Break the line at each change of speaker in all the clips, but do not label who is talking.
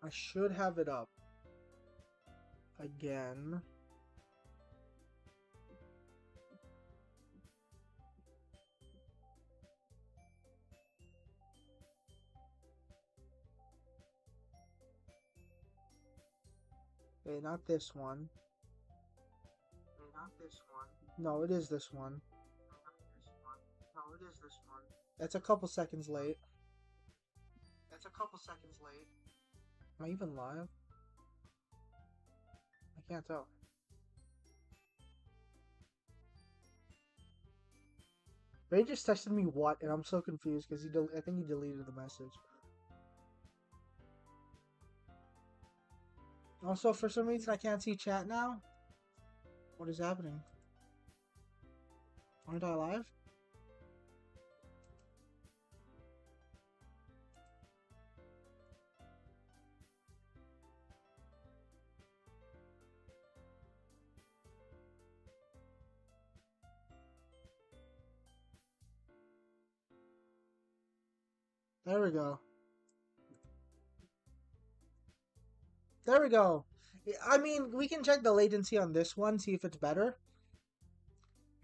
I should have it up again. Okay, not this one. Okay, not this one. No, it is this one. Not this one. No, it is this one. That's a couple seconds late. That's a couple seconds late. Am I even live? I can't tell. Ray just texted me what, and I'm so confused because I think he deleted the message. Also, for some reason, I can't see chat now. What is happening? Aren't I live? There we go. There we go. I mean, we can check the latency on this one, see if it's better.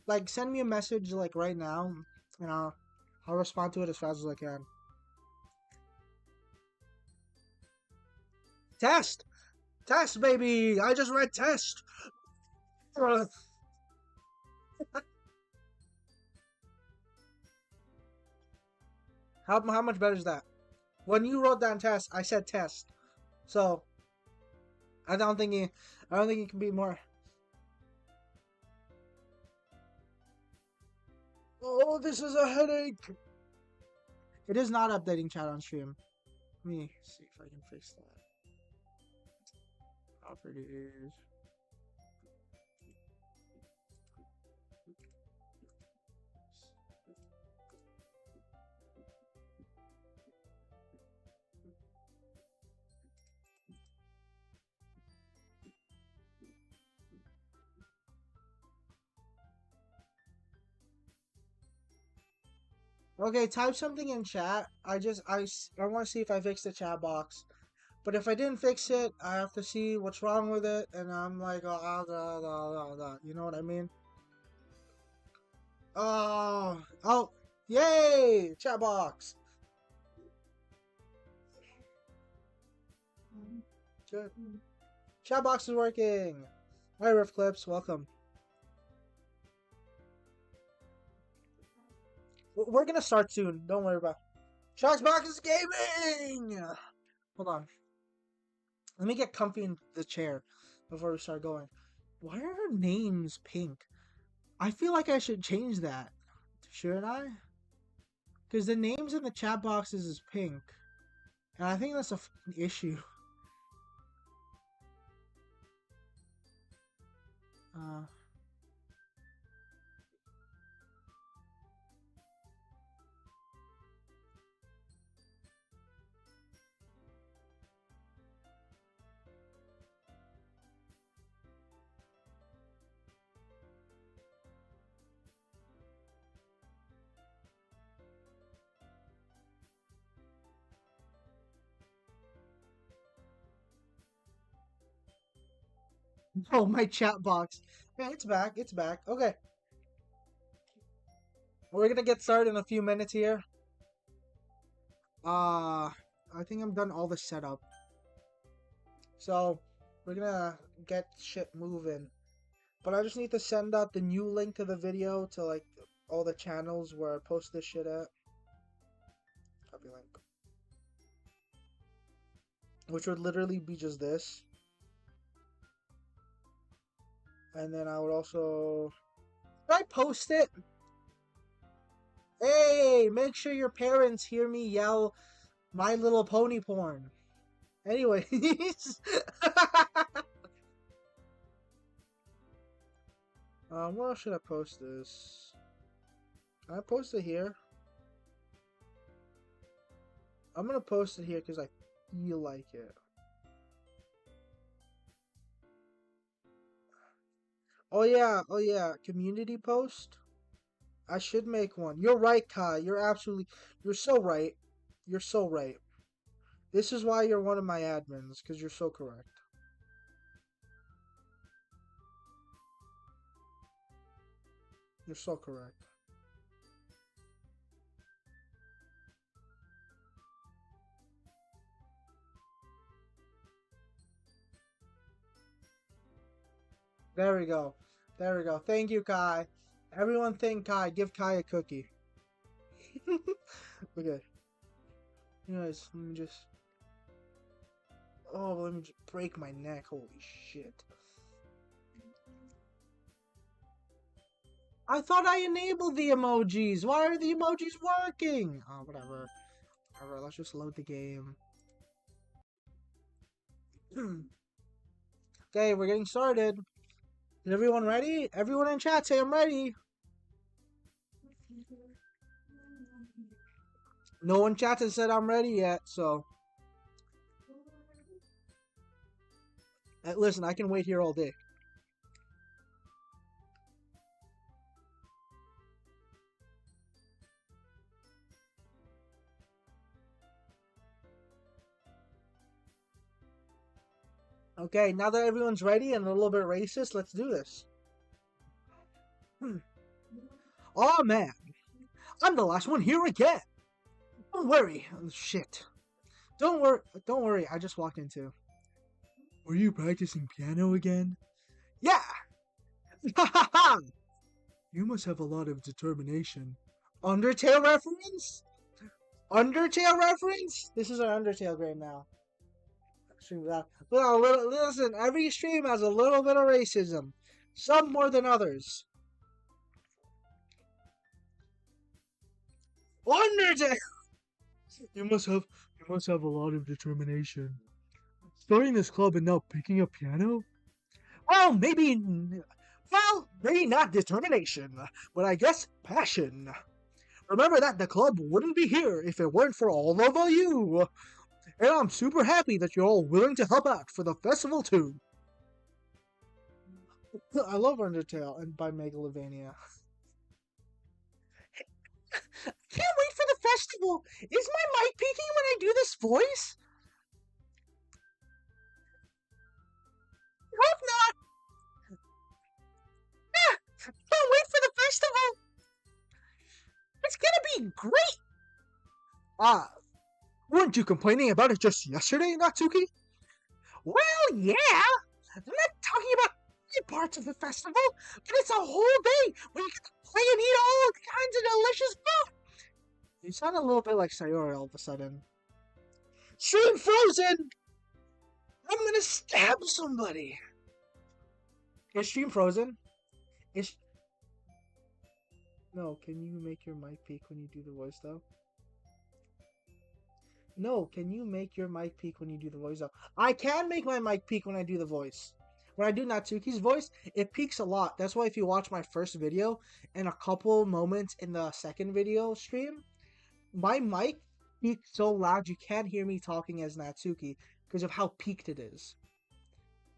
Like, send me a message, like, right now, and I'll respond to it as fast as I can. Test! Test, baby! I just read test! How much better is that? When you wrote down test, I said test. So, I don't think it can be more. Oh, this is a headache. It is not updating chat on stream. Let me see if I can fix that. Properties. Okay, type something in chat. I want to see if I fixed the chat box. But if I didn't fix it, I have to see what's wrong with it, and I'm like, oh, you know what I mean? Oh, yay! Chat box! Good. Chat box is working! Hi, Riff Clips, welcome. We're gonna start soon, don't worry about it. Shoxbox is gaming! Hold on. Let me get comfy in the chair before we start going. Why are her names pink? I feel like I should change that. Shouldn't I? Because the names in the chat boxes is pink. And I think that's a issue. Oh, my chat box. Yeah, it's back. It's back. Okay. We're gonna get started in a few minutes here. I think I'm done all the setup. So, we're gonna get shit moving. But I just need to send out the new link to the video to, like, all the channels where I post this shit at. Copy link. Which would literally be just this. And then I would also... Did I post it? Hey, make sure your parents hear me yell My Little Pony porn. Anyways. Where else should I post this? Can I post it here? I'm gonna post it here because I feel like it. Oh yeah, community post? I should make one. You're right, Kai. You're so right. You're so right. This is why you're one of my admins, because you're so correct. You're so correct. There we go. There we go. Thank you, Kai. Everyone thank Kai. Give Kai a cookie. Okay. Anyways, let me just... Oh, let me just break my neck. Holy shit. I thought I enabled the emojis. Why are the emojis working? Oh, whatever. Whatever, let's just load the game. Okay, we're getting started. Is everyone ready? Everyone in chat, say I'm ready. No one in chat has said I'm ready yet, so... Listen, I can wait here all day. Okay, now that everyone's ready and a little bit racist, let's do this. Oh man, I'm the last one here again. Don't worry. Oh, shit. Don't worry, I just walked into. Were you practicing piano again? Yeah! Ha ha ha! You must have a lot of determination. Undertale reference? Undertale reference? This is our Undertale game now. Stream that. Listen, every stream has a little bit of racism. Some more than others. Undertale! You must have a lot of determination. Starting this club and now picking up piano? Well, maybe not determination, but I guess passion. Remember that the club wouldn't be here if it weren't for all of you. And I'm super happy that you're all willing to help out for the festival too. I love Undertale and by Megalovania. Can't wait for the festival. Is my mic peaking when I do this voice? Hope not. Can't wait for the festival. It's gonna be great. Weren't you complaining about it just yesterday, Natsuki? Well, yeah. I'm not talking about parts of the festival, but it's a whole day where you get to play and eat all kinds of delicious food. You sound a little bit like Sayori all of a sudden. Stream frozen! I'm gonna stab somebody. Is stream frozen? No, can you make your mic peak when you do the voice though? No, can you make your mic peak when you do the voice though? I can make my mic peak when I do the voice. When I do Natsuki's voice, it peaks a lot. That's why if you watch my first video and a couple moments in the second video stream, my mic peaks so loud you can't hear me talking as Natsuki because of how peaked it is.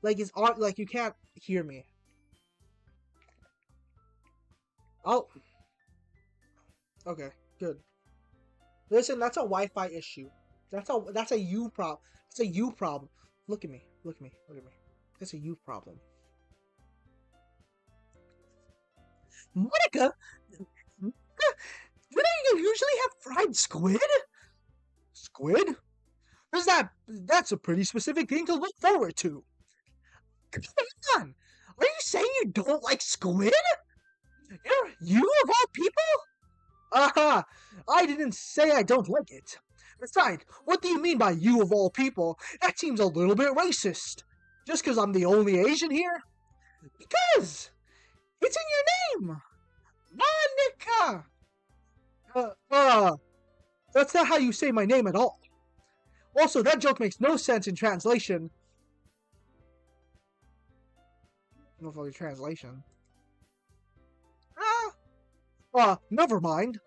Like you can't hear me. Oh. Okay, good. Listen, that's a Wi-Fi issue. That's a you problem. It's a you problem. Look at me. Look at me. Look at me. That's a you problem. Monica, do they usually have fried squid? Squid? That's a pretty specific thing to look forward to. Come on. Are you saying you don't like squid? You of all people? Aha! I didn't say I don't like it. Besides, what do you mean by you of all people? That seems a little bit racist. Just because I'm the only Asian here? Because it's in your name! Monica! That's not how you say my name at all. Also, that joke makes no sense in translation. No fucking translation. Never mind.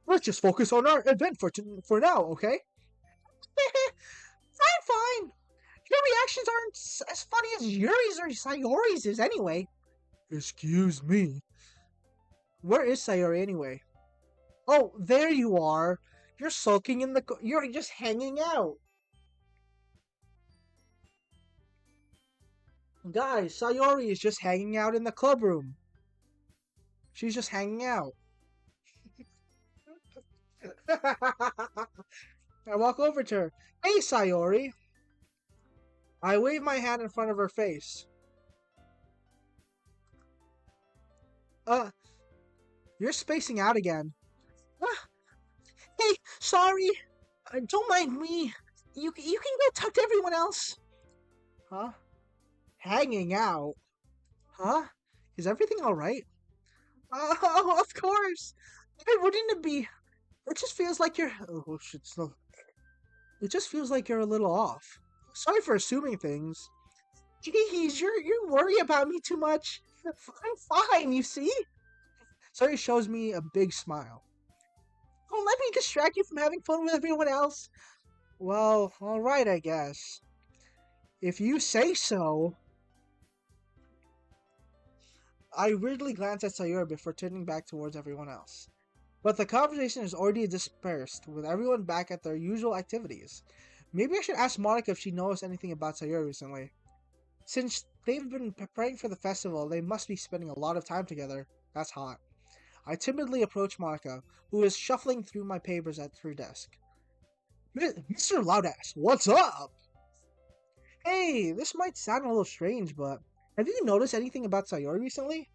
Let's just focus on our event for now, okay? Fine. Your reactions aren't as funny as Yuri's or Sayori's is anyway. Excuse me. Where is Sayori anyway? Oh, there you are. You're sulking in the... You're just hanging out. Guys, Sayori is just hanging out in the club room. She's just hanging out. I walk over to her. Hey, Sayori. I wave my hand in front of her face. Uh, you're spacing out again. Ah, hey, sorry. Don't mind me. You can go talk to everyone else. Huh? Hanging out? Huh? Is everything alright? Oh, of course. Why wouldn't it be? It just feels like you're. Oh shit! Slow. It just feels like you're a little off. Sorry for assuming things. Jeez, you worry about me too much. I'm fine, you see? Sorry shows me a big smile. Don't let me distract you from having fun with everyone else. Well, alright, I guess. If you say so. I weirdly glance at Sayori before turning back towards everyone else. But the conversation is already dispersed, with everyone back at their usual activities. Maybe I should ask Monica if she knows anything about Sayori recently. Since they've been preparing for the festival, they must be spending a lot of time together. That's hot. I timidly approach Monica, who is shuffling through my papers at her desk. Mr. Loudass, what's up? Hey, this might sound a little strange, but have you noticed anything about Sayori recently?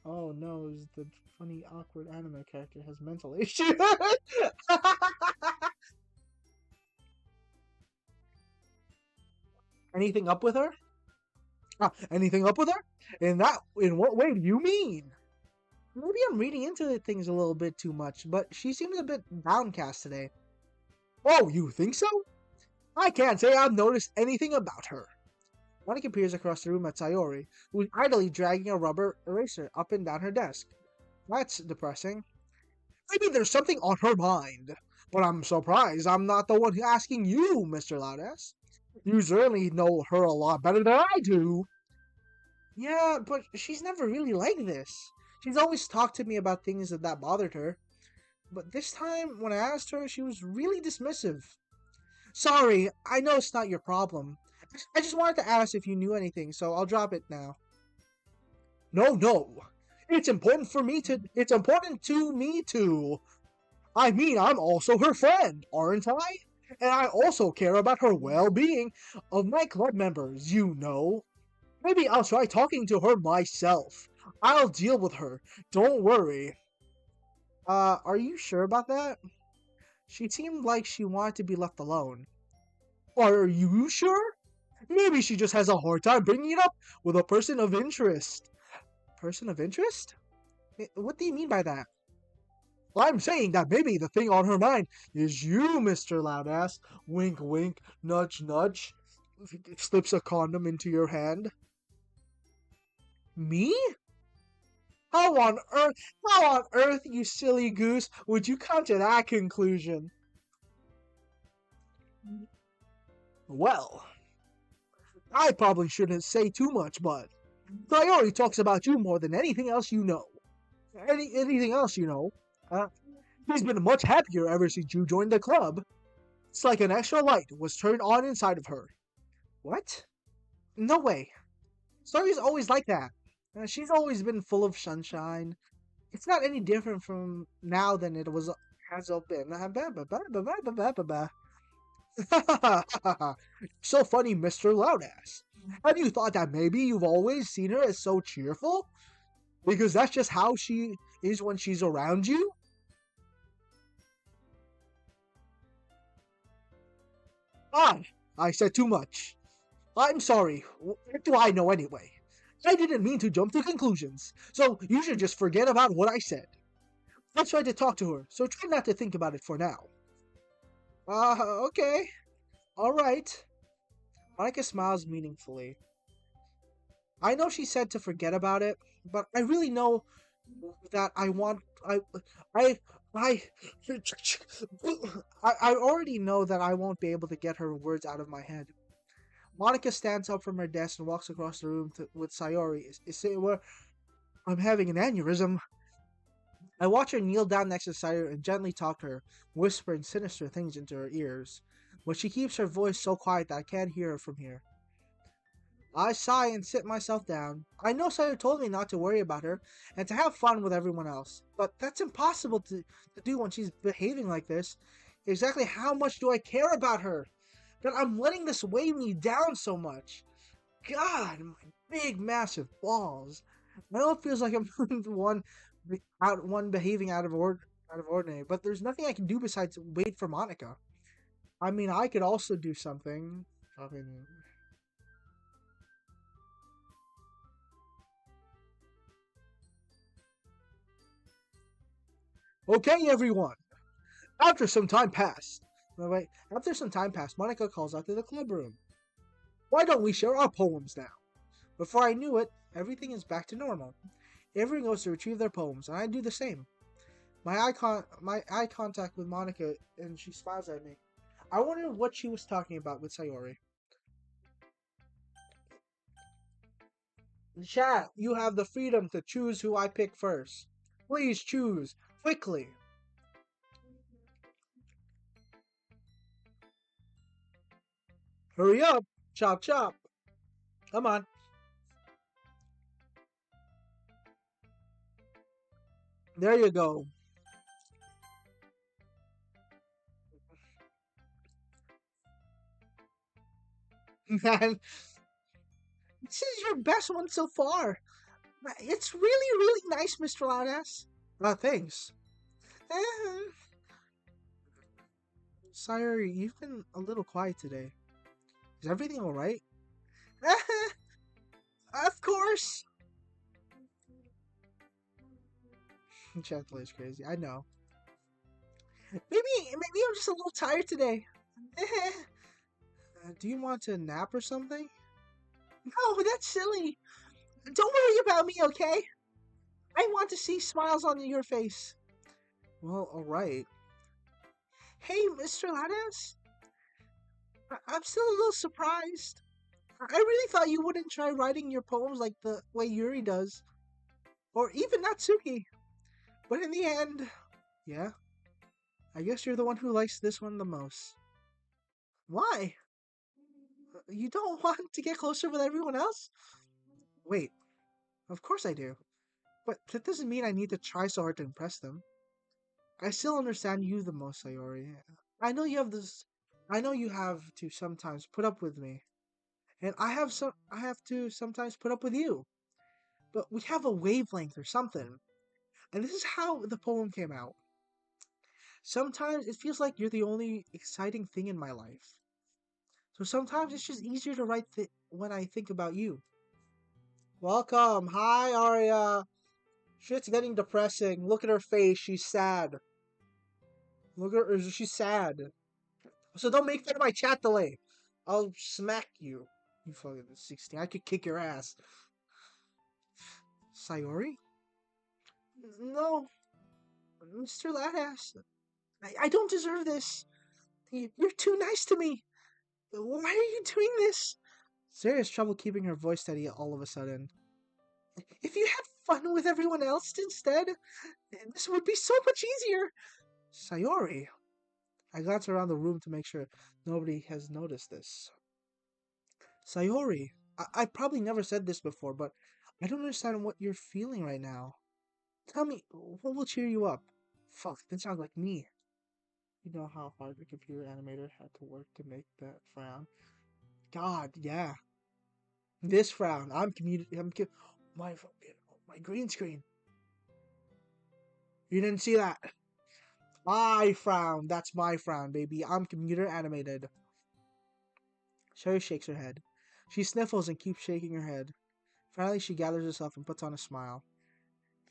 Oh no, the funny, awkward anime character has mental issues. Anything up with her? Anything up with her? In what way do you mean? Maybe I'm reading into things a little bit too much, but she seems a bit downcast today. Oh, you think so? I can't say I've noticed anything about her. Monica peers across the room at Sayori, who is idly dragging a rubber eraser up and down her desk. That's depressing. Maybe there's something on her mind. But I'm surprised I'm not the one asking you, Mr. Loudass. You certainly know her a lot better than I do. Yeah, but she's never really like this. She's always talked to me about things that bothered her. But this time, when I asked her, she was really dismissive. Sorry, I know it's not your problem. I just wanted to ask if you knew anything, so I'll drop it now. No. It's important to me too. I mean, I'm also her friend, aren't I? And I also care about her well-being of my club members, you know. Maybe I'll try talking to her myself. I'll deal with her. Don't worry. Are you sure about that? She seemed like she wanted to be left alone. Are you sure? Maybe she just has a hard time bringing it up with a person of interest. Person of interest? What do you mean by that? Well, I'm saying that maybe the thing on her mind is you, Mr. Loudass. Wink, wink, nudge, nudge. Slips a condom into your hand. Me? How on earth, you silly goose, would you come to that conclusion? Well, I probably shouldn't say too much, but Sayori talks about you more than anything else you know. Anything else you know. She's been much happier ever since you joined the club. It's like an extra light was turned on inside of her. What? No way. Sayori's always like that. She's always been full of sunshine. It's not any different from now than it has been. So funny, Mr. Loudass. Have you thought that maybe you've always seen her as so cheerful? Because that's just how she is when she's around you? I said too much. I'm sorry. What do I know anyway? I didn't mean to jump to conclusions, so you should just forget about what I said. I tried to talk to her, so try not to think about it for now. Okay. Alright. Monica smiles meaningfully. I know she said to forget about it, but I really know that I already know that I won't be able to get her words out of my head. Monica stands up from her desk and walks across the room with Sayori. Is it where I'm having an aneurysm? I watch her kneel down next to Sayori and gently talk to her, whispering sinister things into her ears. But she keeps her voice so quiet that I can't hear her from here. I sigh and sit myself down. I know Sayori told me not to worry about her and to have fun with everyone else, but that's impossible to do when she's behaving like this. Exactly how much do I care about her? That I'm letting this weigh me down so much. God, my big, massive balls. I know it feels like I'm the one behaving out of ordinary, but there's nothing I can do besides wait for Monica. I mean, I could also do something. I mean, okay, everyone. After some time passed, no, wait, after some time passed, Monica calls out to the club room. Why don't we share our poems now? Before I knew it, everything is back to normal. Everyone goes to retrieve their poems, and I do the same. My eye contact with Monica, and she smiles at me. I wonder what she was talking about with Sayori. Chat, you have the freedom to choose who I pick first. Please choose quickly. Hurry up, chop chop. Come on. There you go. Man, this is your best one so far. It's really, really nice, Mr. Loudhouse. Thanks. Eh, Sayori, you've been a little quiet today. Is everything alright? Of course. Gentle is crazy. I know. Maybe I'm just a little tired today. Do you want to nap or something? No, that's silly. Don't worry about me, okay? I want to see smiles on your face. Well, alright. Hey, Mr. Ladas. I'm still a little surprised. I really thought you wouldn't try writing your poems like the way Yuri does. Or even Natsuki. But in the end, yeah, I guess you're the one who likes this one the most. Why? You don't want to get closer with everyone else? Wait, of course I do. But that doesn't mean I need to try so hard to impress them. I still understand you the most, Sayori. I know you have this. I know you have to sometimes put up with me, and I have to sometimes put up with you. But we have a wavelength or something. And this is how the poem came out. Sometimes it feels like you're the only exciting thing in my life. So sometimes it's just easier to write when I think about you. Welcome. Hi, Arya. Shit's getting depressing. Look at her face. She's sad. Look at her. She's sad. So don't make fun of my chat delay. I'll smack you. You fucking 16. I could kick your ass. Sayori? No, Mr. Ladass. I don't deserve this. You're too nice to me. Why are you doing this? Serious trouble keeping her voice steady all of a sudden. If you had fun with everyone else instead, this would be so much easier. Sayori. I glance around the room to make sure nobody has noticed this. Sayori, I probably never said this before, but I don't understand what you're feeling right now. Tell me, what will cheer you up? Fuck, that sounds like me. You know how hard the computer animator had to work to make that frown? God, yeah. This frown. My my green screen. You didn't see that. My frown. That's my frown, baby. I'm computer animated. Sherry shakes her head. She sniffles and keeps shaking her head. Finally, she gathers herself and puts on a smile.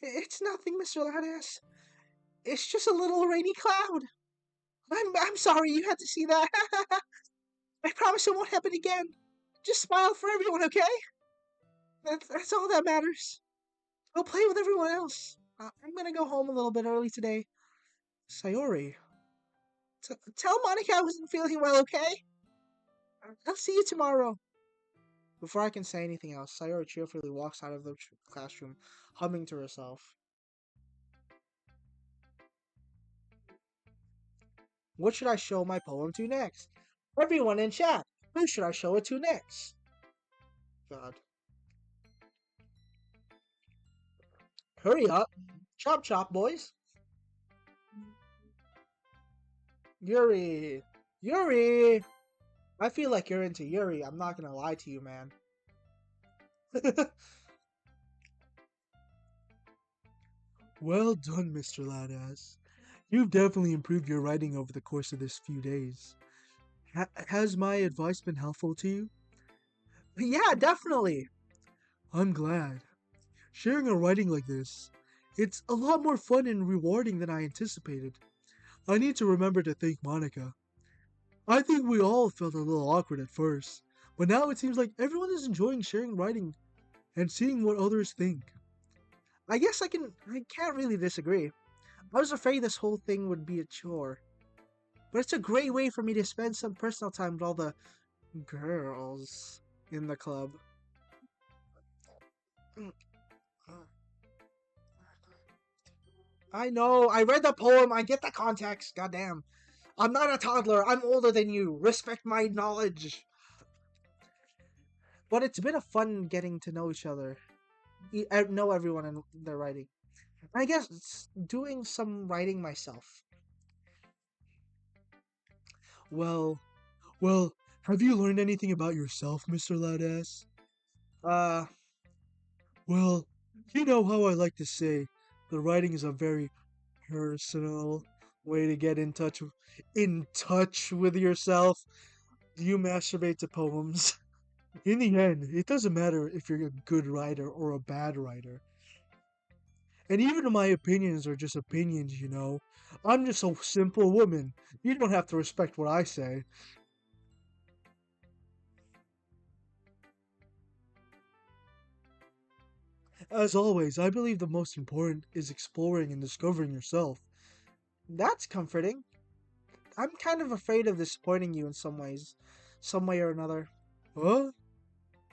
It's nothing, Mr. Ladass. It's just a little rainy cloud. I'm sorry you had to see that. I promise it won't happen again. Just smile for everyone, okay? That's all that matters. I'll play with everyone else. I'm gonna go home a little bit early today. Sayori, tell Monica I wasn't feeling well, okay? I'll see you tomorrow. Before I can say anything else, Sayori cheerfully walks out of the classroom, humming to herself. What should I show my poem to next? Everyone in chat, who should I show it to next? God. Hurry up. Chop chop, boys. Yuri. Yuri! I feel like you're into Yuri. I'm not gonna lie to you, man. Well done, Mr. Ladass. You've definitely improved your writing over the course of this few days. Has my advice been helpful to you? Yeah, definitely. I'm glad. Sharing a writing like this, it's a lot more fun and rewarding than I anticipated. I need to remember to thank Monica. I think we all felt a little awkward at first, but now it seems like everyone is enjoying sharing writing and seeing what others think. I can't really disagree. I was afraid this whole thing would be a chore, but it's a great way for me to spend some personal time with all the girls in the club. I know, I read the poem, I get the context, goddamn. I'm not a toddler, I'm older than you. Respect my knowledge. But it's been a fun getting to know each other. Know everyone in their writing. I guess doing some writing myself. Well, well, have you learned anything about yourself, Mr. Ladass? Uh, well, you know how I like to say, the writing is a very personal way to get in touch with yourself. Do you masturbate to poems? In the end, it doesn't matter if you're a good writer or a bad writer. And even my opinions are just opinions, you know. I'm just a simple woman. You don't have to respect what I say. As always, I believe the most important is exploring and discovering yourself. That's comforting. I'm kind of afraid of disappointing you in some ways, some way or another. Huh?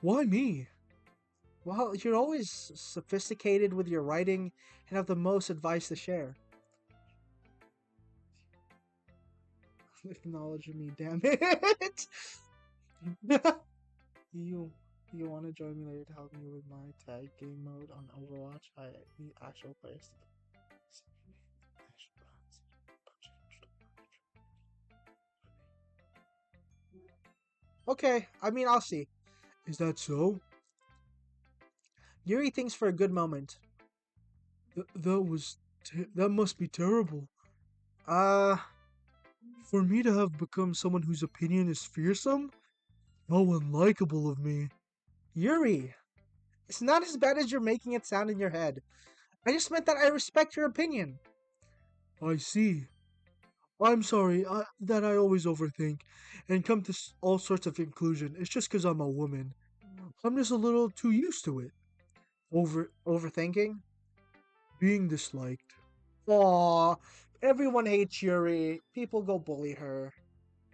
Why me? Well, you're always sophisticated with your writing and have the most advice to share. Acknowledge me, damn it! you you want to join me later to help me with my tag game mode on Overwatch? I need actual players. Okay, I mean I'll see. Is that so? Yuri thinks for a good moment. That must be terrible. Uh, for me to have become someone whose opinion is fearsome? How unlikable of me. Yuri, it's not as bad as you're making it sound in your head. I just meant that I respect your opinion. I see. I'm sorry that I always overthink and come to all sorts of conclusion. It's just because I'm a woman. I'm just a little too used to it. Overthinking? Being disliked. Aw, everyone hates Yuri. People go bully her.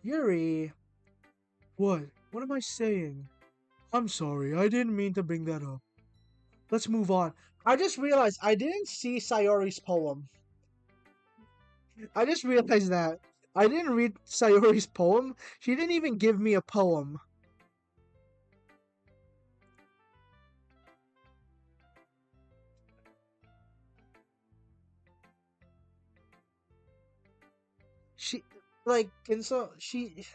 Yuri. What? What am I saying? I'm sorry, I didn't mean to bring that up. Let's move on. I just realized I didn't see Sayori's poem. I just realized that. I didn't read Sayori's poem. She didn't even give me a poem. She, and so she.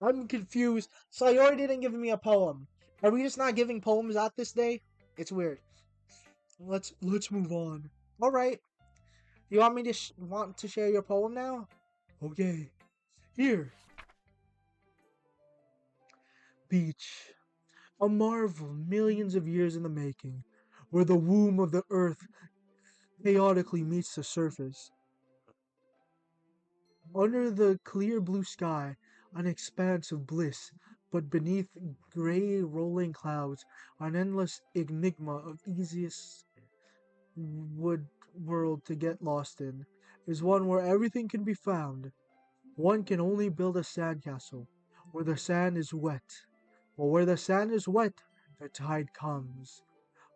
I'm confused. Sayori didn't give me a poem. Are we just not giving poems out this day? It's weird. Let's move on. All right. You want me to want to share your poem now? Okay. Here. Beach. A marvel millions of years in the making, where the womb of the earth chaotically meets the surface. Under the clear blue sky, an expanse of bliss, but beneath gray rolling clouds, an endless enigma of easiest wood world to get lost in, is one where everything can be found. One can only build a sandcastle, where the sand is wet. But where the sand is wet, the tide comes.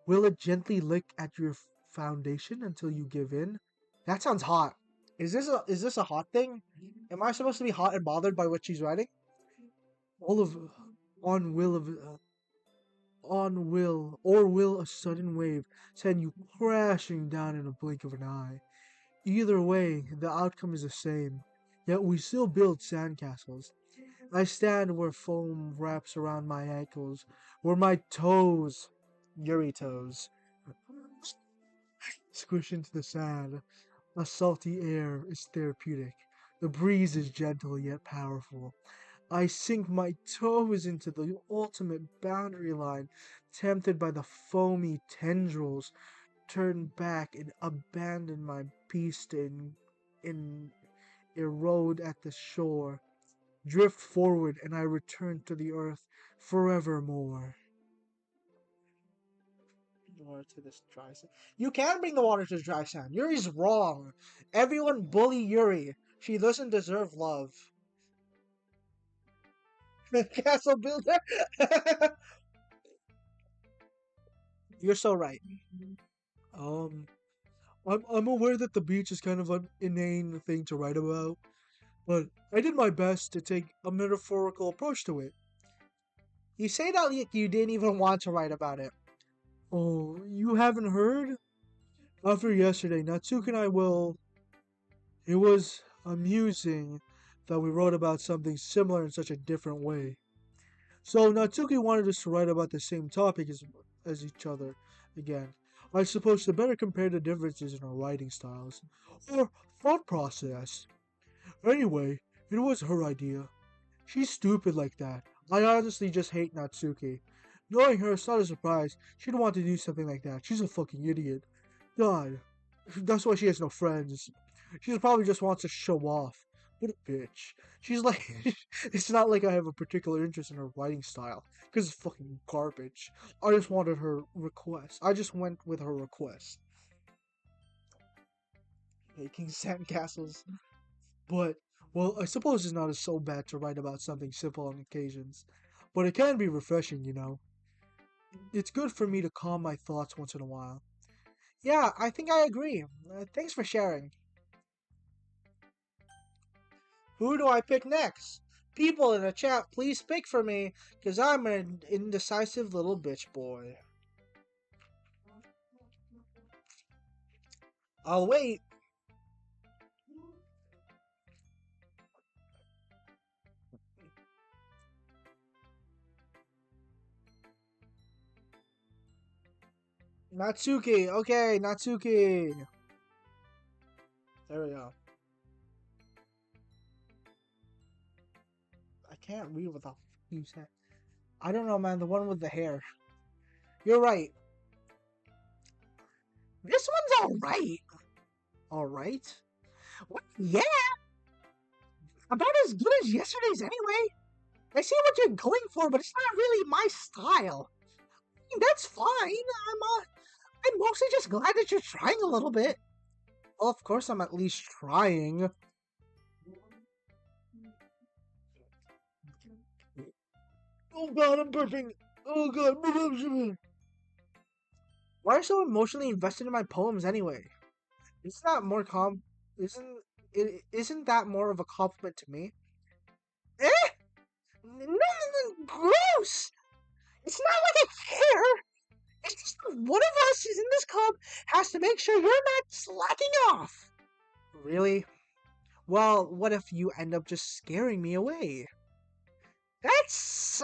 Will it gently lick at your foundation until you give in? That sounds hot. Is this a hot thing? Am I supposed to be hot and bothered by what she's writing? All of on will of
will a sudden wave send you crashing down in a blink of an eye? Either way, the outcome is the same. Yet we still build sandcastles. I stand where foam wraps around my ankles, where my toes, Yuri toes, squish into the sand. A salty air is therapeutic. The breeze is gentle yet powerful. I sink my toes into the ultimate boundary line, tempted by the foamy tendrils, turn back and abandon my beast and erode at the shore, drift forward, and I return to the earth forevermore.
Water to this dry sand. You can bring the water to the dry sand. Yuri's wrong. Everyone bully Yuri. She doesn't deserve love. Castle builder. You're so right.
Um, I'm aware that the beach is kind of an inane thing to write about, but I did my best to take a metaphorical approach to it.
You say that like you didn't even want to write about it.
Oh, you haven't heard? After yesterday, Natsuki and I will. It was amusing that we wrote about something similar in such a different way. So Natsuki wanted us to write about the same topic as each other again. I suppose to better compare the differences in our writing styles or thought process. Anyway, it was her idea. She's stupid like that. I honestly just hate Natsuki. Knowing her, it's not a surprise. She'd want to do something like that. She's a fucking idiot. God, that's why she has no friends. She probably just wants to show off. What a bitch. She's like, it's not like I have a particular interest in her writing style, because it's fucking garbage. I just wanted her request. I just went with her request.
Making sandcastles.
But, well, I suppose it's not so bad to write about something simple on occasions. But it can be refreshing, you know. It's good for me to calm my thoughts once in a while.
Yeah, I think I agree. Thanks for sharing. Who do I pick next? People in the chat, please pick for me, because I'm an indecisive little bitch boy. I'll wait. Natsuki. Okay, Natsuki. There we go. I can't read what the you said. I don't know, man. The one with the hair. You're right. This one's alright. Alright? Yeah, about as good as yesterday's anyway. I see what you're going for, but it's not really my style. I mean, that's fine. I'm mostly just glad that you're trying a little bit. Well, of course I'm at least trying. Oh god, I'm burping. Oh god. Why are you so emotionally invested in my poems anyway? Isn't that more isn't that more of a compliment to me? Eh? No, gross! It's not like I care! It's just that one of us is in this club has to make sure you're not slacking off! Really? Well, what if you end up just scaring me away? That's,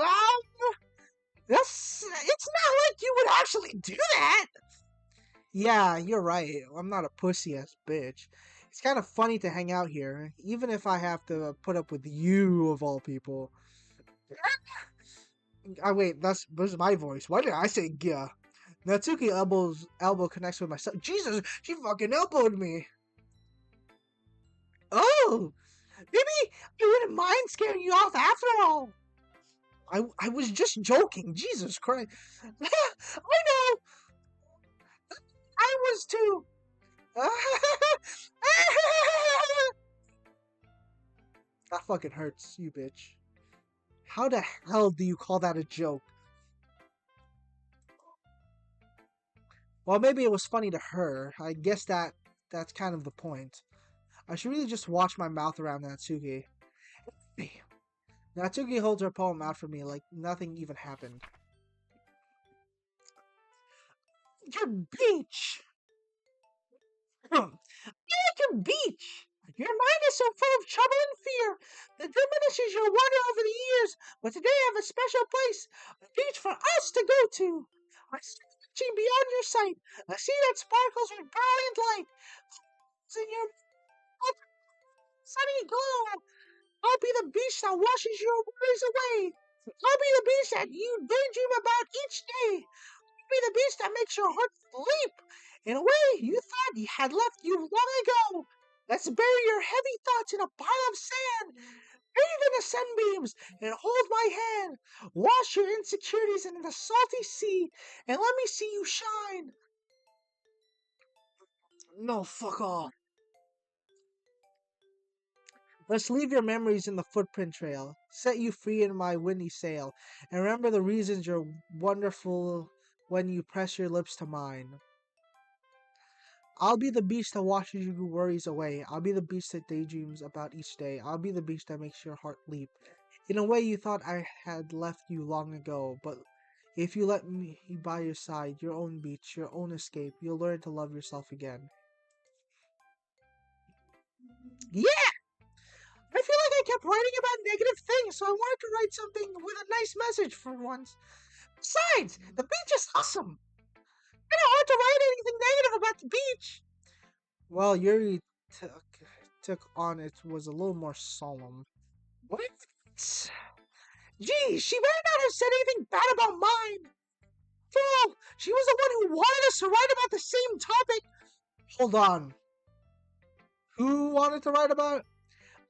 it's not like you would actually do that! Yeah, you're right. I'm not a pussy-ass bitch. It's kind of funny to hang out here, even if I have to put up with you of all people. Wait, was my voice. Why did I say yeah? Natsuki elbow connects with my son. Jesus, she fucking elbowed me. Oh, maybe you wouldn't mind scaring you off after all. I was just joking. Jesus Christ. I know. I was too. That fucking hurts, you bitch. How the hell do you call that a joke? Well, maybe it was funny to her. I guess that's kind of the point. I should really just watch my mouth around Natsuki. Natsuki holds her poem out for me like nothing even happened. Your beach! Like your beach! Your mind is so full of trouble and fear that diminishes your wonder over the years. But today I have a special place, a beach for us to go to. I see reaching beyond your sight, a sea that sparkles with brilliant light. It's in your sunny glow. I'll be the beach that washes your worries away. I'll be the beach that you daydream about each day. Be the beast that makes your heart leap in a way you thought you had left you long ago. Let's bury your heavy thoughts in a pile of sand, bathe in the sunbeams, and hold my hand. Wash your insecurities in the salty sea, and let me see you shine. No, fuck off. Let's leave your memories in the footprint trail, set you free in my windy sail, and remember the reasons you're wonderful when you press your lips to mine. I'll be the beast that washes your worries away. I'll be the beast that daydreams about each day. I'll be the beast that makes your heart leap. In a way you thought I had left you long ago, but if you let me by your side, your own beach, your own escape, you'll learn to love yourself again. Yeah! I feel like I kept writing about negative things, so I wanted to write something with a nice message for once. Besides, the beach is awesome! Kinda hard to write anything negative about the beach. Well, Yuri took on it was a little more solemn. What? Gee, she better not have said anything bad about mine. Well, she was the one who wanted us to write about the same topic. Hold on. Who wanted to write about it?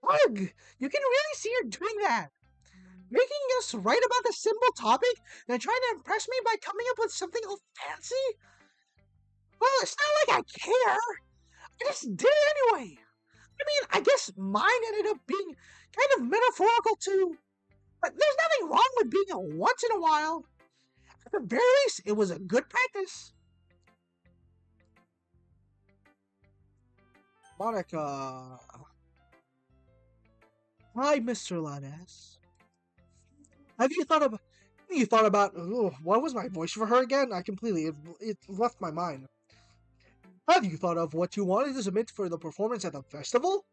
Ugh, you can really see her doing that. Making us write about the simple topic and trying to impress me by coming up with something all fancy? Well, it's not like I care. I just did it anyway. I mean, I guess mine ended up being kind of metaphorical too. But there's nothing wrong with being a once in a while. At the very least, it was a good practice. Monica. Hi, Mr. Lanes. Have you thought about what was my voice for her again? It left my mind. Have you thought of what you wanted to submit for the performance at the festival?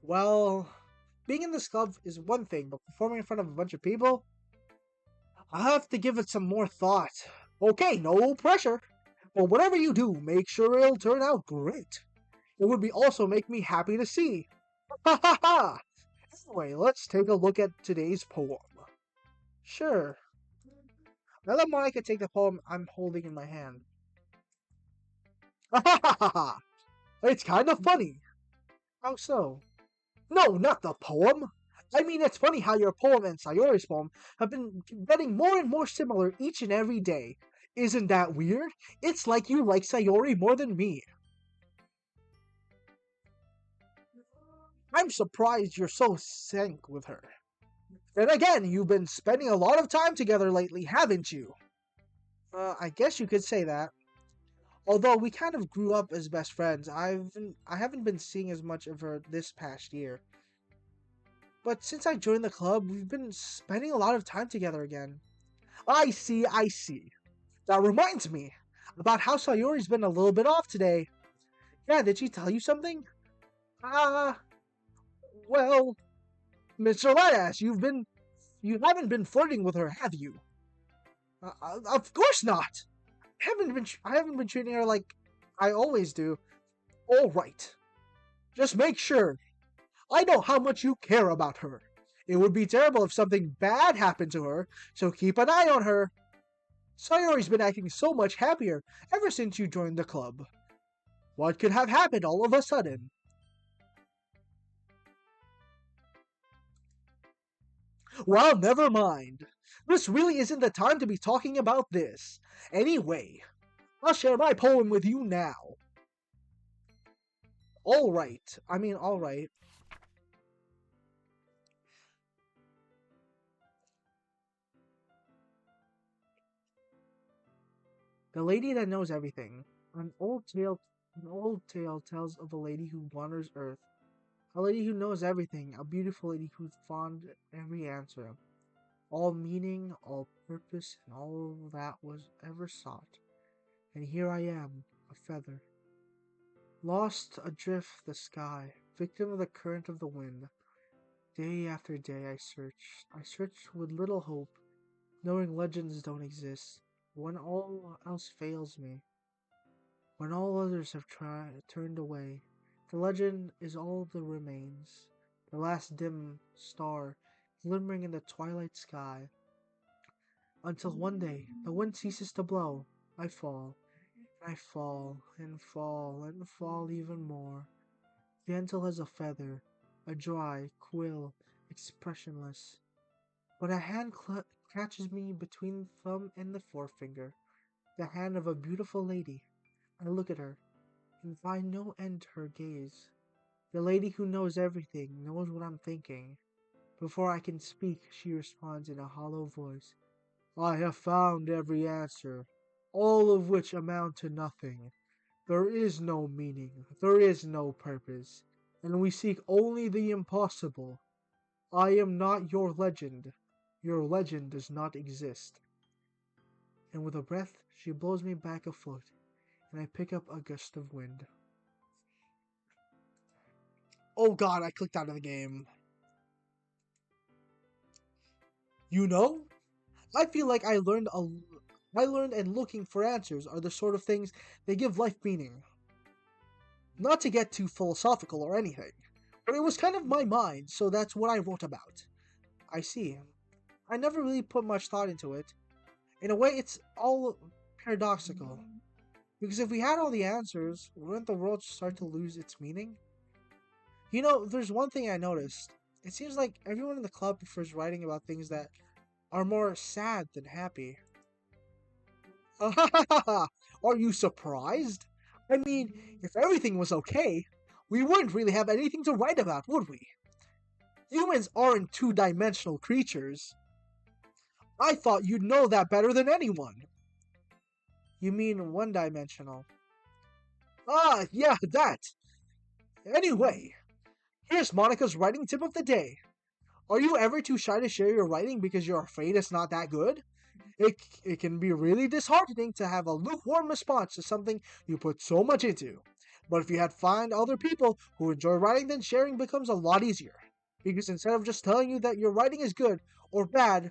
Well, being in this club is one thing, but performing in front of a bunch of people, I have to give it some more thought. Okay, no pressure. But whatever you do, make sure it'll turn out great. It would be also make me happy to see. Ha ha ha! Anyway, let's take a look at today's poem. Sure. Now let Monica take the poem I'm holding in my hand. Ha ha ha ha ha! It's kind of funny. How so? No, not the poem. I mean, it's funny how your poem and Sayori's poem have been getting more and more similar each and every day. Isn't that weird? It's like you like Sayori more than me. I'm surprised you're so sync with her. Then again, you've been spending a lot of time together lately, haven't you? I guess you could say that. Although we kind of grew up as best friends, I haven't been seeing as much of her this past year. But since I joined the club, we've been spending a lot of time together again. I see, I see. That reminds me about how Sayori's been a little bit off today. Yeah, did she tell you something? Ah, well, Mr. Lightass, you haven't been flirting with her, have you? Of course not. I haven't been treating her like I always do. All right. Just make sure. I know how much you care about her. It would be terrible if something bad happened to her, so keep an eye on her. Sayori's been acting so much happier ever since you joined the club. What could have happened all of a sudden? Well, never mind. This really isn't the time to be talking about this. Anyway, I'll share my poem with you now. Alright. The Lady That Knows Everything. An old tale tells of a lady who wanders Earth. A lady who knows everything, a beautiful lady who found every answer. All meaning, all purpose, and all that was ever sought. and here I am, a feather. Lost adrift the sky, victim of the current of the wind. Day after day I searched. I searched with little hope, knowing legends don't exist. When all else fails me, when all others have turned away, the legend is all that remains. The last dim star glimmering in the twilight sky. Until one day, the wind ceases to blow. I fall, and I fall, and fall, and fall even more. Gentle as a feather, a dry quill, expressionless. When a hand catches me between the thumb and the forefinger, the hand of a beautiful lady, I look at her, and find no end to her gaze. The lady who knows everything knows what I'm thinking. Before I can speak, she responds in a hollow voice. I have found every answer, all of which amount to nothing. There is no meaning, there is no purpose, and we seek only the impossible. I am not your legend. Your legend does not exist. And with a breath, she blows me back a foot, and I pick up a gust of wind. Oh god, I clicked out of the game. You know, I feel like I learned and looking for answers are the sort of things that give life meaning. Not to get too philosophical or anything, but it was kind of my mind, so that's what I wrote about. I see. I never really put much thought into it. In a way, it's all paradoxical. Because if we had all the answers, wouldn't the world start to lose its meaning? You know, there's one thing I noticed. It seems like everyone in the club prefers writing about things that are more sad than happy. Are you surprised? I mean, if everything was okay, we wouldn't really have anything to write about, would we? Humans aren't two-dimensional creatures. I thought you'd know that better than anyone. You mean one-dimensional? Ah, yeah, that. Anyway, here's Monica's writing tip of the day. Are you ever too shy to share your writing because you're afraid it's not that good? It can be really disheartening to have a lukewarm response to something you put so much into. But if you had find other people who enjoy writing, then sharing becomes a lot easier. Because instead of just telling you that your writing is good or bad,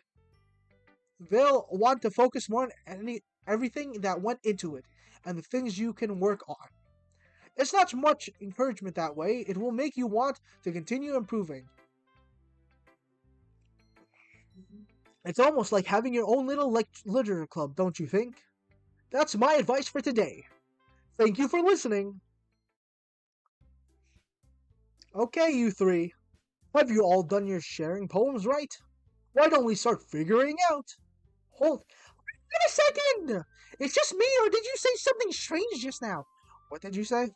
they'll want to focus more on everything that went into it and the things you can work on. It's not much encouragement that way. It will make you want to continue improving. It's almost like having your own little literature club, don't you think? That's my advice for today. Thank you for listening. Okay, you three. Have you all done your sharing poems right? Why don't we start figuring out? Hold. Wait a second! It's just me, or did you say something strange just now? What did you say?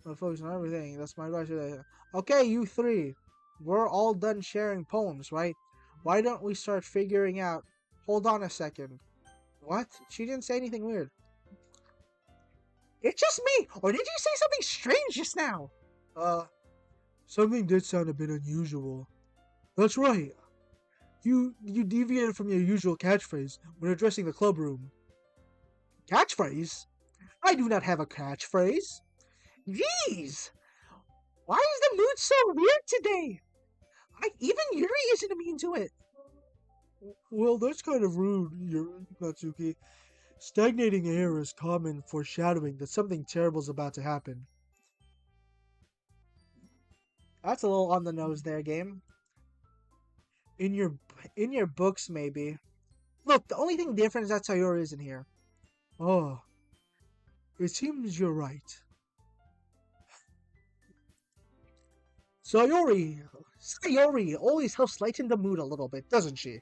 I'll focus on everything. That's my advice today. Okay, you three. We're all done sharing poems, right? Why don't we start figuring out... Hold on a second. What? She didn't say anything weird. It's just me! Or did you say something strange just now?
Something did sound a bit unusual. That's right. You deviated from your usual catchphrase when addressing the club room.
Catchphrase? I do not have a catchphrase. Jeez! Why is the mood so weird today? Even Yuri isn't immune to it.
Well, that's kind of rude, Natsuki. Stagnating air is common foreshadowing that something terrible is about to happen.
That's a little on the nose there, game. In your books, maybe. Look, the only thing different is that Sayori isn't here.
Oh, it seems you're right.
Sayori always helps lighten the mood a little bit, doesn't she?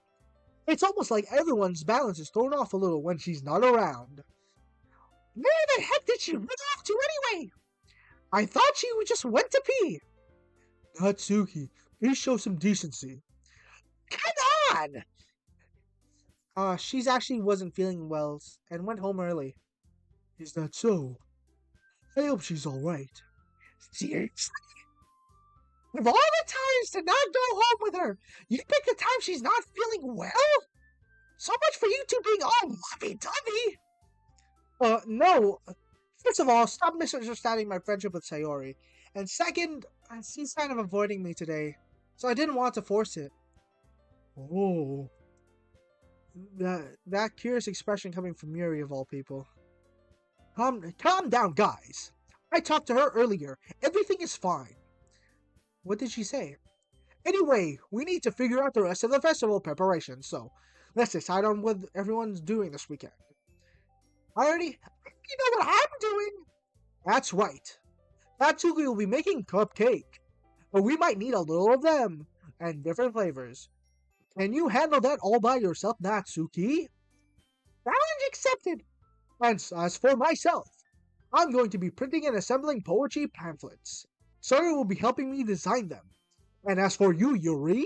It's almost like everyone's balance is thrown off a little when she's not around. Where the heck did she run off to anyway? I thought she just went to pee.
Natsuki, please show some decency.
Come on! She's actually wasn't feeling well and went home early.
Is that so? I hope she's alright.
Seriously? Of all the times to not go home with her, you pick the time she's not feeling well? So much for you two being all lovey-dovey! No. First of all, stop misunderstanding my friendship with Sayori. And second, she's kind of avoiding me today, so I didn't want to force it.
Oh.
That curious expression coming from Yuri of all people. Calm down, guys. I talked to her earlier. Everything is fine. What did she say? Anyway, we need to figure out the rest of the festival preparations, so let's decide on what everyone's doing this weekend. I already know what I'm doing. That's right. Natsuki will be making cupcake, but we might need a little of them and different flavors. Can you handle that all by yourself, Natsuki? Challenge accepted. And as for myself, I'm going to be printing and assembling poetry pamphlets. Sari will be helping me design them. And as for you, Yuri,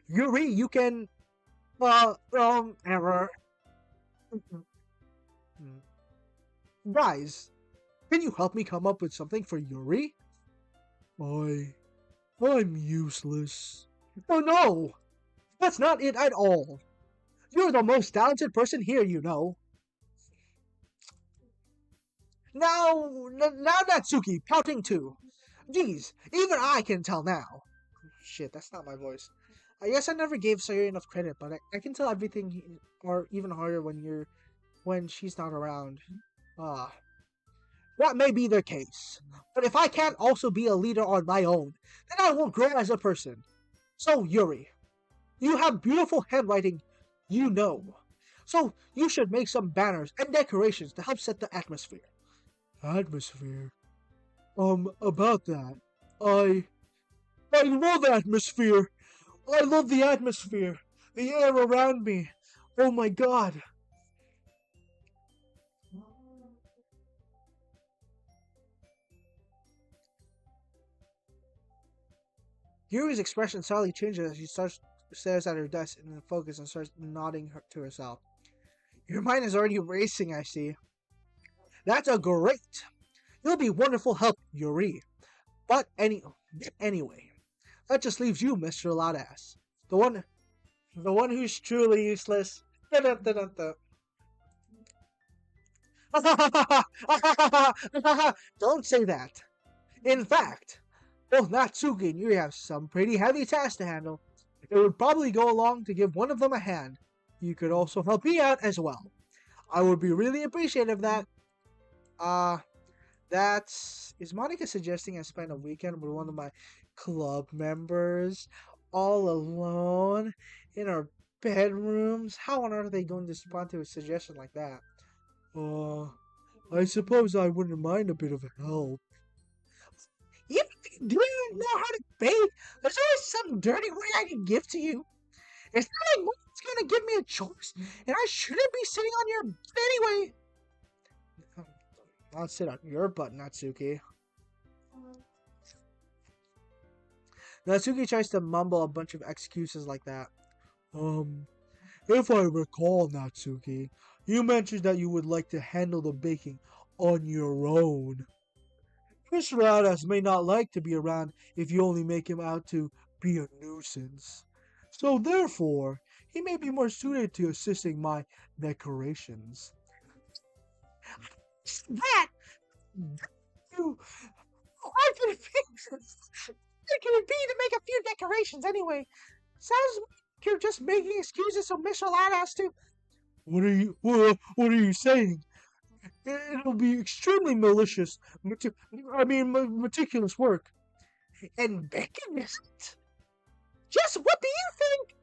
you can, error. Guys, can you help me come up with something for Yuri?
I'm useless.
Oh no! That's not it at all. You're the most talented person here, you know. Now Natsuki, counting two. Geez, even I can tell now. Shit, that's not my voice. I guess I never gave Sayori enough credit, but I can tell everything, or even harder when she's not around. Ah, that may be the case. But if I can't also be a leader on my own, then I won't grow as a person. So, Yuri, you have beautiful handwriting, you know. So, you should make some banners and decorations to help set the atmosphere.
Atmosphere? About that. I love atmosphere. I love the atmosphere. The air around me. Oh my god.
Yuri's expression suddenly changes as she stares at her desk in focus and starts nodding to herself. Your mind is already racing, I see. That's a great. You'll be wonderful help, Yuri. But anyway, that just leaves you, Mr. Loutass. The one who's truly useless. Don't say that. In fact, both Natsuki and Yuri have some pretty heavy tasks to handle. It would probably go along to give one of them a hand. You could also help me out as well. I would be really appreciative of that. Is Monica suggesting I spend a weekend with one of my club members all alone in our bedrooms? How on earth are they going to respond to a suggestion like that?
I suppose I wouldn't mind a bit of help.
If you do know how to bathe, there's always some dirty way I can give to you. It's not like Mike's gonna give me a choice, and I shouldn't be sitting on your butt anyway. I'll sit on your butt, Natsuki. Natsuki tries to mumble a bunch of excuses like that.
If I recall, Natsuki, you mentioned that you would like to handle the baking on your own. Mr. Loutass may not like to be around if you only make him out to be a nuisance. So therefore, he may be more suited to assisting my decorations.
That you how can it be? How can it be to make a few decorations anyway? Sounds like you're just making excuses so Mr. Lad has to.
What are you saying? It'll be extremely meticulous work.
And bacon isn't? Just what do you think?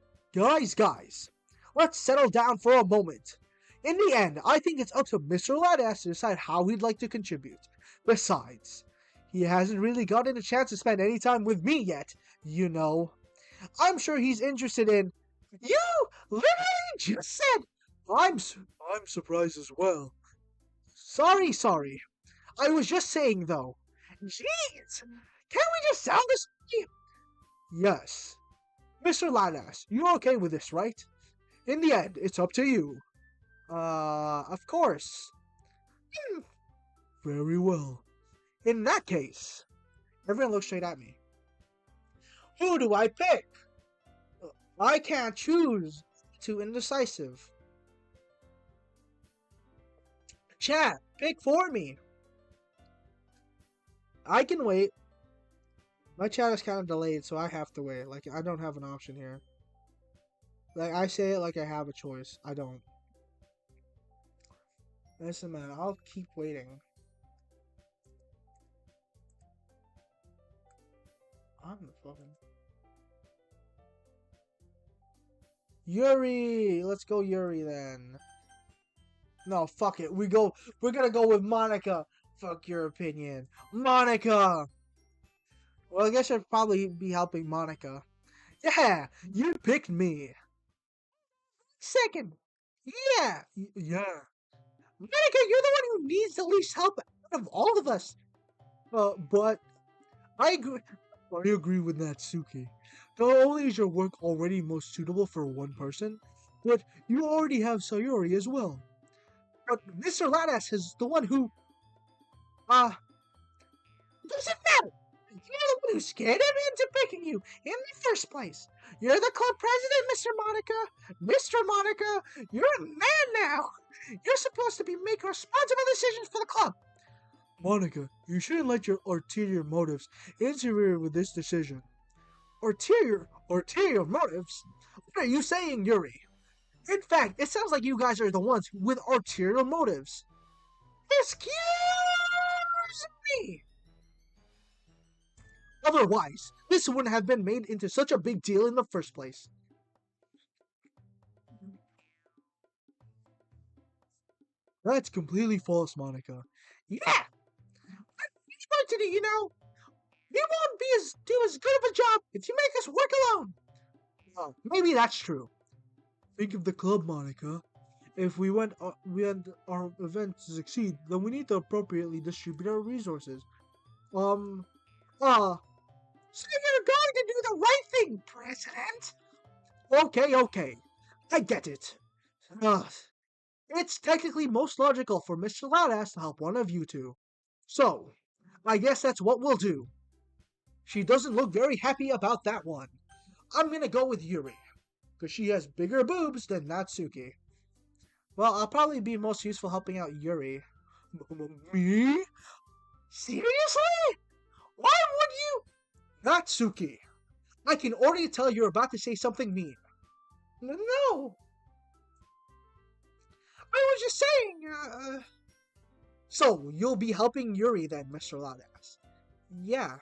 Guys, let's settle down for a moment. In the end, I think it's up to Mr. Loutass to decide how he'd like to contribute. Besides, he hasn't really gotten a chance to spend any time with me yet, you know. I'm sure he's interested in... You literally just said...
I'm surprised as well.
Sorry. I was just saying, though. Jeez! Can't we just sound this way? Yes. Mr. Loutass, you're okay with this, right? In the end, it's up to you. Of course.
Very well.
In that case, everyone looks straight at me. Who do I pick? I can't choose. Too indecisive. Chat, pick for me. I can wait. My chat is kind of delayed, so I have to wait. Like, I don't have an option here. Like, I say it like I have a choice. I don't. Listen, man, I'll keep waiting. I'm the fucking... Yuri! Let's go Yuri, then. No, fuck it. We're gonna go with Monica. Fuck your opinion. Monica! Well, I guess I'd probably be helping Monica. Yeah, you picked me. Second. Yeah. Yeah. Monica, you're the one who needs the least help out of all of us. But I agree.
I agree with Natsuki. Not only is your work already most suitable for one person, but you already have Sayori as well.
But Mr. Ladass is the one who... doesn't matter. You're the one who scared him into picking you in the first place. You're the club president, Mr. Monica. Mr. Monica, you're a man now. You're supposed to be making responsible decisions for the club.
Monica, you shouldn't let your ulterior motives interfere with this decision.
Ulterior motives? What are you saying, Yuri? In fact, it sounds like you guys are the ones with ulterior motives. Excuse me! Otherwise, this wouldn't have been made into such a big deal in the first place.
That's completely false, Monica.
Yeah! What are you going to do, you know? We won't do as good of a job if you make us work alone. Well, maybe that's true.
Think of the club, Monica. If we want our event to succeed, then we need to appropriately distribute our resources.
So you're going to do the right thing, President? Okay. I get it. It's technically most logical for Mr. Loudast to help one of you two. So, I guess that's what we'll do. She doesn't look very happy about that one. I'm gonna go with Yuri, because she has bigger boobs than Natsuki. Well, I'll probably be most useful helping out Yuri.
Me?
Seriously? Why would you? Natsuki, I can already tell you're about to say something mean. No. I was just saying, So, you'll be helping Yuri then, Mr. Loudast. Yeah.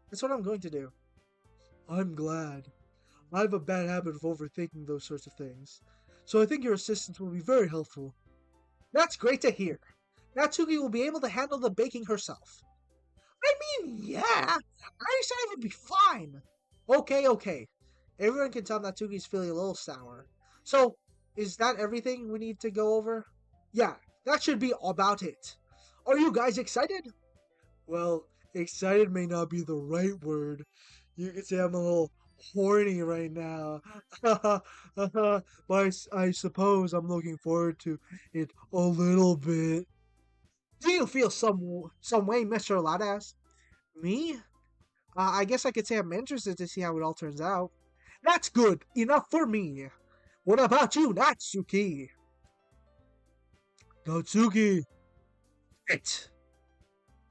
That's what I'm going to do.
I'm glad. I have a bad habit of overthinking those sorts of things, so I think your assistance will be very helpful.
That's great to hear. Natsuki will be able to handle the baking herself. I mean, yeah, I said it would be fine. Okay. Everyone can tell Natsuki's feeling a little sour. So, is that everything we need to go over? Yeah, that should be about it. Are you guys excited?
Well, excited may not be the right word. You could say I'm a little horny right now. But I suppose I'm looking forward to it a little bit.
Do you feel some way, Mr. Ladass? Me? I guess I could say I'm interested to see how it all turns out. That's good. Enough for me. What about you, Natsuki?
Natsuki!
It.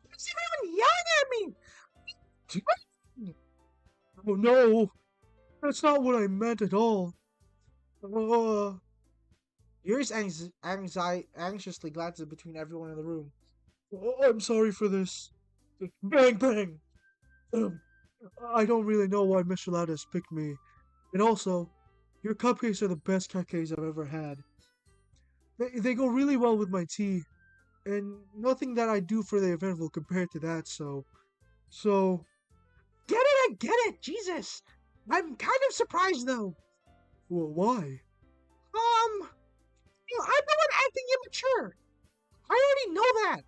What's everyone yelling at me?
Oh no! That's not what I meant at all.
Yuri's anxiously glances between everyone in the room.
I'm sorry for this. Bang! I don't really know why Mr. Loudest picked me. And also, your cupcakes are the best cupcakes I've ever had. They go really well with my tea. And nothing that I do for the event will compare to that, so...
Get it, I get it! Jesus! I'm kind of surprised, though.
Well, why?
I'm the one acting immature. I already know that.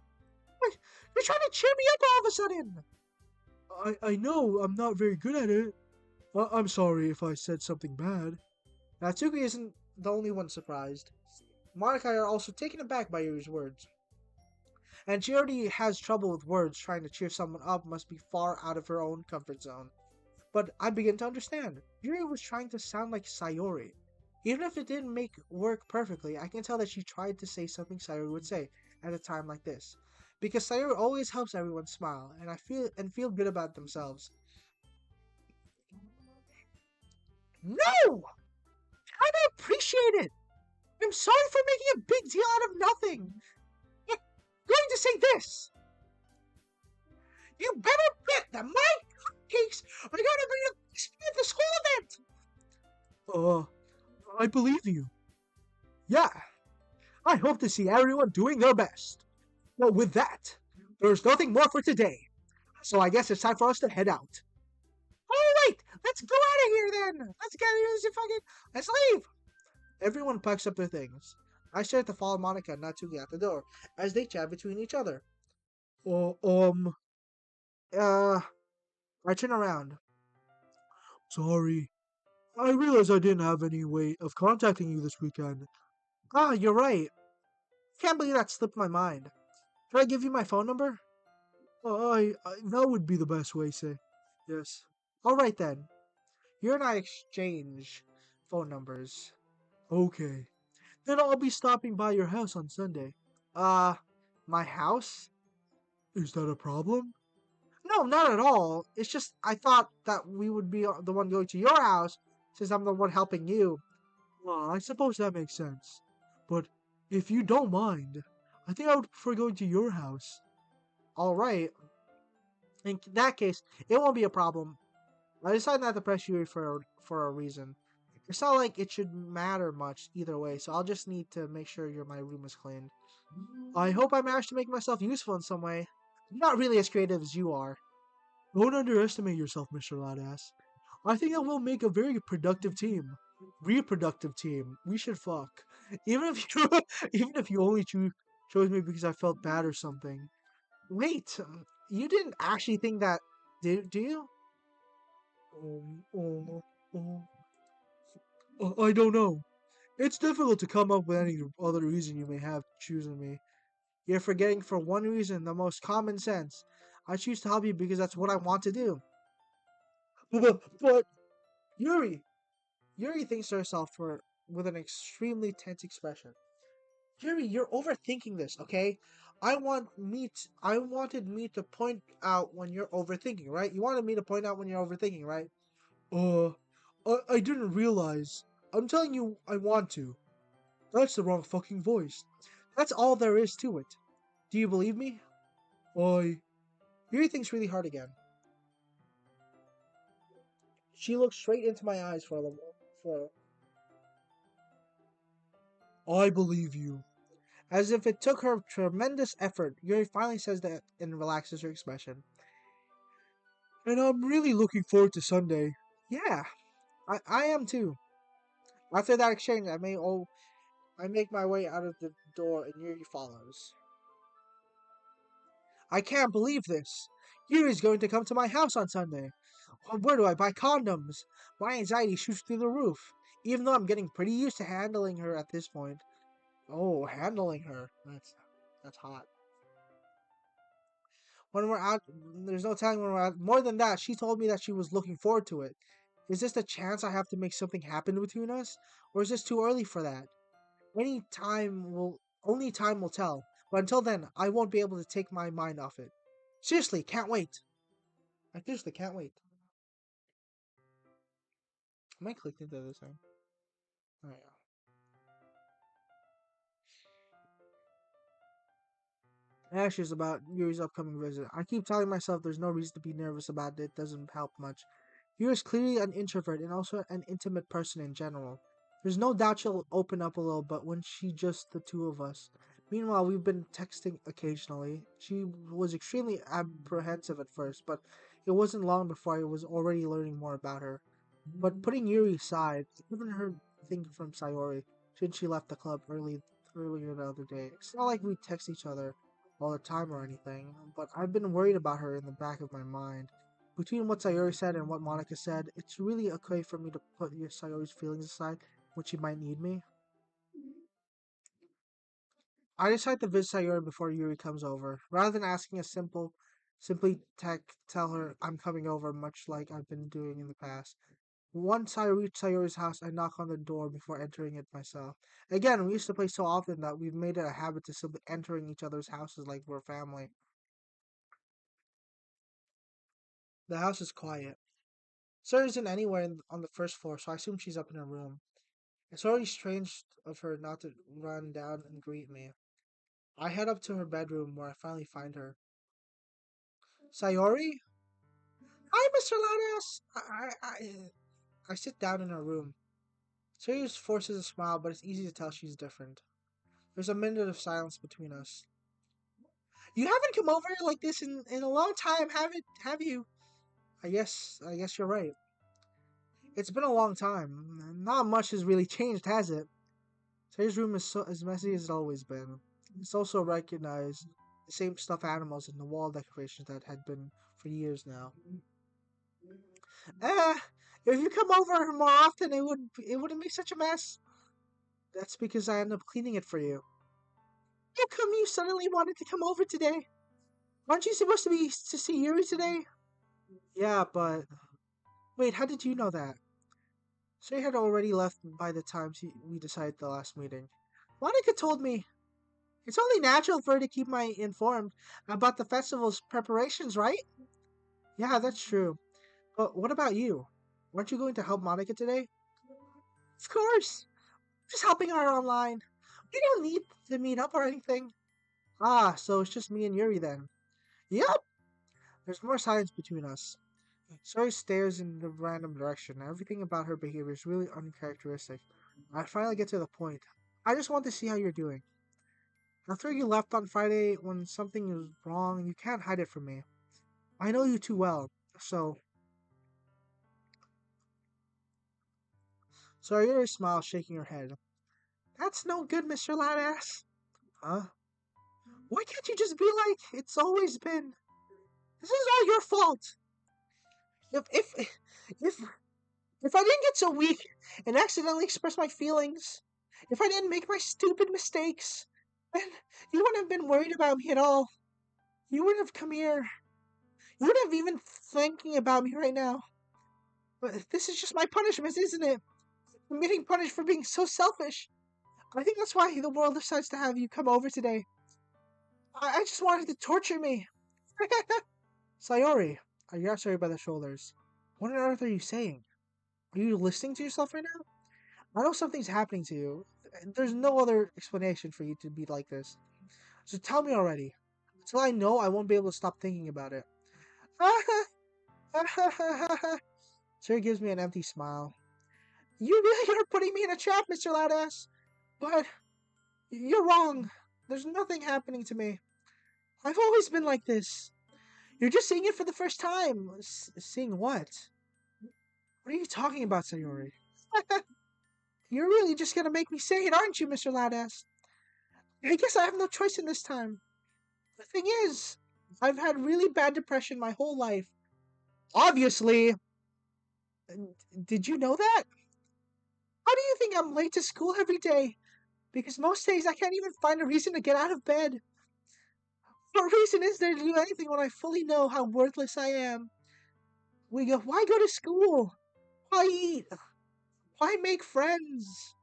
You're trying to cheer me up all of a sudden.
I know I'm not very good at it. I'm sorry if I said something bad.
Natsuki isn't the only one surprised. Monica are also taken aback by Yuri's words. And she already has trouble with words. Trying to cheer someone up must be far out of her own comfort zone. But I begin to understand. Yuri was trying to sound like Sayori. Even if it didn't make work perfectly, I can tell that she tried to say something Sayori would say at a time like this. Because Sayori always helps everyone smile and feel good about themselves. No! I don't appreciate it! I'm sorry for making a big deal out of nothing! I'm going to say this! You better bet that my cupcakes are going to be the best part of this whole event!
Uh, I believe you.
Yeah, I hope to see everyone doing their best. Well, with that, there's nothing more for today, so I guess it's time for us to head out. Alright, let's go out of here then! Let's leave! Everyone packs up their things. I start to follow Monica and Natsuki out the door as they chat between each other.
Uh,
Uh, I turn around.
sorry. I realized I didn't have any way of contacting you this weekend.
Ah, you're right. Can't believe that slipped my mind. Can I give you my phone number?
That would be the best way, say. Yes.
Alright then. You and I exchange phone numbers.
Okay. Then I'll be stopping by your house on Sunday.
Uh, my house?
Is that a problem?
No, not at all. It's just I thought that we would be the one going to your house since I'm the one helping you.
Well, I suppose that makes sense. But if you don't mind, I think I would prefer going to your house.
Alright. In that case, it won't be a problem. I decided not to press you for a reason. It's not like it should matter much either way, so I'll just need to make sure my room is cleaned. I hope I managed to make myself useful in some way. I'm not really as creative as you are.
Don't underestimate yourself, Mr. Ladass. I think that we'll make a very productive team. Reproductive team. We should fuck. Even if you, even if you only chose me because I felt bad or something.
Wait, you didn't actually think that, do you?
Um, um, um, I don't know. It's difficult to come up with any other reason you may have choosing me.
You're forgetting for one reason, the most common sense. I choose to help you because that's what I want to do.
But
Yuri! Yuri thinks to herself with an extremely tense expression. Yuri, you're overthinking this, okay? I wanted me to point out when you're overthinking, right? You wanted me to point out when you're overthinking, right?
uh, I didn't realize. I'm telling you, I want to. That's the wrong fucking voice.
That's all there is to it. Do you believe me?
I,
Yuri thinks really hard again. She looks straight into my eyes for
I believe you.
as if it took her tremendous effort. Yuri finally says that and relaxes her expression.
And I'm really looking forward to Sunday.
Yeah, I am too. After that exchange, I make my way out of the door and Yuri follows. I can't believe this. Yuri's going to come to my house on Sunday. Where do I buy condoms? My anxiety shoots through the roof, even though I'm getting pretty used to handling her at this point. Oh, handling her. That's hot. When we're out, there's no telling when we're out. More than that, she told me that she was looking forward to it. Is this the chance I have to make something happen between us? Or is this too early for that? Only time will tell. But until then, I won't be able to take my mind off it. Seriously, can't wait. I seriously can't wait. Am I clicked into this thing? Oh yeah. Anxious about Yuri's upcoming visit. I keep telling myself there's no reason to be nervous about it. It doesn't help much. Yuri's clearly an introvert and also an intimate person in general. There's no doubt she'll open up a little, but when she just the two of us. Meanwhile, we've been texting occasionally. She was extremely apprehensive at first, but it wasn't long before I was already learning more about her. But putting Yuri aside, I haven't heard anything from Sayori since she left the club earlier the other day. It's not like we text each other all the time or anything, but I've been worried about her in the back of my mind. Between what Sayori said and what Monica said, it's really okay for me to put your Sayori's feelings aside when she might need me. I decide to visit Sayori before Yuri comes over, rather than asking a simple Tell her I'm coming over, much like I've been doing in the past. Once I reach Sayori's house, I knock on the door before entering it myself. Again, we used to play so often that we've made it a habit to simply entering each other's houses like we're family. The house is quiet. Sarah isn't anywhere on the first floor, so I assume she's up in her room. It's already strange of her not to run down and greet me. I head up to her bedroom where I finally find her. Sayori? Hi, Mr. Ladas! I sit down in her room. Sayori forces a smile, but it's easy to tell she's different. There's a minute of silence between us. You haven't come over here like this in a long time, have you? I guess you're right. It's been a long time. Not much has really changed, has it? Today's room is as messy as it's always been. It's also recognized the same stuffed animals and the wall decorations that had been for years now. Eh, if you come over more often, it wouldn't be such a mess. That's because I end up cleaning it for you. How come you suddenly wanted to come over today? Aren't you supposed to see Yuri today? Yeah, but wait, how did you know that? Shay had already left by the time we decided the last meeting. Monica told me it's only natural for her to keep me informed about the festival's preparations, right? Yeah, that's true. But what about you? Weren't you going to help Monica today? Of course. Just helping her online. We don't need to meet up or anything. Ah, so it's just me and Yuri then. Yep. There's more silence between us. Sari stares in the random direction. Everything about her behavior is really uncharacteristic. I finally get to the point. I just want to see how you're doing. After you left on Friday, when something is wrong, you can't hide it from me. I know you too well. So, Sayori smiles, shaking her head. That's no good, Mr. Ladass. Huh? Why can't you just be like it's always been? This is all your fault. If if if if I didn't get so weak and accidentally express my feelings, if I didn't make my stupid mistakes, then you wouldn't have been worried about me at all. You wouldn't have come here. You wouldn't have even thinking about me right now. But this is just my punishment, isn't it? I'm getting punished for being so selfish. I think that's why the world decides to have you come over today. I just wanted to torture me. Sayori, I grab Sayori by the shoulders. What on earth are you saying? Are you listening to yourself right now? I know something's happening to you. There's no other explanation for you to be like this. So tell me already. Until I know, I won't be able to stop thinking about it. Sayori gives me an empty smile. You really are putting me in a trap, Mr. Ladass. But you're wrong. There's nothing happening to me. I've always been like this. You're just seeing it for the first time. Seeing what? What are you talking about, Sayori? You're really just gonna make me say it, aren't you, Mr. Ladass? I guess I have no choice in this time. The thing is, I've had really bad depression my whole life. Obviously. Did you know that? How do you think I'm late to school every day? Because most days I can't even find a reason to get out of bed. What reason is there to do anything when I fully know how worthless I am? Why go to school? Why eat? Why make friends?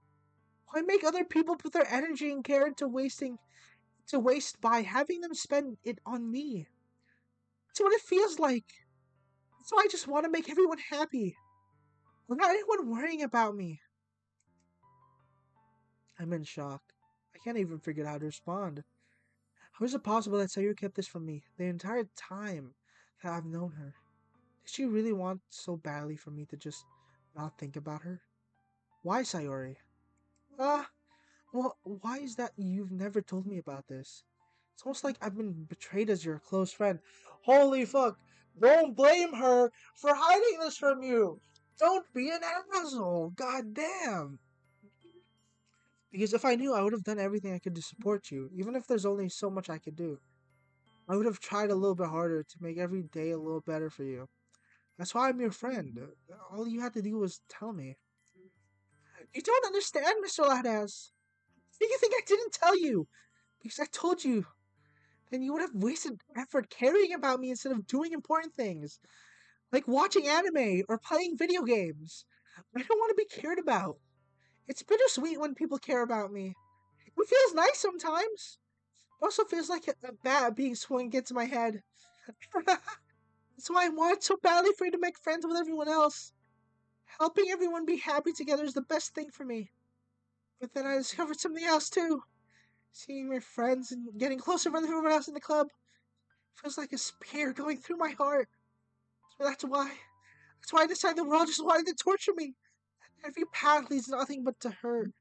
Why make other people put their energy and care into waste by having them spend it on me? It's what it feels like. So I just want to make everyone happy. Without anyone worrying about me. I'm in shock. I can't even figure out how to respond. How is it possible that Sayuri kept this from me the entire time that I've known her? Did she really want so badly for me to just not think about her? Why, Sayori? Ah, well, why is that you've never told me about this? It's almost like I've been betrayed as your close friend. Holy fuck! Don't blame her for hiding this from you! Don't be an asshole! God damn! Because if I knew, I would have done everything I could to support you, even if there's only so much I could do. I would have tried a little bit harder to make every day a little better for you. That's why I'm your friend. All you had to do was tell me. You don't understand, Mr. Ladass. Do you think I didn't tell you? Because I told you then you would have wasted effort caring about me instead of doing important things, like watching anime or playing video games. I don't want to be cared about. It's bittersweet when people care about me. It feels nice sometimes. It also feels like a bat being swung against my head. That's why I want so badly for you to make friends with everyone else. Helping everyone be happy together is the best thing for me. But then I discovered something else too. Seeing my friends and getting closer with everyone else in the club feels like a spear going through my heart. So that's why I decided the world just wanted to torture me. Every path leads nothing but to hurt.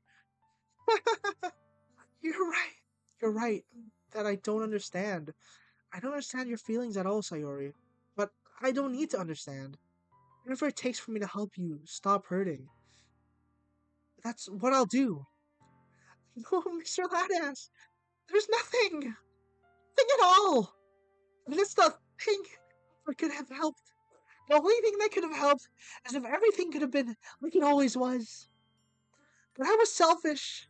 You're right. You're right that I don't understand. I don't understand your feelings at all, Sayori. But I don't need to understand. Whatever it takes for me to help you stop hurting, that's what I'll do. No, Mr. Ladass, there's nothing. Nothing at all. And it's the thing that could have helped. The only thing that could have helped is if everything could have been like it always was. But I was selfish.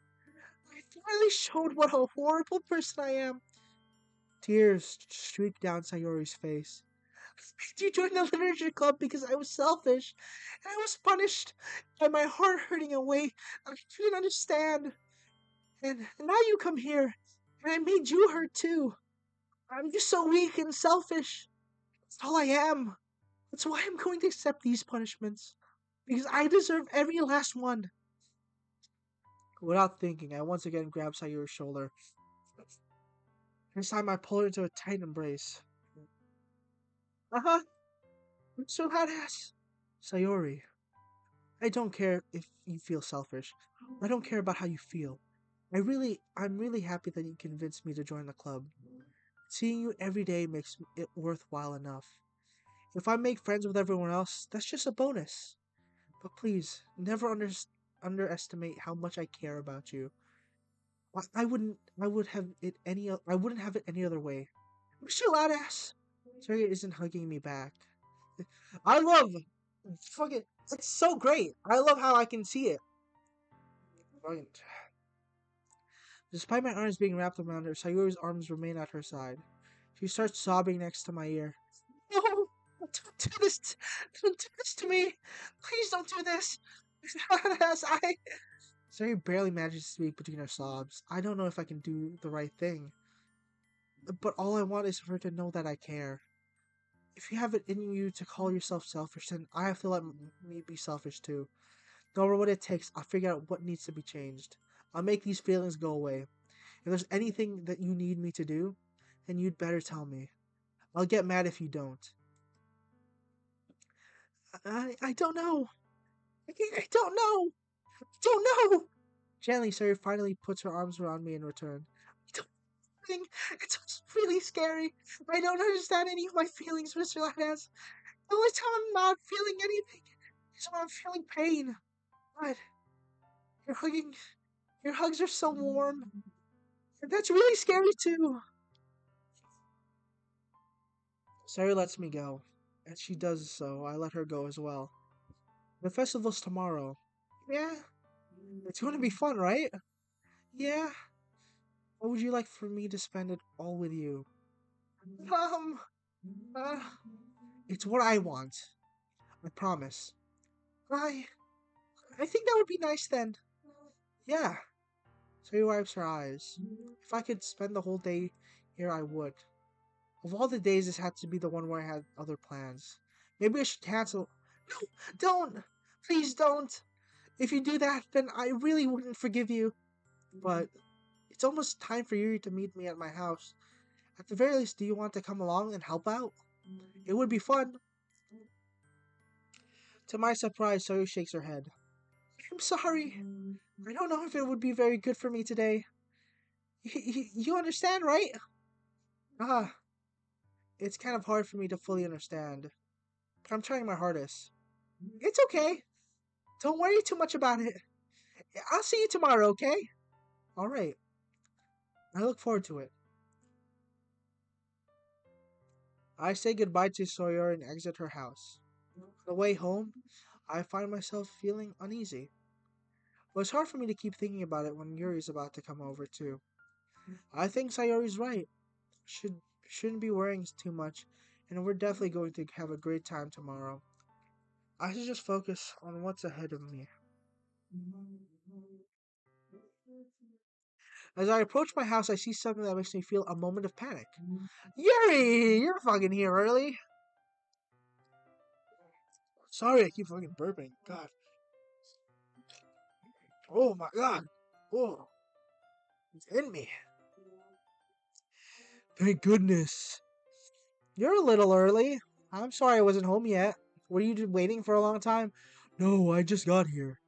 I finally showed what a horrible person I am. Tears streaked down Sayori's face. You joined the literature club because I was selfish, and I was punished by my heart hurting in a way I couldn't understand. And now you come here, and I made you hurt too. I'm just so weak and selfish. That's all I am. That's why I'm going to accept these punishments. Because I deserve every last one. Without thinking, I once again grabbed Sayuri's shoulder. This time I pulled her into a tight embrace. Uh-huh. I'm so badass. Sayori, I don't care if you feel selfish. I don't care about how you feel. I'm really happy that you convinced me to join the club. Seeing you every day makes it worthwhile enough. If I make friends with everyone else, that's just a bonus. But please, never underestimate how much I care about you. I wouldn't have it any other way. Mr. Ladass! Sergey isn't hugging me back. I love fucking it's so great. I love how I can see it. Fucking- Despite my arms being wrapped around her, Sayuri's arms remain at her side. She starts sobbing next to my ear. No! Don't do this! Don't do this to me! Please don't do this! As I... Sayuri barely manages to speak between her sobs. I don't know if I can do the right thing. But all I want is for her to know that I care. If you have it in you to call yourself selfish, then I have to let me be selfish too. No matter what it takes, I'll figure out what needs to be changed. I'll make these feelings go away. If there's anything that you need me to do, then you'd better tell me. I'll get mad if you don't. I don't know. I don't know. I don't know. Gently, Sari finally puts her arms around me in return. I don't think it's really scary. I don't understand any of my feelings, Mr. Ladas. The only time I'm not feeling anything is when I'm feeling pain. But you're hugging. Your hugs are so warm. And that's really scary too. Sari lets me go. As she does so, I let her go as well. The festival's tomorrow. Yeah, it's going to be fun, right? Yeah. What would you like for me to spend it all with you? Um, uh, it's what I want. I promise. I, I think that would be nice then. Yeah. Sari wipes her eyes. If I could spend the whole day here, I would. Of all the days, this had to be the one where I had other plans. Maybe I should cancel. No, don't! Please don't! If you do that, then I really wouldn't forgive you. But it's almost time for you to meet me at my house. At the very least, do you want to come along and help out? It would be fun. To my surprise, Sayu shakes her head. I'm sorry. I don't know if it would be very good for me today. You understand, right? Ah, it's kind of hard for me to fully understand. But I'm trying my hardest. It's okay. Don't worry too much about it. I'll see you tomorrow, okay? Alright. I look forward to it. I say goodbye to Sawyer and exit her house. On the way home, I find myself feeling uneasy. Well, it's hard for me to keep thinking about it when Yuri's about to come over too. I think Sayori's right. should shouldn't be worrying too much, and we're definitely going to have a great time tomorrow. I should just focus on what's ahead of me. As I approach my house, I see something that makes me feel a moment of panic. Yuri, you're fucking here early. Sorry, I keep fucking burping. God. Oh my god. Oh, it's in me.
Thank goodness.
You're a little early. I'm sorry I wasn't home yet. Were you just waiting for a long time?
No, I just got here.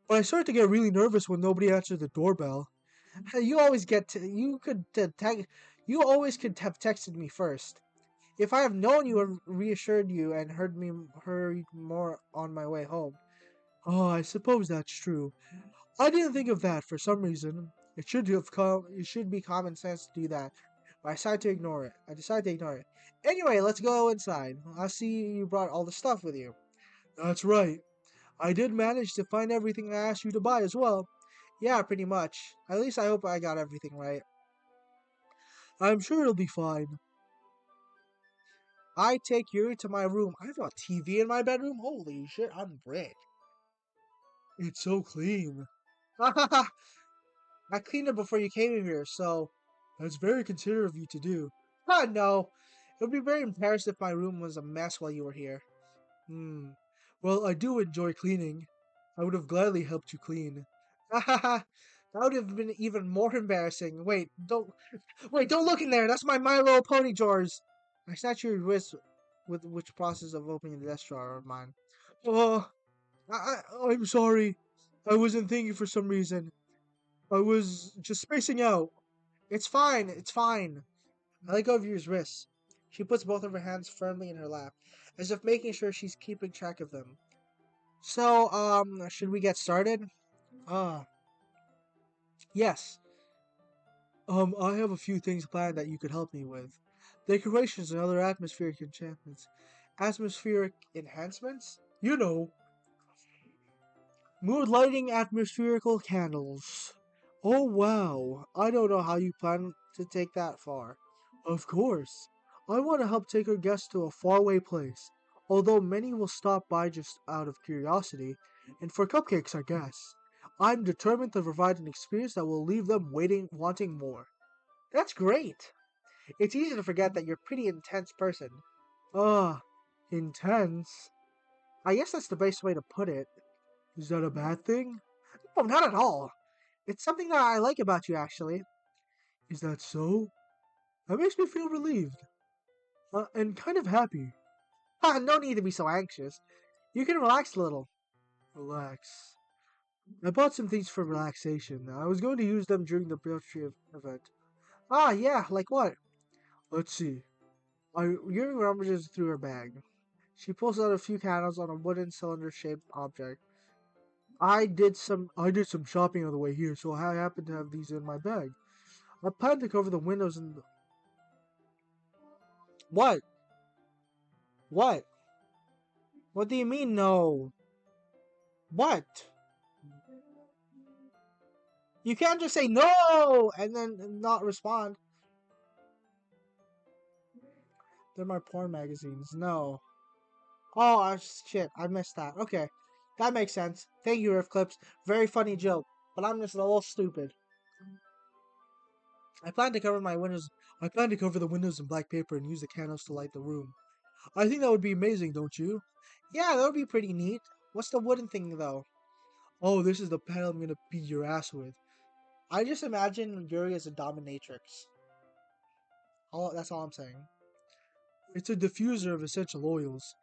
But I started to get really nervous when nobody answered the doorbell.
You always get to, you always could have texted me first. If I have known you and reassured you and heard me hurried more on my way home.
Oh, I suppose that's true. I didn't think of that for some reason.
It should be common sense to do that. But I decided to ignore it. Anyway, let's go inside. I see you brought all the stuff with you.
That's right. I did manage to find everything I asked you to buy as well.
Yeah, pretty much. At least I hope I got everything right.
I'm sure it'll be fine.
I take Yuri to my room. I have a TV in my bedroom? Holy shit, I'm rich.
It's so clean.
I cleaned it before you came in here, so.
That's very considerate of you to do.
No. It would be very embarrassing if my room was a mess while you were here.
Hmm. Well, I do enjoy cleaning. I would have gladly helped you clean.
That would have been even more embarrassing. Don't look in there. That's My Little Pony drawers. I snatched your wrist with which process of opening the desk drawer of mine.
Oh, I'm sorry. I wasn't thinking for some reason. I was just spacing out.
It's fine. It's fine. I let go of Yuri's wrists. She puts both of her hands firmly in her lap, as if making sure she's keeping track of them. So, should we get started? Ah, yes.
I have a few things planned that you could help me with. Decorations and other atmospheric enchantments.
Atmospheric enhancements?
You know,
Mood lighting atmospherical candles. Oh wow, I don't know how you plan to take that far.
of course. I want to help take our guests to a faraway place, although many will stop by just out of curiosity, and for cupcakes, I guess. I'm determined to provide an experience that will leave them waiting, wanting more.
That's great. It's easy to forget that you're a pretty intense person.
Ah, intense?
I guess that's the best way to put it.
Is that a bad thing?
No, not at all. It's something that I like about you, actually.
Is that so? That makes me feel relieved. And kind of happy.
No need to be so anxious. You can relax a little.
Relax. I bought some things for relaxation. I was going to use them during the poetry event.
Ah, yeah, like what?
Let's see.
Yuri rummages through her bag. She pulls out a few candles on a wooden cylinder-shaped object.
I did some shopping on the way here, so I happen to have these in my bag. I plan to cover the windows and
What? What? What do you mean, no? What? You can't just say no and then not respond. They're my porn magazines. No. Oh, shit. I missed that. Okay. That makes sense. Thank you, Riff Clips. Very funny joke. But I'm just a little stupid. I plan to cover my windows.
I plan to cover the windows in black paper and use the candles to light the room. I think that would be amazing, don't you?
Yeah, that would be pretty neat. What's the wooden thing, though?
Oh, this is the panel I'm gonna beat your ass with.
I just imagine Yuri as a dominatrix. That's all I'm saying.
It's a diffuser of essential oils.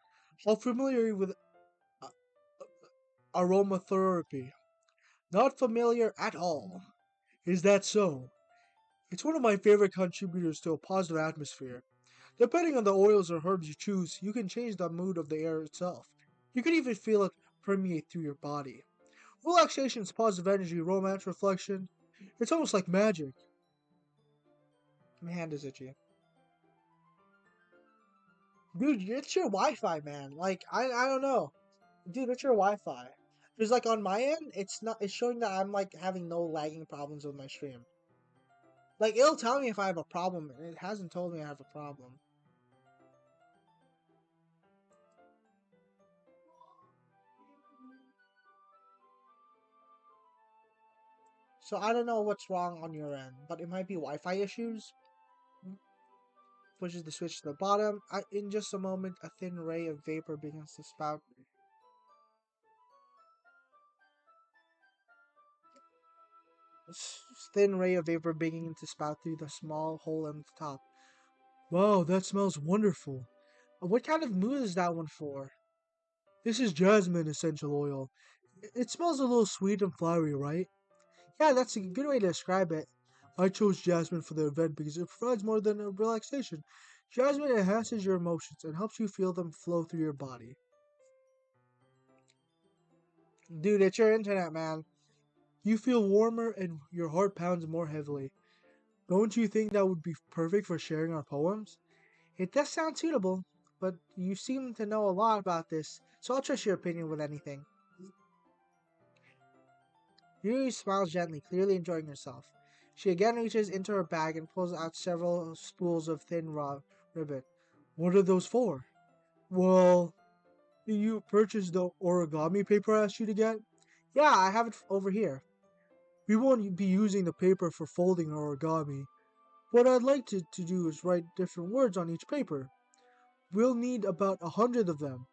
How familiar are you with uh, aromatherapy?
Not familiar at all.
Is that so? It's one of my favorite contributors to a positive atmosphere. Depending on the oils or herbs you choose, you can change the mood of the air itself. You can even feel it permeate through your body. Relaxation's positive energy, romance, reflection. It's almost like magic.
My hand is itchy. Dude, it's your Wi-Fi, man. Like, I don't know. Dude, it's your Wi-Fi. Because, like, on my end, it's showing that I'm, like, having no lagging problems with my stream. Like, it'll tell me if I have a problem, and it hasn't told me I have a problem. So I don't know what's wrong on your end, but it might be Wi-Fi issues. Pushes the switch to the bottom. In just a moment, a thin ray of vapor begins to spout. Thin ray of vapor beginning to spout through the small hole in the top.
Wow, that smells wonderful.
What kind of mood is that one for?
This is jasmine essential oil. It smells a little sweet and flowery, right?
Yeah, that's a good way to describe it.
I chose jasmine for the event because it provides more than a relaxation. Jasmine enhances your emotions and helps you feel them flow through your body.
Dude, it's your internet, man.
You feel warmer and your heart pounds more heavily. Don't you think that would be perfect for sharing our poems?
It does sound suitable, but you seem to know a lot about this, so I'll trust your opinion with anything. Yuri smiles gently, clearly enjoying herself. She again reaches into her bag and pulls out several spools of thin raw ribbon.
What are those for? Well, you purchased the origami paper I asked you to get?
Yeah, I have it over here.
We won't be using the paper for folding origami. What I'd like to do is write different words on each paper. We'll need about 100 of them.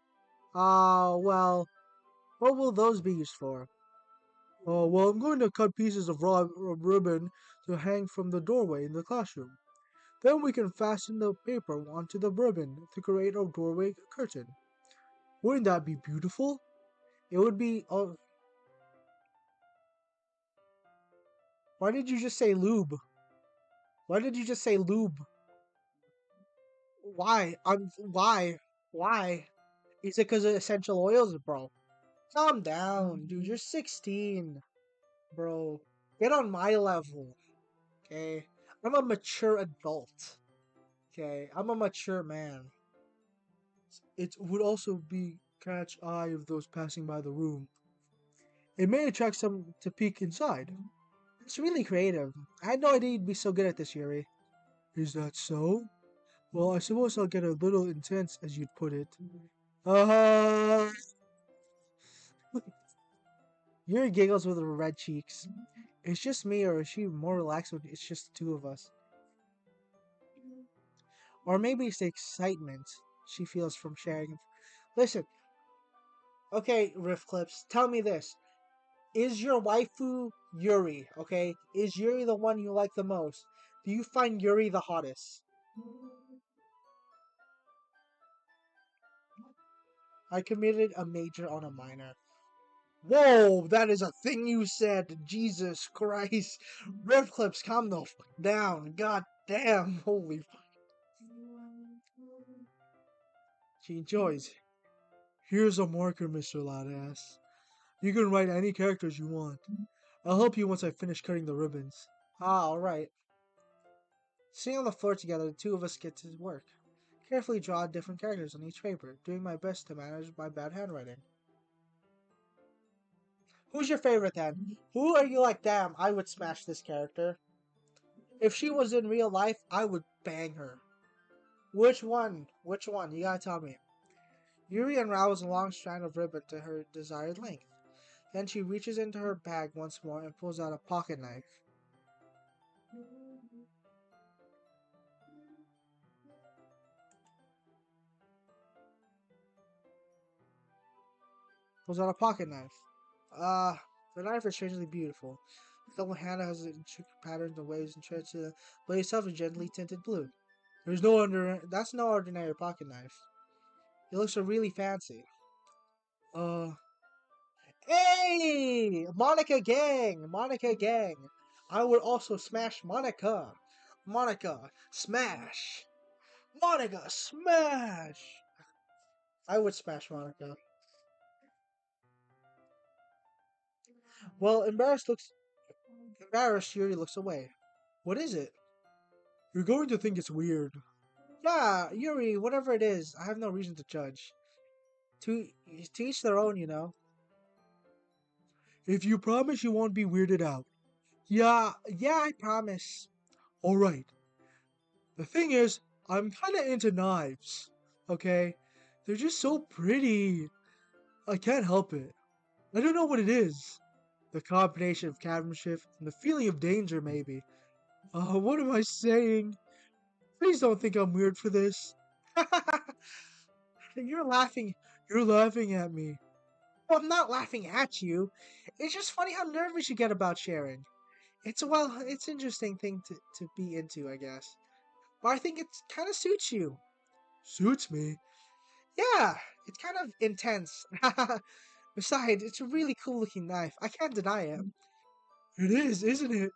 Well, what will those be used for?
Well, I'm going to cut pieces of raw ribbon to hang from the doorway in the classroom. Then we can fasten the paper onto the ribbon to create a doorway curtain. Wouldn't that be beautiful?
It would be. Oh, why did you just say lube? Why did you just say lube? Why? Why? Why? Is it because of essential oils, bro? Calm down, dude. You're 16, bro. Get on my level, okay? I'm a mature adult, okay? I'm a mature man.
It would also be catch eye of those passing by the room. It may attract some to peek inside.
It's really creative. I had no idea you'd be so good at this, Yuri.
Is that so? Well, I suppose I'll get a little intense, as you'd put it.
Uh, Yuri giggles with her red cheeks. It's just me, or is she more relaxed when it's just the two of us? Or maybe it's the excitement she feels from sharing. Listen, okay, Riff Clips, tell me this. Is your waifu Yuri, okay? Is Yuri the one you like the most? Do you find Yuri the hottest? I committed a major on a minor. Whoa, that is a thing you said. Jesus Christ. Riff Clips, calm the fuck down. God damn. Holy fuck. She enjoys.
Here's a marker, Mr. Ladass. You can write any characters you want. I'll help you once I finish cutting the ribbons.
Alright. Sitting on the floor together, the two of us get to work. Carefully draw different characters on each paper, doing my best to manage my bad handwriting. Who's your favorite then? Who are you like, damn, I would smash this character? If she was in real life, I would bang her. Which one? Which one? You gotta tell me. Yuri unravels a long strand of ribbon to her desired length. Then she reaches into her bag once more and pulls out a pocket knife. Pulls out a pocket knife. The knife is strangely beautiful. The double handle has intricate patterns and waves and threads. The blade itself is gently tinted blue. That's no ordinary pocket knife. It looks so really fancy. Uh, hey! Monica gang! Monica gang! I would also smash Monica! Monica, smash! Monica, smash! I would smash Monica. Well, embarrassed, Yuri looks away. What is it?
You're going to think it's weird.
Yeah, Yuri, whatever it is, I have no reason to judge. To, to each their own, you know.
If you promise you won't be weirded out.
Yeah, I promise.
Alright, the thing is, I'm kinda into knives, okay? They're just so pretty. I can't help it. I don't know what it is. The combination of craftsmanship and the feeling of danger, maybe. What am I saying? Please don't think I'm weird for this.
You're laughing.
You're laughing at me.
Well, I'm not laughing at you. It's just funny how nervous you get about sharing. It's interesting thing to be into, I guess. But I think it kind of suits you.
Suits me.
Yeah, it's kind of intense. Besides, it's a really cool looking knife. I can't deny it.
It is, isn't it?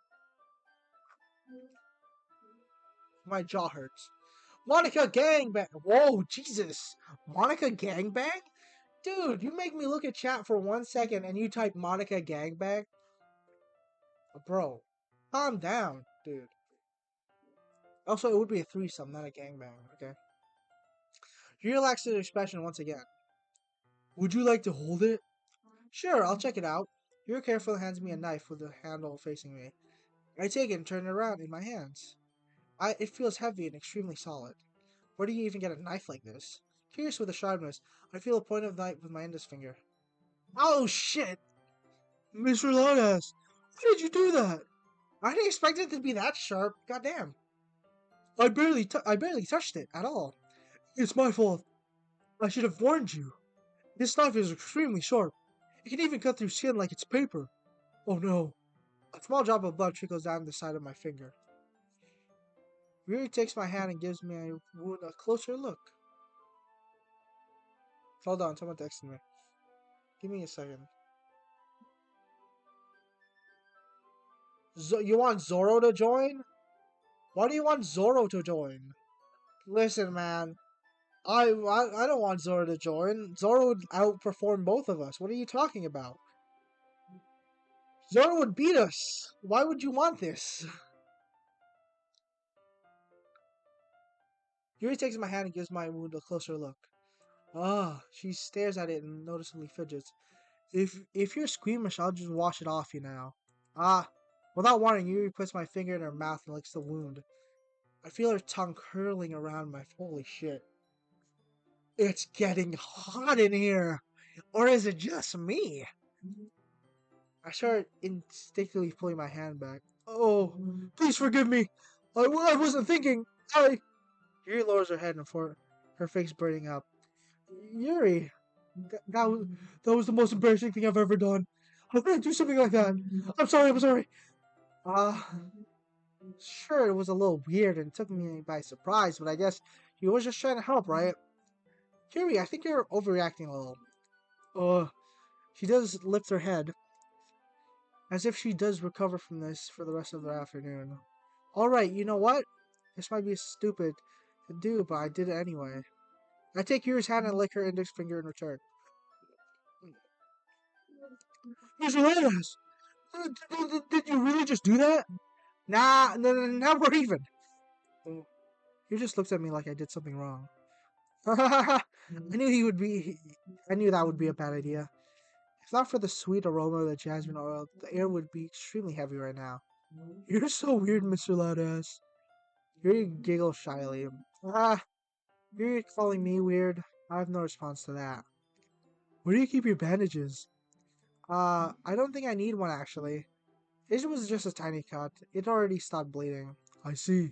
My jaw hurts. Monica gangbang. Whoa, Jesus. Monica gangbang? Dude, you make me look at chat for 1 second and you type Monica gangbang? Bro, calm down, dude. Also, it would be a threesome, not a gangbang, okay? You relax your expression once again.
Would you like to hold it?
Sure, I'll check it out. You're careful hands me a knife with the handle facing me. I take it and turn it around in my hands. It feels heavy and extremely solid. Where do you even get a knife like this? Curious with the sharpness, I feel a point of knife with my index finger. Oh shit!
Mr. Loudhouse, why did you do that?
I didn't expect it to be that sharp. Goddamn. I barely touched it at all.
It's my fault. I should have warned you. This knife is extremely sharp. It can even cut through skin like it's paper. Oh no.
A small drop of blood trickles down the side of my finger. Riri takes my hand and gives my wound a closer look. Hold on, someone texted me. Give me a second. You want Zoro to join? Why do you want Zoro to join? Listen, man. I don't want Zoro to join. Zoro would outperform both of us. What are you talking about? Zoro would beat us. Why would you want this? Yuri takes my hand and gives my wound a closer look. Ah, she stares at it and noticeably fidgets. If you're squeamish, I'll just wash it off you now. Ah, without warning, Yuri puts my finger in her mouth and licks the wound. I feel her tongue curling around my. Holy shit. It's getting hot in here! Or is it just me? I start instinctively pulling my hand back.
Oh, please forgive me. I wasn't thinking. I.
Yuri lowers her head and for her face burning up. Yuri,
That, that was the most embarrassing thing I've ever done. How could I do something like that? I'm sorry, I'm sorry.
uh, sure, it was a little weird and took me by surprise, but I guess you was just trying to help, right? Yuri, I think you're overreacting a little.
Uh,
She does lift her head, as if she does recover from this for the rest of the afternoon. Alright, you know what? This might be stupid to do, but I did it anyway. I take Yuri's hand and lick her index finger in return.
Mr. Landis, did you really just do that?
Nah, now we're even. He just looked at me like I did something wrong. I knew he would be. I knew that would be a bad idea. If not for the sweet aroma of the jasmine oil, the air would be extremely heavy right now.
You're so weird, Mr. Loudhouse.
Yuri giggles shyly. Ah, you're calling me weird? I have no response to that.
Where do you keep your bandages?
I don't think I need one actually. It was just a tiny cut. It already stopped bleeding.
I see.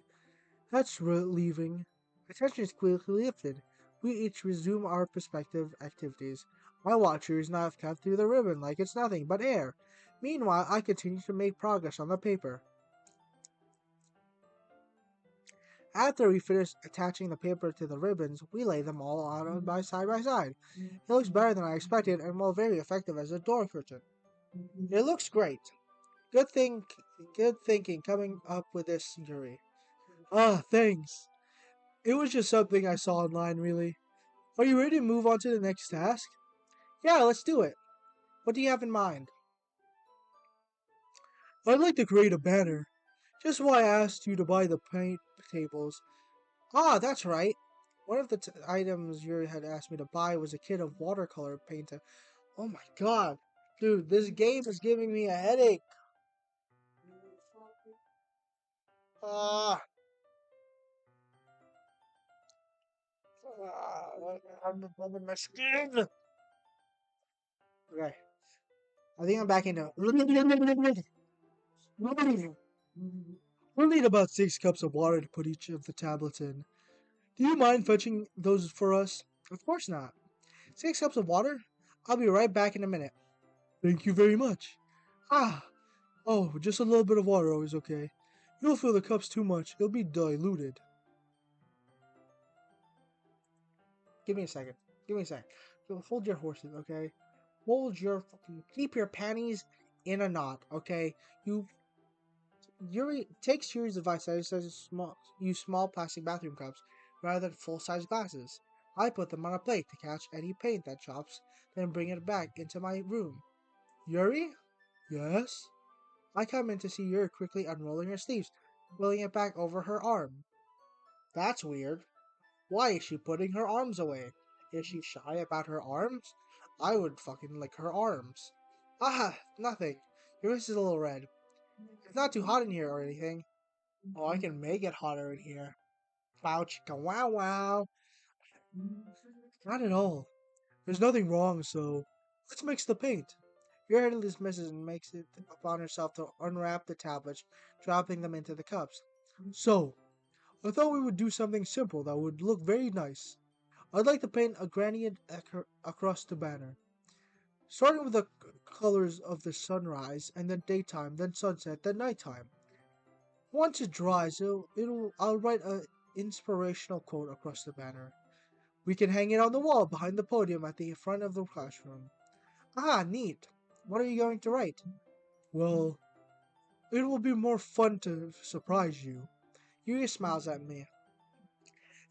That's relieving.
Attention is quickly lifted. We each resume our respective activities. My watchers now have cut through the ribbon like it's nothing but air. Meanwhile, I continue to make progress on the paper. After we finish attaching the paper to the ribbons, we lay them all out by side by side. It looks better than I expected and well very effective as a door curtain. It looks great. Good thing good thinking coming up with this, Yuri.
Ah, thanks. It was just something I saw online, really. Are you ready to move on to the next task?
Yeah, let's do it. What do you have in mind?
I'd like to create a banner. Just why I asked you to buy the paint tables.
Ah, that's right. One of the items Yuri had asked me to buy was a kit of watercolor paint. Oh my god. Dude, this game is giving me a headache. Ah, I'm rubbing my skin. Okay, I think I'm back into.
We'll need about 6 cups of water to put each of the tablets in. Do you mind fetching those for us?
Of course not. 6 cups of water? I'll be right back in a minute.
Thank you very much. Ah, oh, just a little bit of water always okay. You'll fill the cups too much, it'll be diluted.
Give me a second. Give me a second. Hold your horses, okay? Hold your fucking. Keep your panties in a knot, okay? Yuri takes Yuri's advice that he says use small plastic bathroom cups rather than full-size glasses. I put them on a plate to catch any paint that drops, then bring it back into my room. Yuri?
Yes?
I come in to see Yuri quickly unrolling her sleeves, pulling it back over her arm. That's weird. Why is she putting her arms away? Is she shy about her arms? I would fucking lick her arms. Ah, nothing. Your face is a little red. It's not too hot in here or anything. Oh, I can make it hotter in here. Wow, chicka, wow, wow.
Not at all. There's nothing wrong, so let's mix the paint.
Your head dismisses and makes it upon herself to unwrap the tablets, dropping them into the cups.
So, I thought we would do something simple that would look very nice. I'd like to paint a gradient across the banner, starting with the colors of the sunrise, and then daytime, then sunset, then nighttime. Once it dries, I'll write an inspirational quote across the banner. We can hang it on the wall behind the podium at the front of the classroom.
Ah, neat. What are you going to write?
Well, it will be more fun to surprise you.
Yuri smiles at me.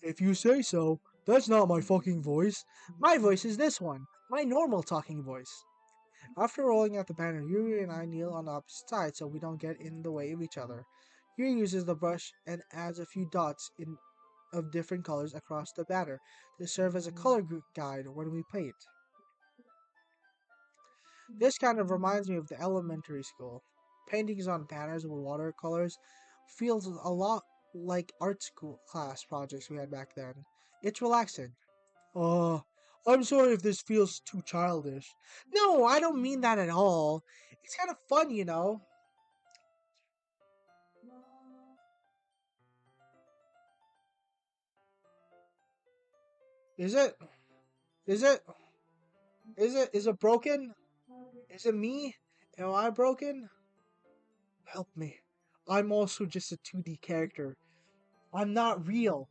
If you say so, that's not my fucking voice.
My voice is this one, my normal talking voice. After rolling out the banner, Yuri and I kneel on the opposite side so we don't get in the way of each other. Yuri uses the brush and adds a few dots of different colors across the banner to serve as a color guide when we paint. This kind of reminds me of the elementary school. Paintings on banners with watercolors feels a lot like art school class projects we had back then. It's relaxing.
Uh, I'm sorry if this feels too childish.
No, I don't mean that at all. It's kind of fun, you know. Is it? Is it? Is it broken? Is it me? Am I broken? Help me. I'm also just a 2D character. I'm not real.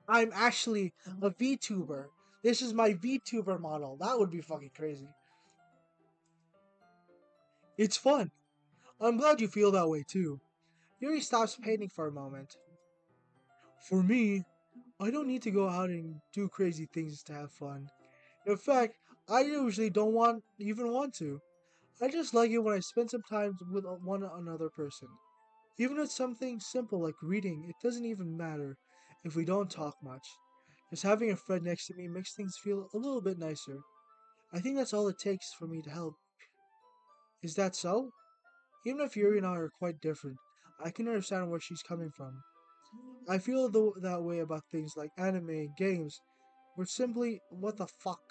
I'm actually a VTuber. This is my VTuber model. That would be fucking crazy.
It's fun. I'm glad you feel that way too.
Yuri stops painting for a moment.
For me, I don't need to go out and do crazy things to have fun. In fact, I usually don't even want to. I just like it when I spend some time with one another person. Even if it's something simple like reading, it doesn't even matter if we don't talk much. Just having a friend next to me makes things feel a little bit nicer. I think that's all it takes for me to help. Is that so? Even if Yuri and I are quite different, I can understand where she's coming from. I feel that way about things like anime and games. We're simply, what the fuck?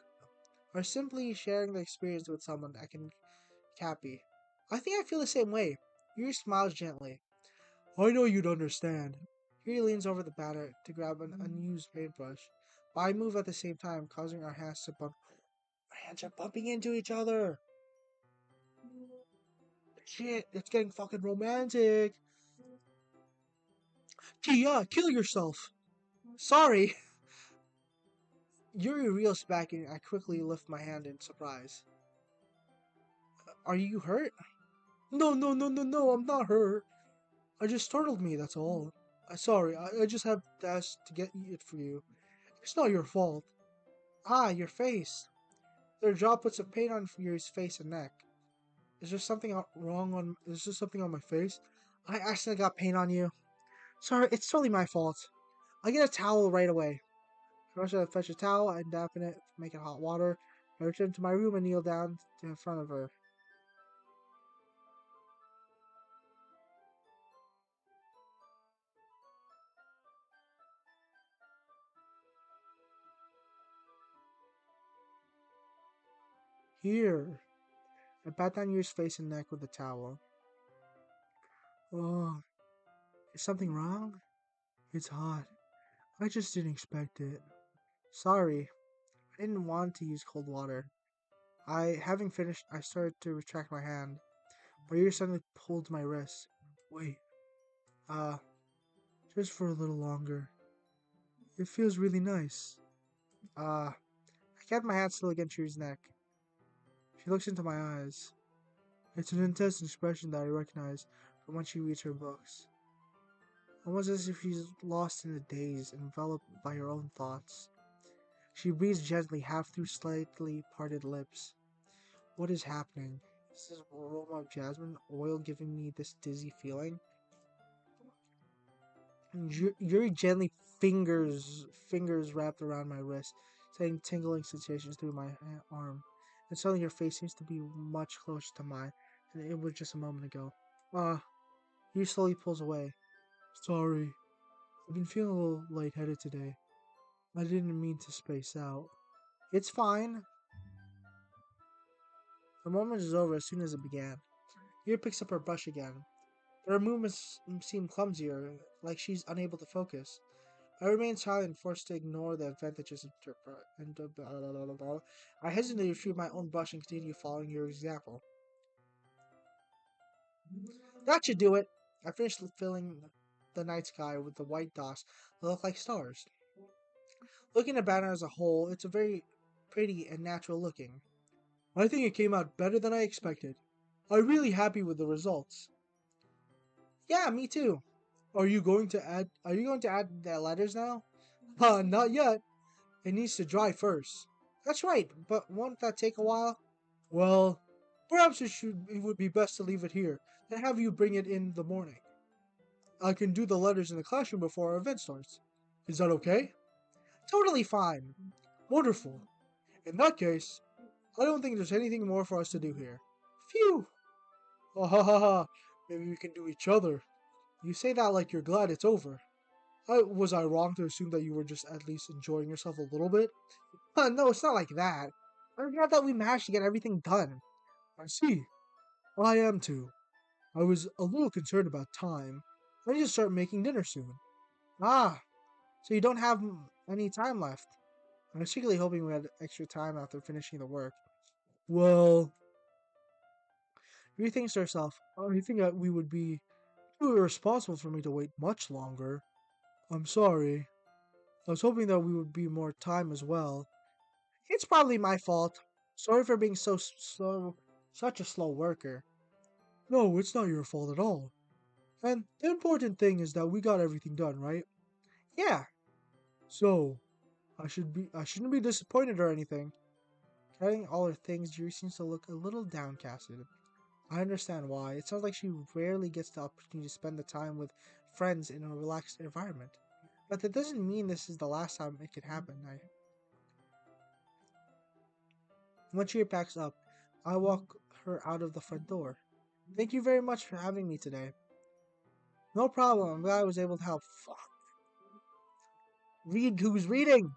Are simply sharing the experience with someone I can happy. I think I feel the same way. Yuri smiles gently. I know you'd understand.
Yuri leans over the banner to grab an unused paintbrush, but I move at the same time, causing our hands to bump. Our hands are bumping into each other. Shit, it's getting fucking romantic.
Kia, kill yourself!
Sorry. Yuri reels back and I quickly lift my hand in surprise. Are you hurt?
No, no, no, no, no, I'm not hurt. I just startled me, that's all. Sorry, I just have to ask to get it for you. It's not your fault.
Ah, your face. There are droplets of paint on Yuri's face and neck.
Is there something on my face?
I accidentally got paint on you. Sorry, it's totally my fault. I'll get a towel right away. I rush to fetch a towel and dampen it, make it hot water. I return to my room and kneel down in front of her. Here. I pat down Yuri's face and neck with a towel. Oh, is something wrong?
It's hot. I just didn't expect it.
Sorry, I didn't want to use cold water. Having finished, I started to retract my hand. My ear suddenly pulled my wrist.
Wait,
Uh,
just for a little longer. It feels really nice.
I kept my hand still against Yuri's neck. She looks into my eyes.
It's an intense expression that I recognize
From when she reads her books. Almost as if she's lost in a daze, enveloped by her own thoughts. She breathes gently, half through slightly parted lips. What is happening? Is this aroma of jasmine oil giving me this dizzy feeling? Yuri gently fingers wrapped around my wrist, sending tingling sensations through my arm. And suddenly her face seems to be much closer to mine than it was just a moment ago. Yuri slowly pulls away.
Sorry. I've been feeling a little lightheaded today. I didn't mean to space out.
It's fine. The moment is over as soon as it began. Yuri picks up her brush again. But her movements seem clumsier, like she's unable to focus. I remain silent, forced to ignore the advantages of I hesitate to retrieve my own brush and continue following your example. That should do it. I finished filling the night sky with the white dots that look like stars. Looking at the banner as a whole, it's a very pretty and natural looking.
I think it came out better than I expected. I'm really happy with the results.
Yeah, me too. Are you going to add the letters now?
Not yet. It needs to dry first.
That's right, but won't that take a while?
Well, perhaps it would be best to leave it here and have you bring it in the morning. I can do the letters in the classroom before our event starts. Is that okay?
Totally fine.
Wonderful. In that case, I don't think there's anything more for us to do here.
Phew.
Ha ha ha ha. Maybe we can do each other. You say that like you're glad it's over. Was I wrong to assume that you were just at least enjoying yourself a little bit?
No, it's not like that. I'm glad that we managed to get everything done.
I see. I am too. I was a little concerned about time. I need to start making dinner soon.
Ah, so you don't have any time left. I was secretly hoping we had extra time after finishing the work.
Well,
Riri thinks to herself,
I think that we would be too irresponsible for me to wait much longer. I'm sorry. I was hoping that we would be more time as well.
it's probably my fault. Sorry for being such a slow worker.
No, it's not your fault at all. And the important thing is that we got everything done, right?
Yeah,
So, I shouldn't be disappointed or anything.
carrying all her things, Riri seems to look a little downcasted. I understand why. It sounds like she rarely gets the opportunity to spend the time with friends in a relaxed environment. But that doesn't mean this is the last time it could happen. When she packs up, I walk her out of the front door. Thank you very much for having me today. No problem. I'm glad I was able to help. Fuck. Read who's reading.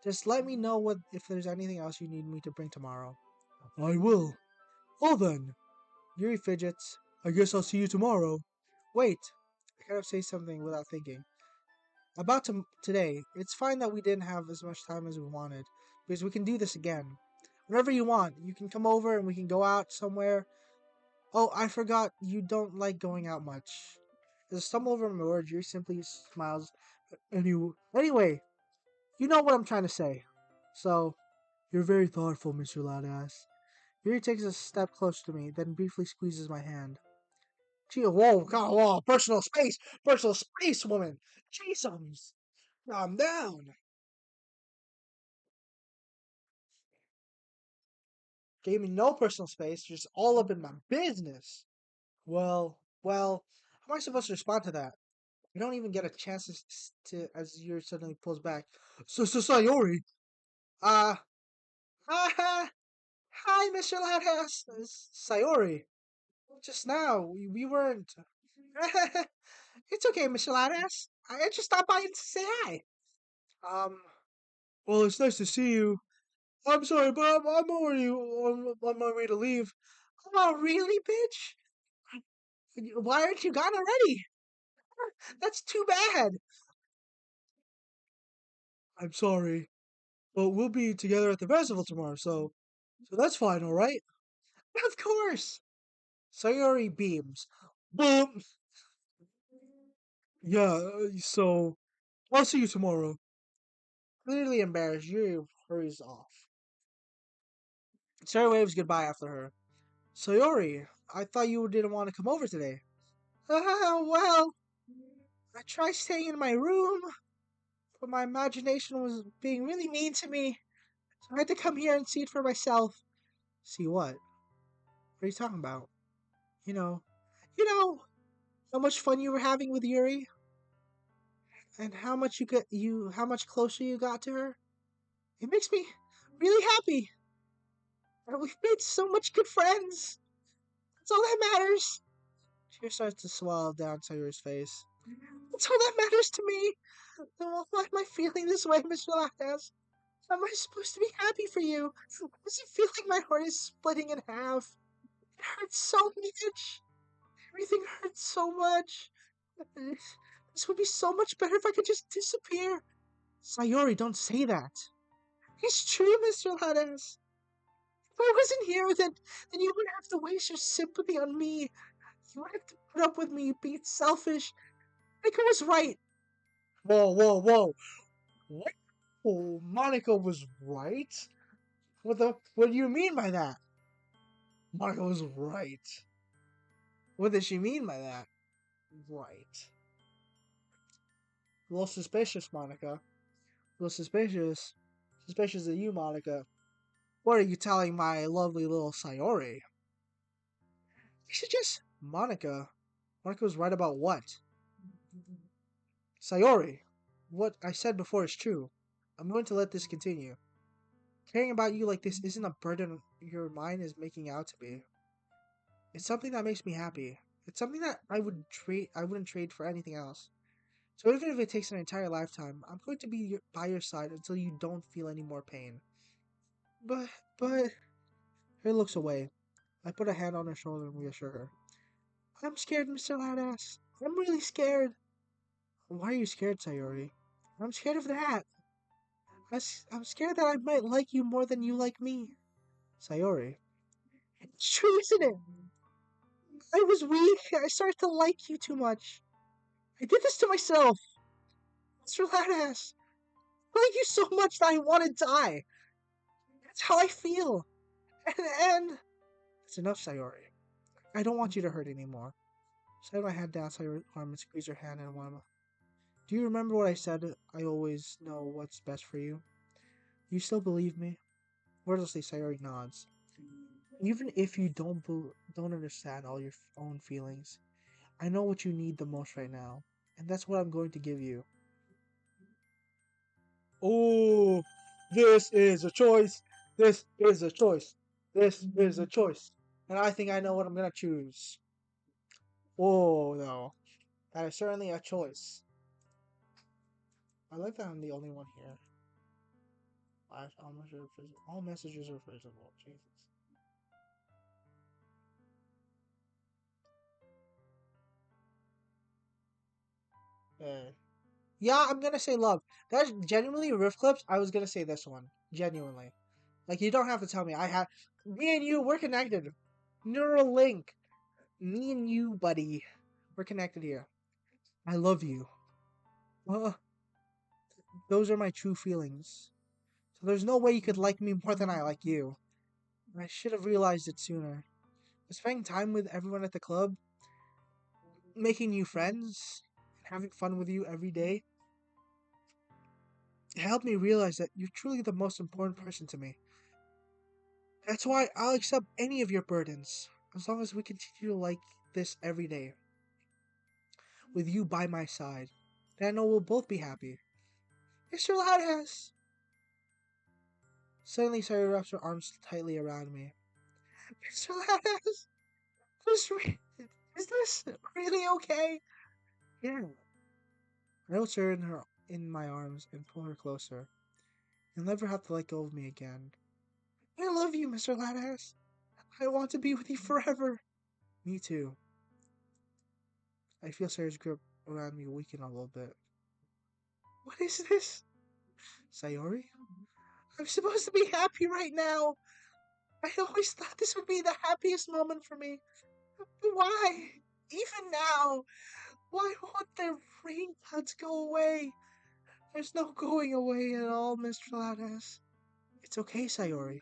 Just let me know if there's anything else you need me to bring tomorrow.
I will. Well then,
Yuri fidgets.
I guess I'll see you tomorrow.
Wait. I kind of say something without thinking. About today, it's fine that we didn't have as much time as we wanted, because we can do this again. Whenever you want, you can come over and we can go out somewhere. Oh, I forgot you don't like going out much. As I stumble over my words, Yuri simply smiles. Anyway, you know what I'm trying to say. So,
You're very thoughtful, Mr. Ladass.
Yuri takes a step closer to me, then briefly squeezes my hand. Gee, whoa, God, whoa, personal space, woman. Jesus, calm down. Gave me no personal space, just all up in my business. Well, how am I supposed to respond to that? I don't even get a chance as Yuri suddenly pulls back.
Sayori!
Uh, hi, hi, Mr. Loudhouse. Sayori. Just now, we weren't. It's okay, Mr. Loudhouse. I just stopped by to say hi. Um,
Well, it's nice to see you. I'm sorry, but I'm already on my way to leave.
Oh, really, bitch? Why aren't you gone already? That's too bad.
I'm sorry, but we'll be together at the festival tomorrow, so that's fine, all right?
Of course. Sayori beams.
Boom. Yeah. So I'll see you tomorrow.
Clearly embarrassed, Yuri hurries off. Sayori waves goodbye after her. Sayori, I thought you didn't want to come over today. Well, I tried staying in my room, but my imagination was being really mean to me. So I had to come here and see it for myself. See what? What are you talking about? You know, you know how much fun you were having with Yuri, and how much closer you got to her. It makes me really happy. And we've made so much good friends. That's all that matters. Tears starts to swell down Sayori's face. That's all that matters to me. Then why am I feeling this way, Mr. Lactas? How am I supposed to be happy for you? Does it feel like my heart is splitting in half? It hurts so much. Everything hurts so much. This would be so much better if I could just disappear. Sayori, don't say that. It's true, Mr. Lactas. If I wasn't here, then you wouldn't have to waste your sympathy on me. You would have to put up with me being selfish. Mika was right.
Whoa, whoa, whoa! What? Oh, Monica was right. What do you mean by that? Monica was right.
What does she mean by that?
Right.
A little suspicious, Monica. A little suspicious. Suspicious of you, Monica. What are you telling my lovely little Sayori? You should just. Monica. Monica was right about what? Sayori. What I said before is true. I'm going to let this continue. Caring about you like this isn't a burden your mind is making out to be. It's something that makes me happy. It's something that I wouldn't trade for anything else. So even if it takes an entire lifetime, I'm going to be by your side until you don't feel any more pain. But, but... Her looks away. I put a hand on her shoulder and reassure her. I'm scared, Mr. Ladass. I'm really scared. Why are you scared, Sayori? I'm scared of that. I'm scared that I might like you more than you like me. Sayori. It's true, isn't it? I was weak. I started to like you too much. I did this to myself. Mr. Ladass. I like you so much that I want to die. That's how I feel. And it's enough, Sayori. I don't want you to hurt anymore. Set my head down Sayori's arm and squeeze her hand in one. Do you remember what I said? I always know what's best for you. You still believe me? Wordlessly, Sayori nods. Even if you don't understand all your own feelings, I know what you need the most right now, and that's what I'm going to give you.
Oh, this is a choice. This is a choice. This is a choice.
And I think I know what I'm gonna choose. Oh no, that is certainly a choice. I like that I'm the only one here. All messages are visible. Jesus. Yeah, I'm gonna say love. That's genuinely riff clips. I was gonna say this one. Genuinely. Like, you don't have to tell me. Me and you, we're connected. Neural link. Me and you, buddy. We're connected here. I love you. Uh, those are my true feelings. So there's no way you could like me more than I like you. I should have realized it sooner. Spending time with everyone at the club, making new friends, and having fun with you every day, it helped me realize that you're truly the most important person to me. That's why I'll accept any of your burdens, as long as we continue like this every day, with you by my side. Then I know we'll both be happy. Mr. Loudhouse! Suddenly, Sarah wraps her arms tightly around me. Mr. Loudhouse! Is this really okay? Yeah. I hold her in my arms and pull her closer. You'll never have to let go of me again. love you, Mr. Ladass. I want to be with you forever. Me too. I feel Sayori's grip around me weaken a little bit. What is this? Sayori? I'm supposed to be happy right now. I always thought this would be the happiest moment for me. But why? Even now, why won't the rain clouds go away? There's no going away at all, Mr. Ladass. It's okay, Sayori.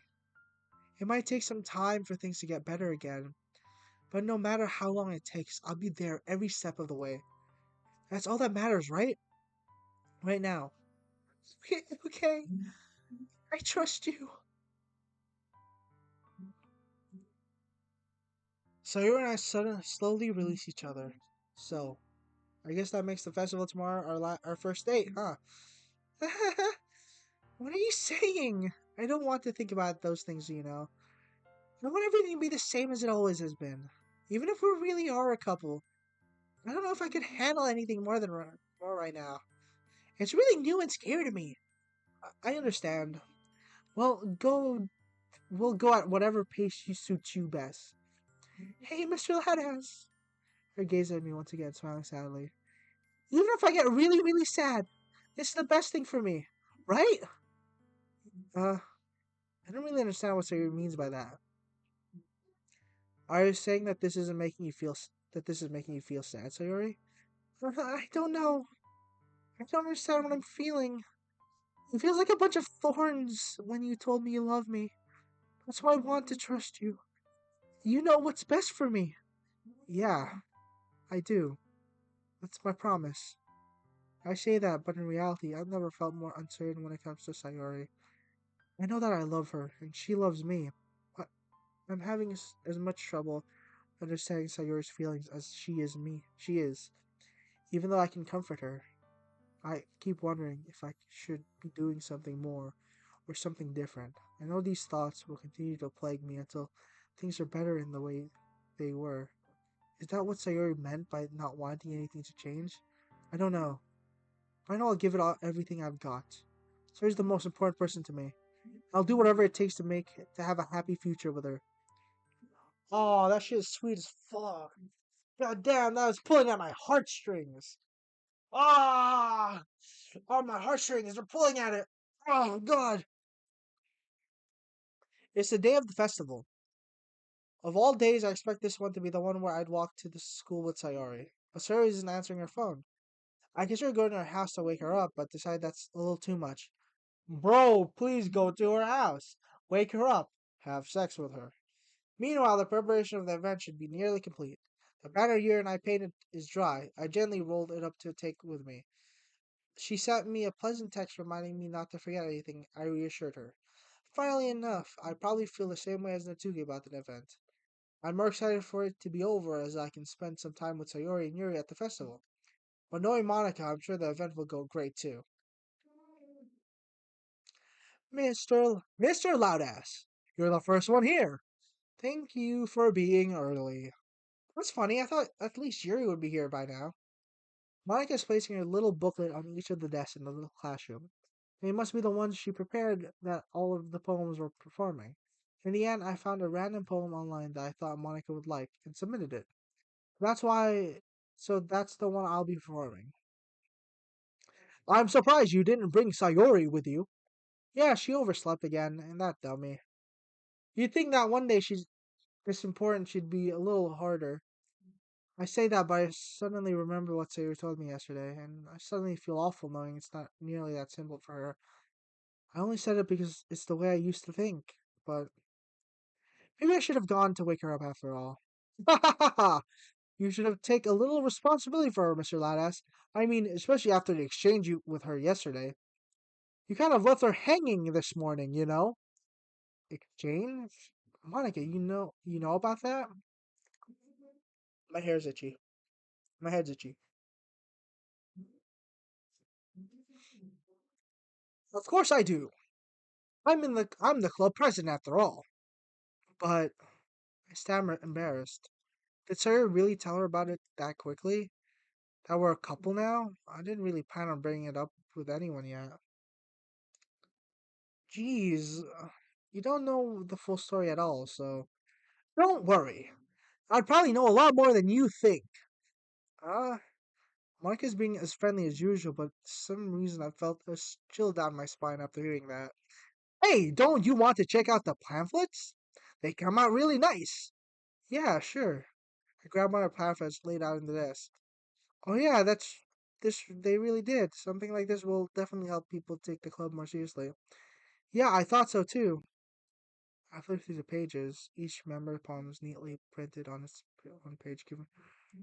It might take some time for things to get better again, but no matter how long it takes, I'll be there every step of the way. That's all that matters, right? Right now. Okay, I trust you. Sayori and I slowly release each other. So, I guess that makes the festival tomorrow our first date, huh? What are you saying? I don't want to think about those things, you know. I want everything to be the same as it always has been. Even if we really are a couple, I don't know if I could handle anything more right now. It's really new and scary to me. I understand. Well, we'll go at whatever pace you suits you best. Hey, Mr. Ladass. Her gaze at me once again, smiling sadly. Even if I get really, really sad, this is the best thing for me, right? I don't really understand what Sayori means by that. Are you saying that this is making you feel sad, Sayori? I don't know. I don't understand what I'm feeling. It feels like a bunch of thorns when you told me you love me. That's why I want to trust you. You know what's best for me. Yeah, I do. That's my promise. I say that, but in reality, I've never felt more uncertain when it comes to Sayori. I know that I love her, and she loves me, but I'm having as much trouble understanding Sayori's feelings as she is. Even though I can comfort her, I keep wondering if I should be doing something more or something different. I know these thoughts will continue to plague me until things are better in the way they were. Is that what Sayori meant by not wanting anything to change? I don't know. I know I'll give it everything I've got. Sayori's the most important person to me. I'll do whatever it takes to have a happy future with her. Oh, that shit is sweet as fuck. God damn, that was pulling at my heartstrings. Ah, oh, my heartstrings are pulling at it. Oh God. It's the day of the festival. Of all days, I expect this one to be the one where I'd walk to the school with Sayori. But Sayori isn't answering her phone. I consider going to her house to wake her up, but decide that's a little too much. Bro, please go to her house. Wake her up. Have sex with her. Meanwhile, the preparation of the event should be nearly complete. The banner you and I painted is dry. I gently rolled it up to take with me. She sent me a pleasant text reminding me not to forget anything. I reassured her. Finally enough, I probably feel the same way as Natsuki about the event. I'm more excited for it to be over as I can spend some time with Sayori and Yuri at the festival. But knowing Monica, I'm sure the event will go great too. Mr. Loudass, you're the first one here. Thank you for being early. That's funny, I thought at least Yuri would be here by now. Monica's placing her little booklet on each of the desks in the little classroom. They must be the ones she prepared that all of the poems were performing. In the end, I found a random poem online that I thought Monica would like and submitted it. That's why, so that's the one I'll be performing. I'm surprised you didn't bring Sayori with you. Yeah, she overslept again, and that dummy. You'd think that one day she's this important she'd be a little harder. I say that, but I suddenly remember what Sayori told me yesterday, and I suddenly feel awful knowing it's not nearly that simple for her. I only said it because it's the way I used to think, but maybe I should have gone to wake her up after all. Ha ha ha ha! You should have taken a little responsibility for her, Mr. Ladass. I mean, especially after the exchange you with her yesterday. You kind of left her hanging this morning, you know? Exchange? Monica, you know about that? My hair's itchy. My head's itchy. Of course I do. I'm the club president after all. But I stammer, embarrassed. Did Sarah really tell her about it that quickly? That we're a couple now? I didn't really plan on bringing it up with anyone yet. Jeez. you don't know the full story at all, so don't worry. I'd probably know a lot more than you think. Ah, Mark is being as friendly as usual, but for some reason I felt a chill down my spine after hearing that. Hey, don't you want to check out the pamphlets? They come out really nice. Yeah, sure. I grabbed one of the pamphlets laid out in the desk. Oh yeah, that's this. They really did. Something like this will definitely help people take the club more seriously. Yeah, I thought so too. I flipped through the pages. Each member poem was neatly printed on its on page, given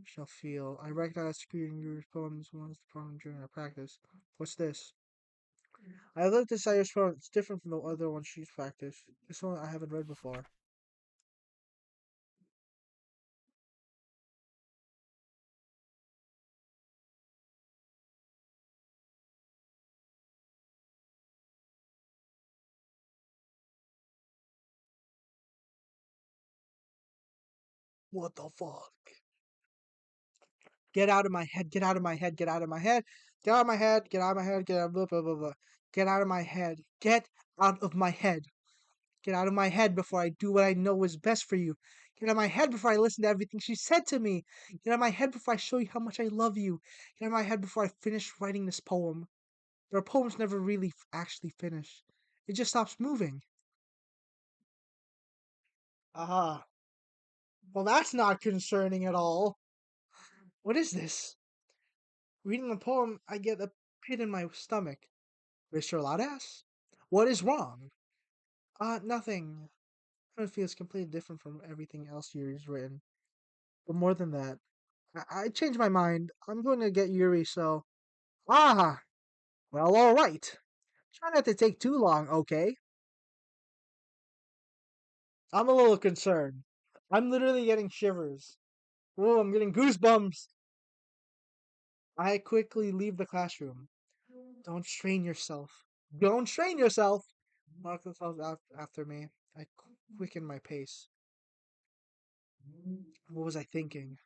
shall feel. I recognized screening your poems once the poem during our practice. What's this? I looked at Sayer's poem. It's different from the other one she's practiced. This one I haven't read before. What the fuck? Get out of my head, get out of my head, get out of my head, get out of my head, get out of my head, get out blah blah blah blah. Get out of my head. Get out of my head. Get out of my head before I do what I know is best for you. Get out of my head before I listen to everything she said to me. Get out of my head before I show you how much I love you. Get out of my head before I finish writing this poem. Our poems never really actually finish. It just stops moving. Aha. Well, that's not concerning at all. What is this? Reading the poem, I get a pit in my stomach. Mr. Loudaz? What is wrong? Nothing. It feels completely different from everything else Yuri's written. But more than that, I changed my mind. I'm going to get Yuri, so. Ah! Well, alright. Try not to take too long, okay? I'm a little concerned. I'm literally getting shivers. Whoa, I'm getting goosebumps. I quickly leave the classroom. Don't strain yourself. Don't strain yourself! Marco calls after me. I quicken my pace. What was I thinking?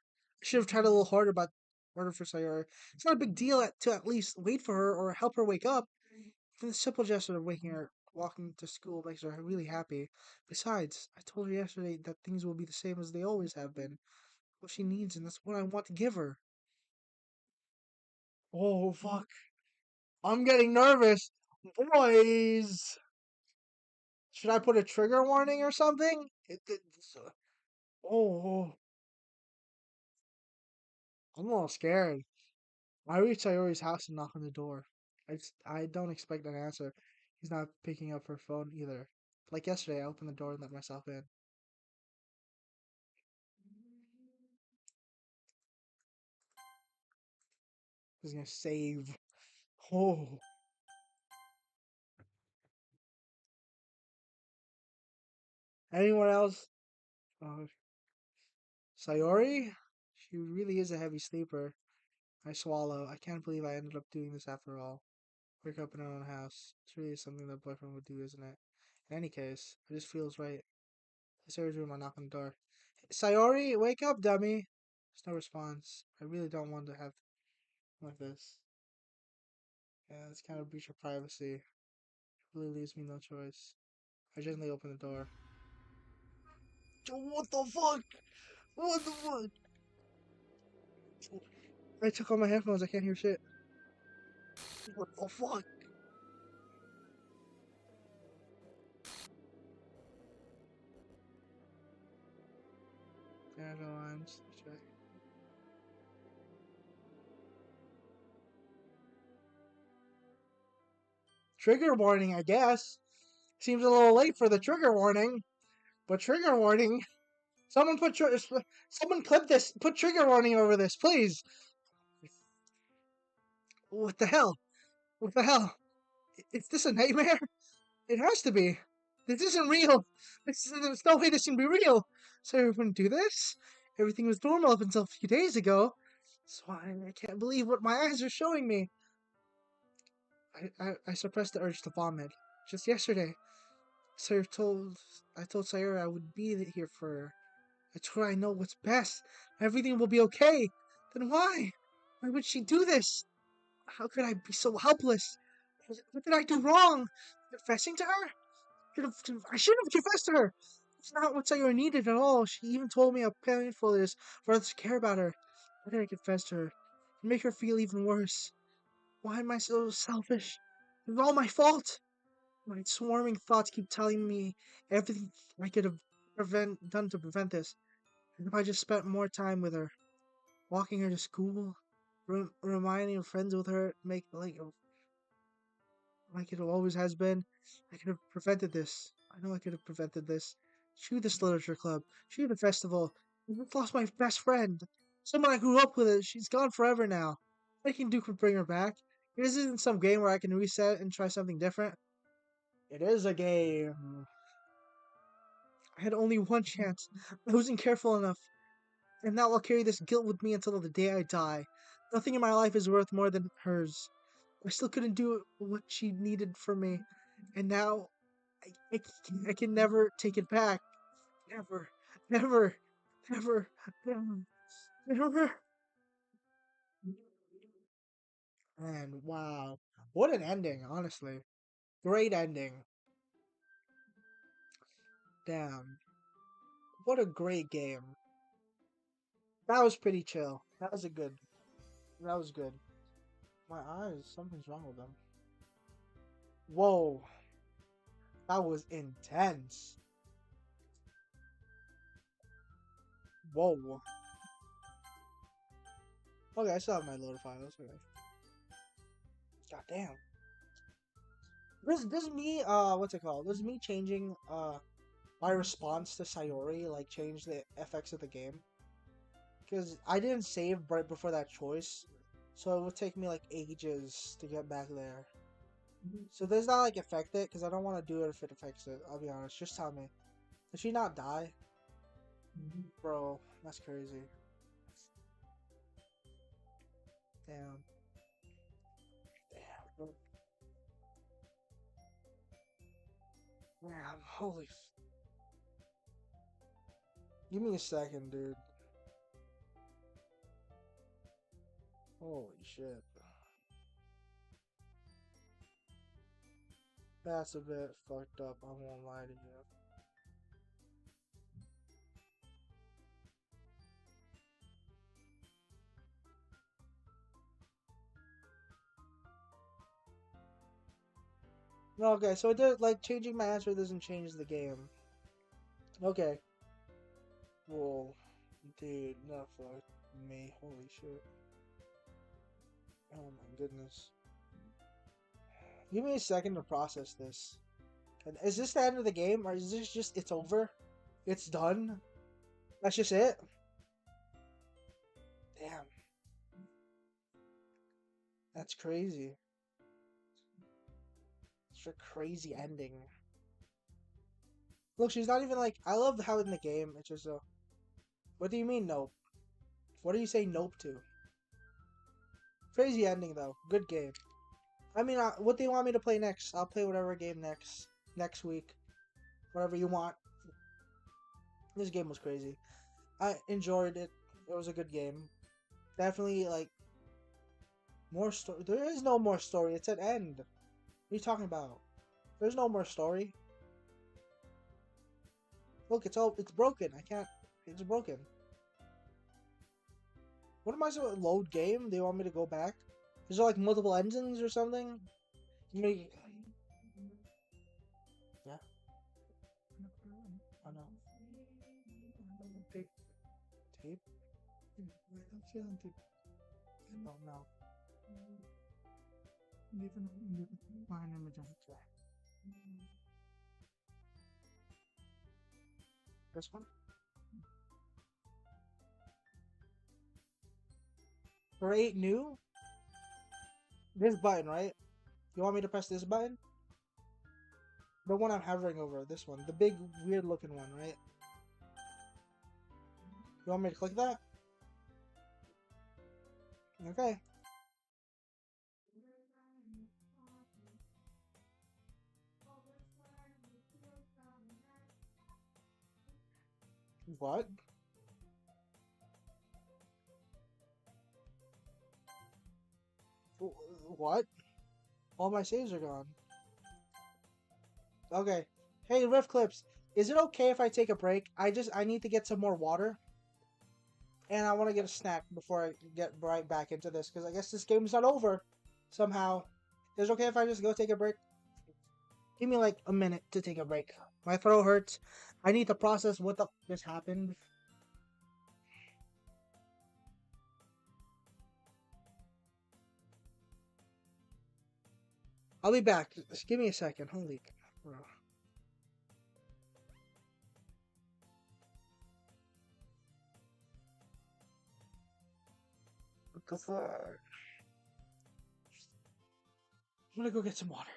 I should have tried a little harder for Sayori. It's not a big deal to at least wait for her or help her wake up. Even the simple gesture of waking her, walking to school makes her really happy. Besides, I told her yesterday that things will be the same as they always have been. What she needs, and that's what I want to give her. Oh, fuck. I'm getting nervous. Boys! Should I put a trigger warning or something? Oh, I'm a little scared. I reach Sayori's house and knock on the door. I don't expect an answer. He's not picking up her phone either. Like yesterday, I opened the door and let myself in. He's gonna save. Oh, anyone else? Uh, Sayori? She really is a heavy sleeper. I swallow. I can't believe I ended up doing this after all. Wake up in her own house. It's really something that boyfriend would do, isn't it? In any case, it just feels right. Sayori's room, I knock on the door. Sayori, wake up, dummy! There's no response. I really don't want to have like this. Yeah, it's kind of a breach of privacy. It really leaves me no choice. I gently open the door. What the fuck? What the fuck? I took off my headphones. I can't hear shit. What the fuck? Yeah, no, I'm just check. Trigger warning, I guess. Seems a little late for the trigger warning, but trigger warning. Someone someone clip this. Put trigger warning over this, please. What the hell? What the hell? Is this a nightmare? It has to be. This isn't real. There's no way this can be real. So I wouldn't do this. Everything was normal up until a few days ago. So I can't believe what my eyes are showing me. I suppressed the urge to vomit. Just yesterday, Sayre told I told Sayre I would be here for her. I told her I know what's best. Everything will be okay. Then why? Why would she do this? How could I be so helpless? What did I do wrong? Confessing to her? I shouldn't have confessed to her. It's not what I needed at all. She even told me how painful it is for others to care about her. Why did I confess to her? To make her feel even worse. Why am I so selfish? It's all my fault. My swarming thoughts keep telling me everything I could have done to prevent this. And if I just spent more time with her, walking her to school, reminding her friends with her, make like it always has been, I could have prevented this. I know I could have prevented this. Shoot this literature club. Shoot the festival. I just lost my best friend. Someone I grew up with. She's gone forever now. What I can do could bring her back. This isn't some game where I can reset and try something different. It is a game. I had only one chance. I wasn't careful enough. And now I'll carry this guilt with me until the day I die. Nothing in my life is worth more than hers. I still couldn't do what she needed from me. And now I can never take it back. Never, never, never, never, never. And wow. What an ending, honestly. Great ending. Damn. What a great game. That was pretty chill. That was a good. That was good. My eyes, something's wrong with them. Whoa. That was intense. Whoa. Okay, I still have my loader files. Okay. God damn. This is me, what's it called? This is me changing, my response to Sayori, like, change the FX of the game. Because I didn't save right before that choice, so it would take me, like, ages to get back there. So does not, like, affect it? Because I don't want to do it if it affects it, I'll be honest. Just tell me. Did she not die? Bro, that's crazy. Damn. Damn. Damn, holy. Give me a second, dude. Holy shit. That's a bit fucked up, I won't lie to you. No, okay, so it does, like, changing my answer doesn't change the game. Okay. Well, dude, no fuck me, holy shit. Oh my goodness. Give me a second to process this. Is this the end of the game, or is this just, it's over? It's done? That's just it? Damn. That's crazy. It's a crazy ending. Look, she's not even like, I love how in the game, it's just a, what do you mean nope? What do you say nope to? Crazy ending though, good game. I mean, what do you want me to play next? I'll play whatever game next week. Whatever you want. This game was crazy. I enjoyed it. It was a good game. Definitely, like, more story. There is no more story. It's an end. What are you talking about? There's no more story. Look, it's broken. I can't, it's broken. What am I supposed to load game? Do you want me to go back? Is there like multiple engines or something? Yeah. Oh no. Tape. Tape? I'm feeling tape. Oh no. Fine image on the track. This one? Create new? This button, right? You want me to press this button? The one I'm hovering over, this one. The big, weird looking one, right? You want me to click that? Okay. What? What? All my saves are gone. Okay. Hey, Riff Clips, is it okay if I take a break? I need to get some more water, and I want to get a snack before I get right back into this, because I guess this game is not over somehow. Is it okay if I just go take a break? Give me like a minute to take a break. My throat hurts. I need to process what the just happened. I'll be back. Just give me a second. Holy bro. What the fuck? I'm gonna go get some water.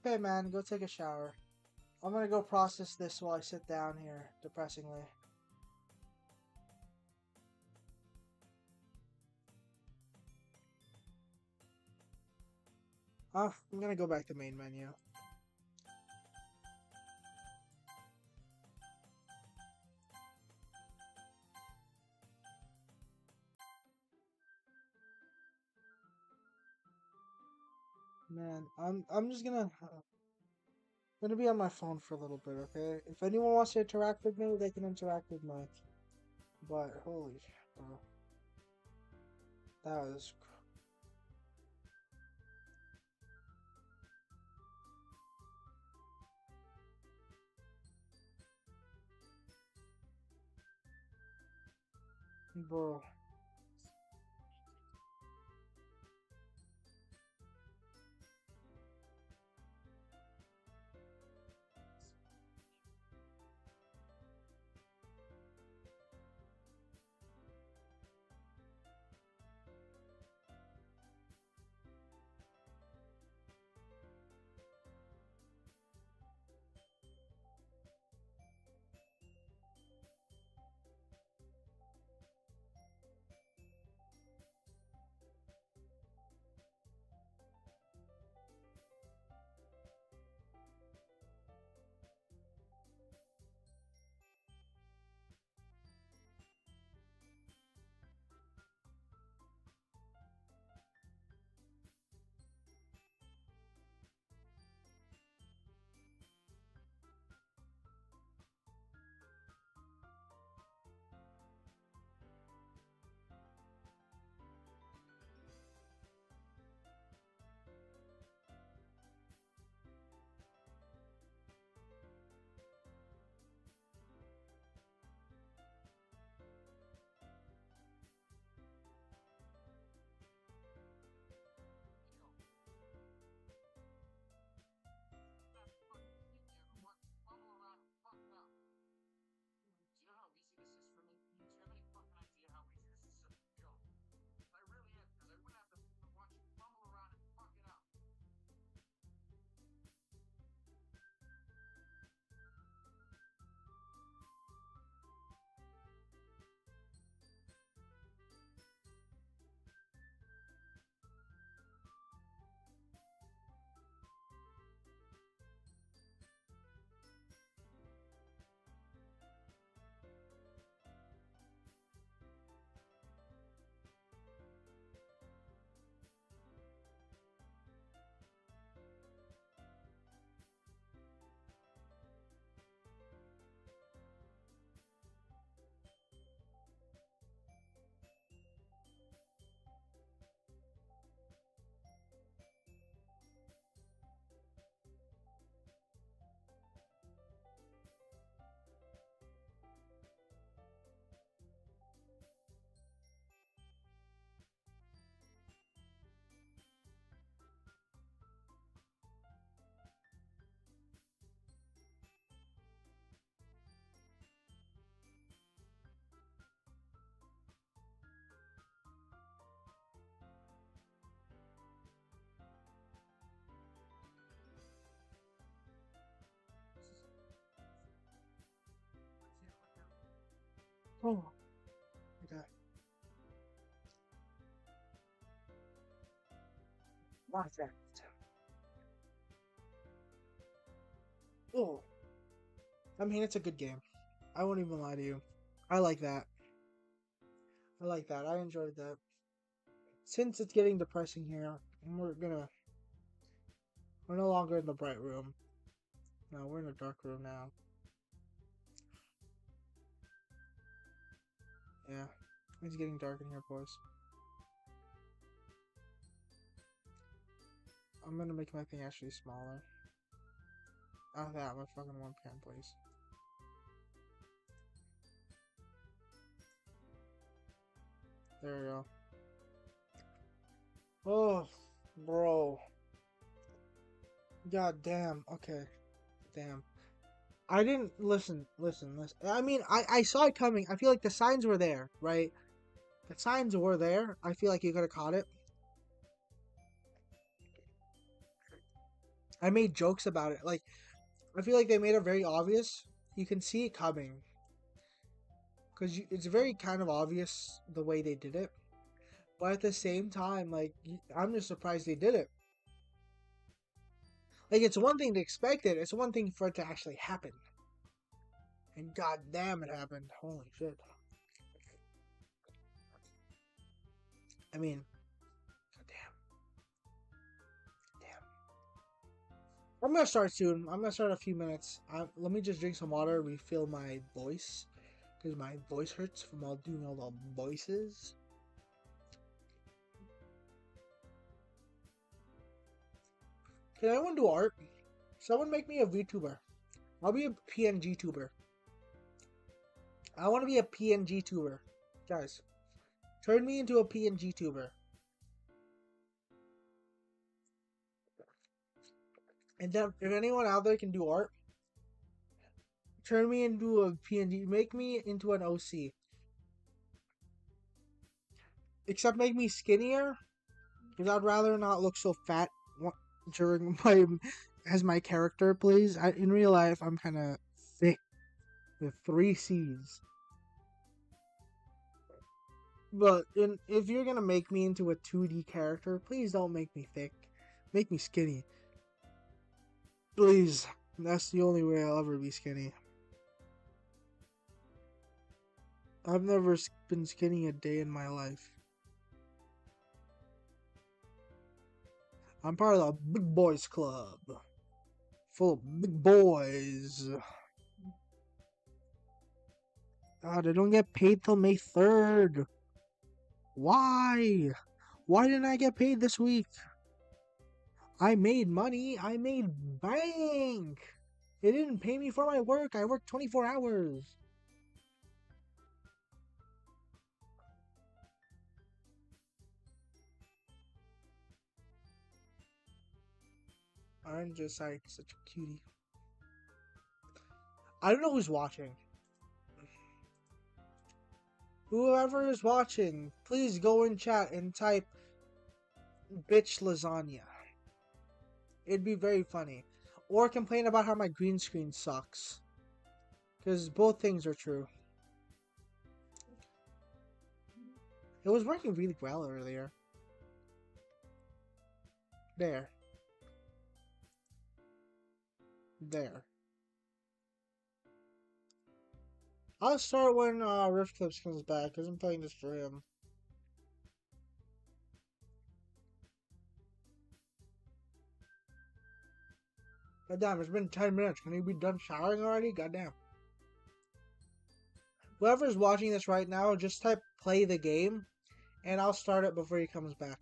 Okay, man, go take a shower. I'm gonna go process this while I sit down here, depressingly. I'm gonna go back to main menu. Man, I'm just gonna be on my phone for a little bit, okay? If anyone wants to interact with me, they can interact with me. But holy, bro, that was, bro. Oh, okay. What's that? Oh, I mean, it's a good game. I won't even lie to you. I like that. I like that. I enjoyed that. Since it's getting depressing here, we're no longer in the bright room. No, we're in the dark room now. Yeah, it's getting dark in here, boys. I'm gonna make my thing actually smaller. Oh, that, my fucking 1 p.m., please. There we go. Oh, bro. God damn. Okay. Damn. I didn't listen. I mean, I saw it coming. I feel like the signs were there, right? The signs were there. I feel like you could have caught it. I made jokes about it. Like, I feel like they made it very obvious. You can see it coming. Because it's very kind of obvious the way they did it. But at the same time, like, I'm just surprised they did it. Like, it's one thing to expect it, it's one thing for it to actually happen. And god damn, it happened. Holy shit. I mean, god damn. Damn. I'm gonna start soon. I'm gonna start in a few minutes. Let me just drink some water, refill my voice. Because my voice hurts from all doing all the voices. Can anyone do art? Someone make me a VTuber. I'll be a PNG tuber. I want to be a PNG tuber. Guys, turn me into a PNG tuber. And then, if anyone out there can do art, turn me into a PNG. Make me into an OC. Except make me skinnier, because I'd rather not look so fat during my as my character, please. In real life, I'm kind of thick with 3 C's. But if you're gonna make me into a 2D character, please don't make me thick. Make me skinny. Please. That's the only way I'll ever be skinny. I've never been skinny a day in my life. I'm part of the Big Boys Club. Full of big boys. God, I don't get paid till May 3rd. Why? Why didn't I get paid this week? I made money. I made bank. They didn't pay me for my work. I worked 24 hours. I'm just like such a cutie. I don't know who's watching. Whoever is watching, please go in chat and type bitch lasagna. It'd be very funny. Or complain about how my green screen sucks. Because both things are true. It was working really well earlier. There. There. I'll start when Rift Clips comes back, because I'm playing this for him. Goddamn, it's been 10 minutes. Can you be done showering already? Goddamn. Whoever's watching this right now, just type play the game, and I'll start it before he comes back.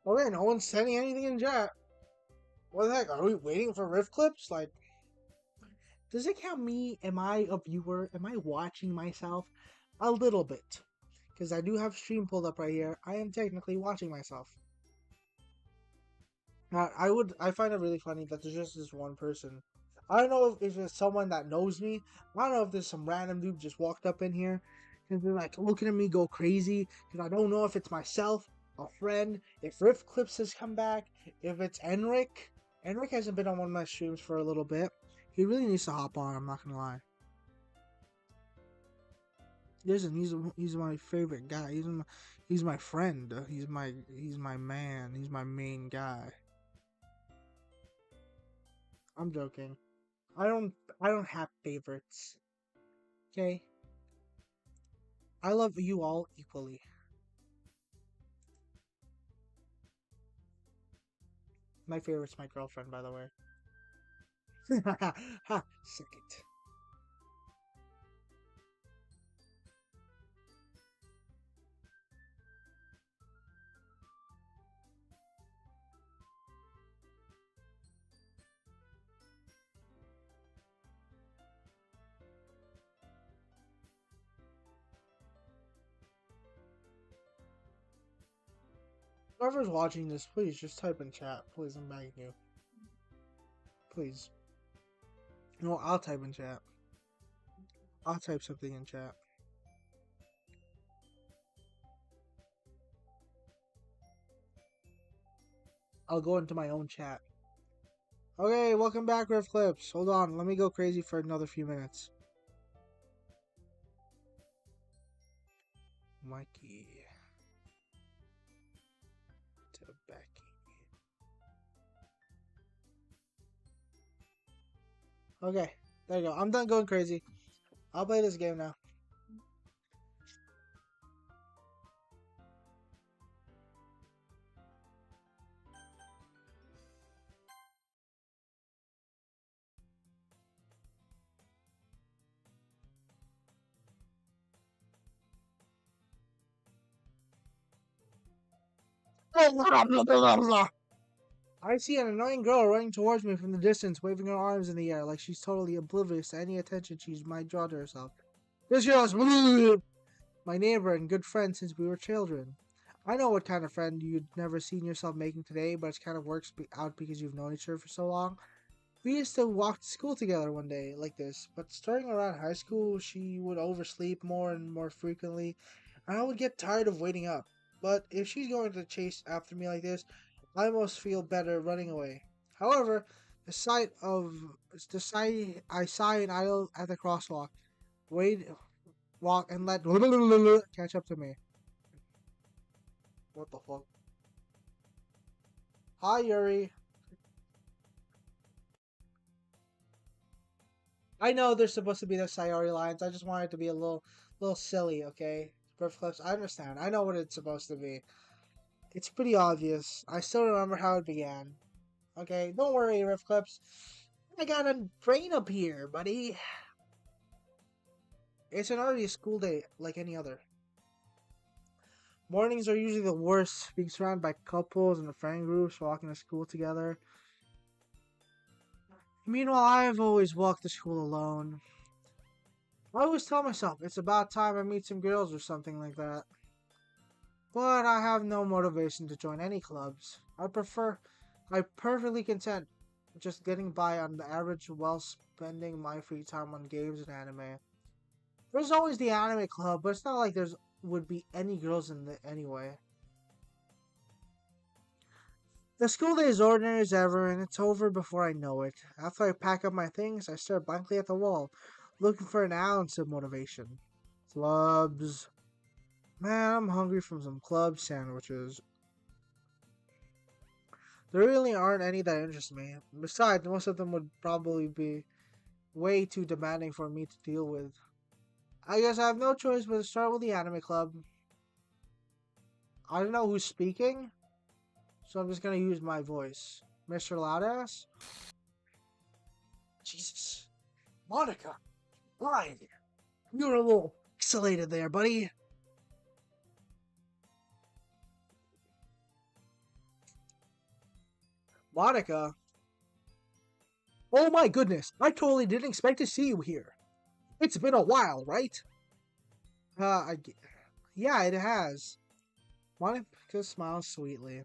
Okay, no one's sending anything in chat. What the heck? Are we waiting for Rift Clips? Like, Does it count me? Am I a viewer? Am I watching myself? A little bit. Because I do have stream pulled up right here. I am technically watching myself. I find it really funny that there's just this one person. I don't know if it's someone that knows me. I don't know if there's some random dude just walked up in here and they're like looking at me go crazy because I don't know if it's myself, a friend, if Riff Clips has come back, if it's Enric. Enric hasn't been on one of my streams for a little bit. He really needs to hop on. I'm not gonna lie. Listen, he's my favorite guy. He's my friend. He's my man. He's my main guy. I'm joking. I don't have favorites. Okay? I love you all equally. My favorite's my girlfriend, by the way. Ha, suck it. Whoever's watching this, please just type in chat. Please, I'm begging you. Please. No, I'll type in chat. I'll type something in chat. I'll go into my own chat. Okay, welcome back, Riff Clips. Hold on, let me go crazy for another few minutes. Mikey. To Becky. Okay, there you go. I'm done going crazy. I'll play this game now. I see an annoying girl running towards me from the distance, waving her arms in the air like she's totally oblivious to any attention she might draw to herself. This girl's my neighbor and good friend since we were children. I know what kind of friend you'd never seen yourself making today, but it kind of works out because you've known each other for so long. We used to walk to school together one day like this, but starting around high school, she would oversleep more and more frequently, and I would get tired of waiting up. But if she's going to chase after me like this, I almost feel better running away. However, the sight I sigh and idle at the crosswalk, wait, walk and let catch up to me. What the fuck? Hi, Yuri. I know there's supposed to be the Sayori lines. I just wanted it to be a little silly, okay? Riff Clips, I understand. I know what it's supposed to be. It's pretty obvious. I still remember how it began. Okay, don't worry, Riff Clips. I got a brain up here, buddy. It's an ordinary school day like any other. Mornings are usually the worst, being surrounded by couples and friend groups walking to school together. Meanwhile, I've always walked to school alone. I always tell myself it's about time I meet some girls or something like that. But I have no motivation to join any clubs. I'm perfectly content just getting by on the average while spending my free time on games and anime. There's always the anime club, but it's not like there's would be any girls in it anyway. The school day is ordinary as ever, and it's over before I know it. After I pack up my things, I stare blankly at the wall, looking for an ounce of motivation. Clubs. Man, I'm hungry from some club sandwiches. There really aren't any that interest me. Besides, most of them would probably be way too demanding for me to deal with. I guess I have no choice but to start with the anime club. I don't know who's speaking, so I'm just gonna use my voice. Mr. Loudass? Jesus. Monica! Why? You were a little pixelated there, buddy. Monica? Oh my goodness, I totally didn't expect to see you here. It's been a while, right? Uh, I, g- yeah, it has. Monica smiles sweetly.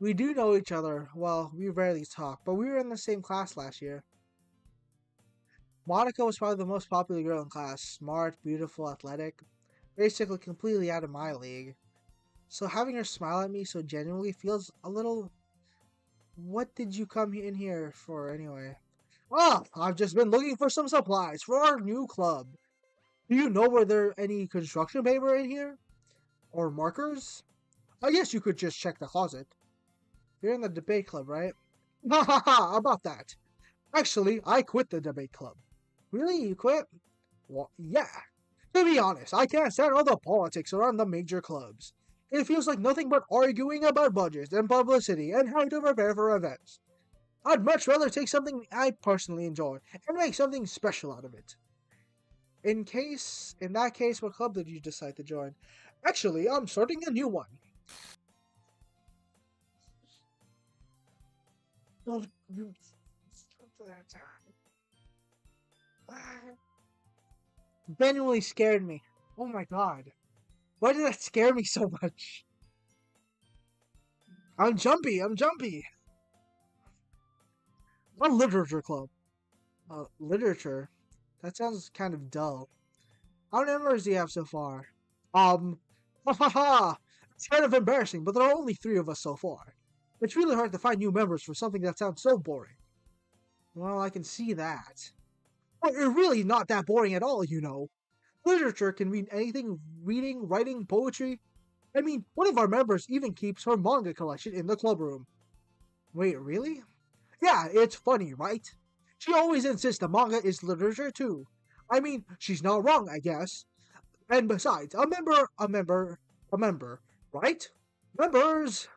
We do know each other. Well, we rarely talk, but we were in the same class last year. Monica was probably the most popular girl in class. Smart, beautiful, athletic. Basically completely out of my league. So having her smile at me so genuinely feels a little... What did you come in here for anyway? Oh, I've just been looking for some supplies for our new club. Do you know were there any construction paper in here? Or markers? I guess you could just check the closet. You're in the debate club, right? Ha ha ha, about that. Actually, I quit the debate club. Really? You quit? Well, yeah. To be honest, I can't stand all the politics around the major clubs. It feels like nothing but arguing about budgets and publicity and how to prepare for events. I'd much rather take something I personally enjoy and make something special out of it. In that case, what club did you decide to join? Actually, I'm starting a new one. Genuinely scared me. Oh my god. Why did that scare me so much? I'm jumpy, I'm jumpy. A literature club. Literature? That sounds kind of dull. How many members do you have so far? Ha ha ha! It's kind of embarrassing, but there are only 3 of us so far. It's really hard to find new members for something that sounds so boring. Well, I can see that. But you're really not that boring at all, you know. Literature can mean anything: reading, writing, poetry. I mean, one of our members even keeps her manga collection in the club room. Wait, really? Yeah, it's funny, right? She always insists the manga is literature too. I mean, she's not wrong, I guess. And besides, a member, right? Members!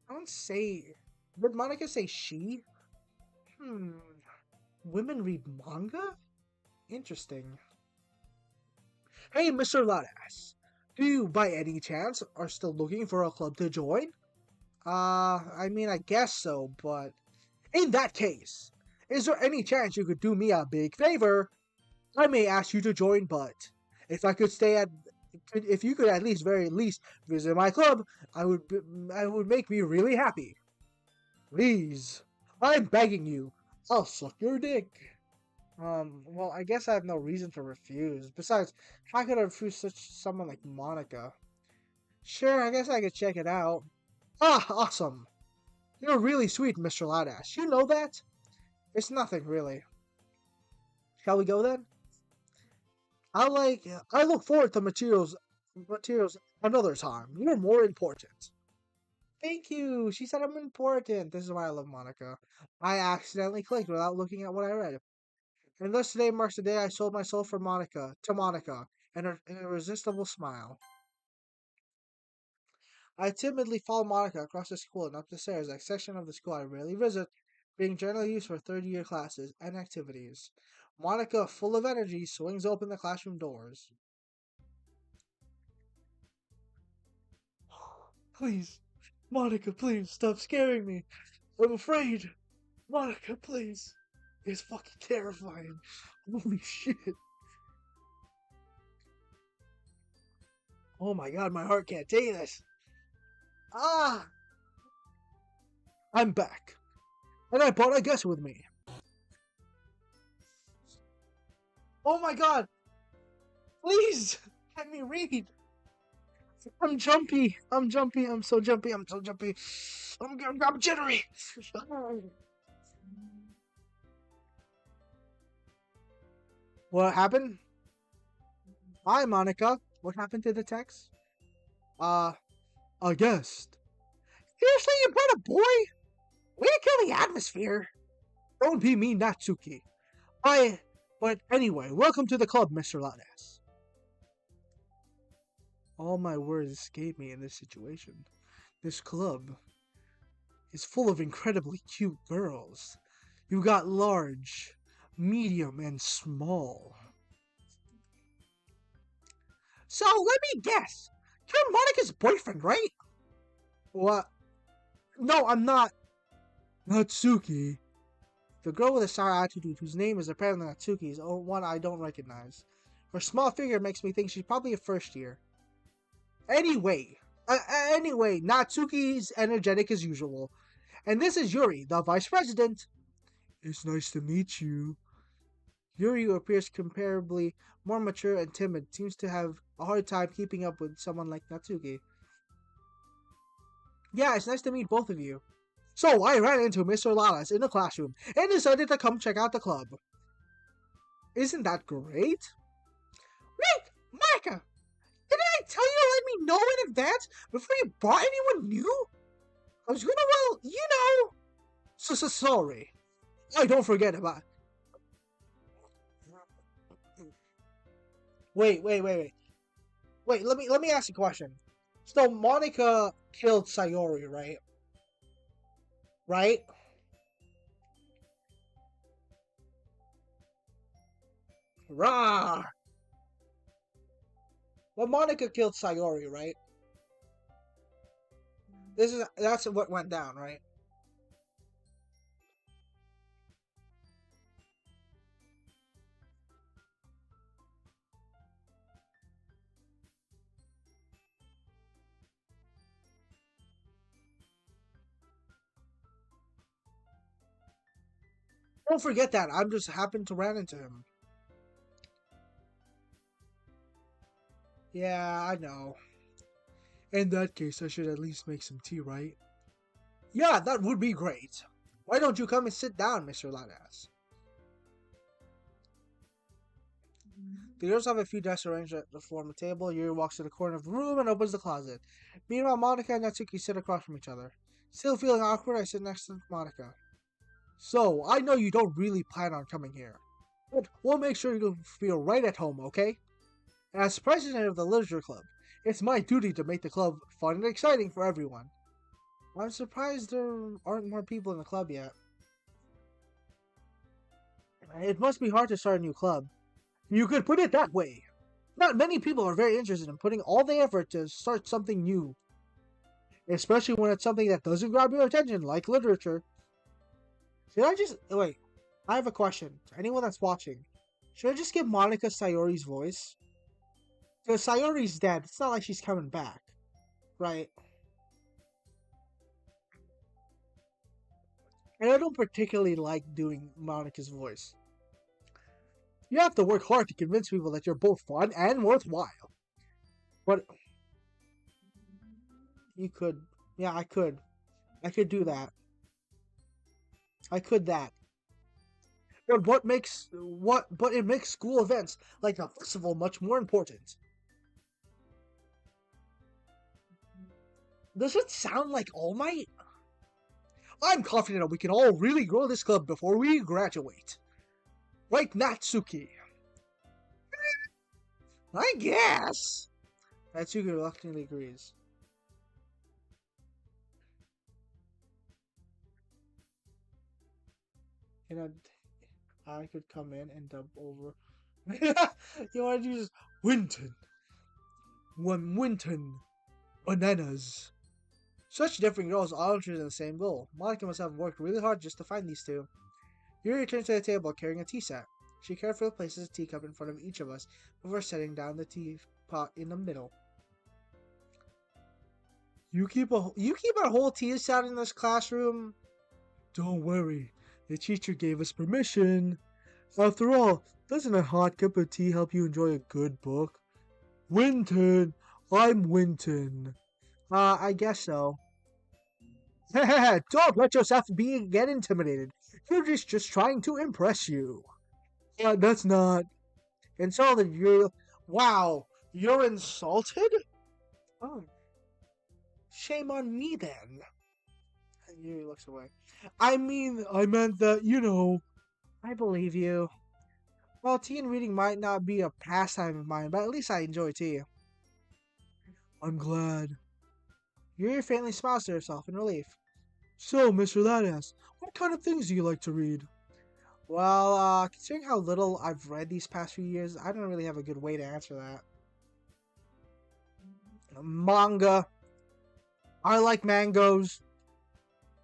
I don't say... Did Monica say she? Hmm... Women read manga? Interesting. Hey, Mr. Ladass. Do you, by any chance, are still looking for a club to join? I mean, I guess so, but... In that case, is there any chance you could do me a big favor? I may ask you to join, but if you could at least very least visit my club, I would make me really happy. Please, I'm begging you. I'll suck your dick. Well, I guess I have no reason to refuse. Besides, how could I refuse someone like Monica? Sure, I guess I could check it out. Ah, awesome. You're really sweet, Mr. Ladass. You know that? It's nothing, really. Shall we go then? I look forward to materials another time. You're more important. Thank you. She said I'm important. This is why I love Monica. I accidentally clicked without looking at what I read. And thus today marks the day I sold my soul for Monica, and her irresistible smile. I timidly follow Monica across the school and up the stairs, a section of the school I rarely visit, being generally used for third-year classes and activities. Monica, full of energy, swings open the classroom doors. Please, Monica, please, stop scaring me. I'm afraid. Monica, please. It's fucking terrifying. Holy shit. Oh my god, my heart can't take this. Ah! I'm back. And I brought a guest with me. Oh my god! Please! Let me read! I'm jumpy! I'm jumpy! I'm so jumpy! I'm so jumpy! I'm jittery! What happened? Hi, Monica. What happened to the text? Uh, a guest. Seriously, you brought a boy? Way to kill the atmosphere! Don't be mean, Natsuki. But anyway, welcome to the club, Mr. Ladass. All my words escape me in this situation. This club is full of incredibly cute girls. You got large, medium, and small. So let me guess. You're Monica's boyfriend, right? What? No, I'm not. Natsuki. The girl with a sour attitude, whose name is apparently Natsuki, is one I don't recognize. Her small figure makes me think she's probably a first year. Anyway, Natsuki's energetic as usual. And this is Yuri, the vice president.
It's nice to meet you.
Yuri, who appears comparably more mature and timid, seems to have a hard time keeping up with someone like Natsuki. Yeah, it's nice to meet both of you. So I ran into Mr. Lalas in the classroom and decided to come check out the club. Isn't that great? Wait, Micah! Didn't I tell you to let me know in advance before you brought anyone new? I was gonna, sorry. I don't forget about... Wait. Wait, let me ask you a question. So Monica killed Sayori, right? Right? Rah! Well, Monica killed Sayori, right? That's what went down, right? Don't forget that. I'm just happened to run into him. Yeah, I know.
In that case, I should at least make some tea, right?
Yeah, that would be great. Why don't you come and sit down, Mr. Ladas? The girls have a few desks arranged to form a table. Yuri walks to the corner of the room and opens the closet. Meanwhile, Monica and Natsuki sit across from each other. Still feeling awkward, I sit next to Monica. So, I know you don't really plan on coming here, but we'll make sure you feel right at home, okay? As president of the Literature Club, it's my duty to make the club fun and exciting for everyone. I'm surprised there aren't more people in the club yet. It must be hard to start a new club. You could put it that way. Not many people are very interested in putting all the effort to start something new. Especially when it's something that doesn't grab your attention, like literature. Wait, I have a question. To anyone that's watching, should I just give Monica Sayori's voice? Because Sayori's dead. It's not like she's coming back. Right? And I don't particularly like doing Monica's voice. You have to work hard to convince people that you're both fun and worthwhile. But you could. Yeah, I could. I could do that. I could that. But it makes school events like a festival much more important. Does it sound like All Might? I'm confident that we can all really grow this club before we graduate. Right, Natsuki? I guess. Natsuki reluctantly agrees. I could come in and dub over. You want to use
Winton. Bananas.
Such different girls all interested in the same goal. Monica must have worked really hard just to find these two. Yuri returns to the table carrying a tea set. She carefully places a teacup in front of each of us before setting down the teapot in the middle. You keep a whole tea set in this classroom?
Don't worry. The teacher gave us permission. After all, doesn't a hot cup of tea help you enjoy a good book? Winton! I'm Winton.
I guess so. Don't let yourself get intimidated. Yuji's just trying to impress you.
That's not...
Insulted you. Wow, you're insulted? Oh. Shame on me then. Yuri looks away.
I meant that,
I believe you. Well, tea and reading might not be a pastime of mine, but at least I enjoy tea.
I'm glad.
Yuri faintly smiles to herself in relief.
So, Mr. Ladas, what kind of things do you like to read?
Well, considering how little I've read these past few years, I don't really have a good way to answer that. Manga. I like mangoes.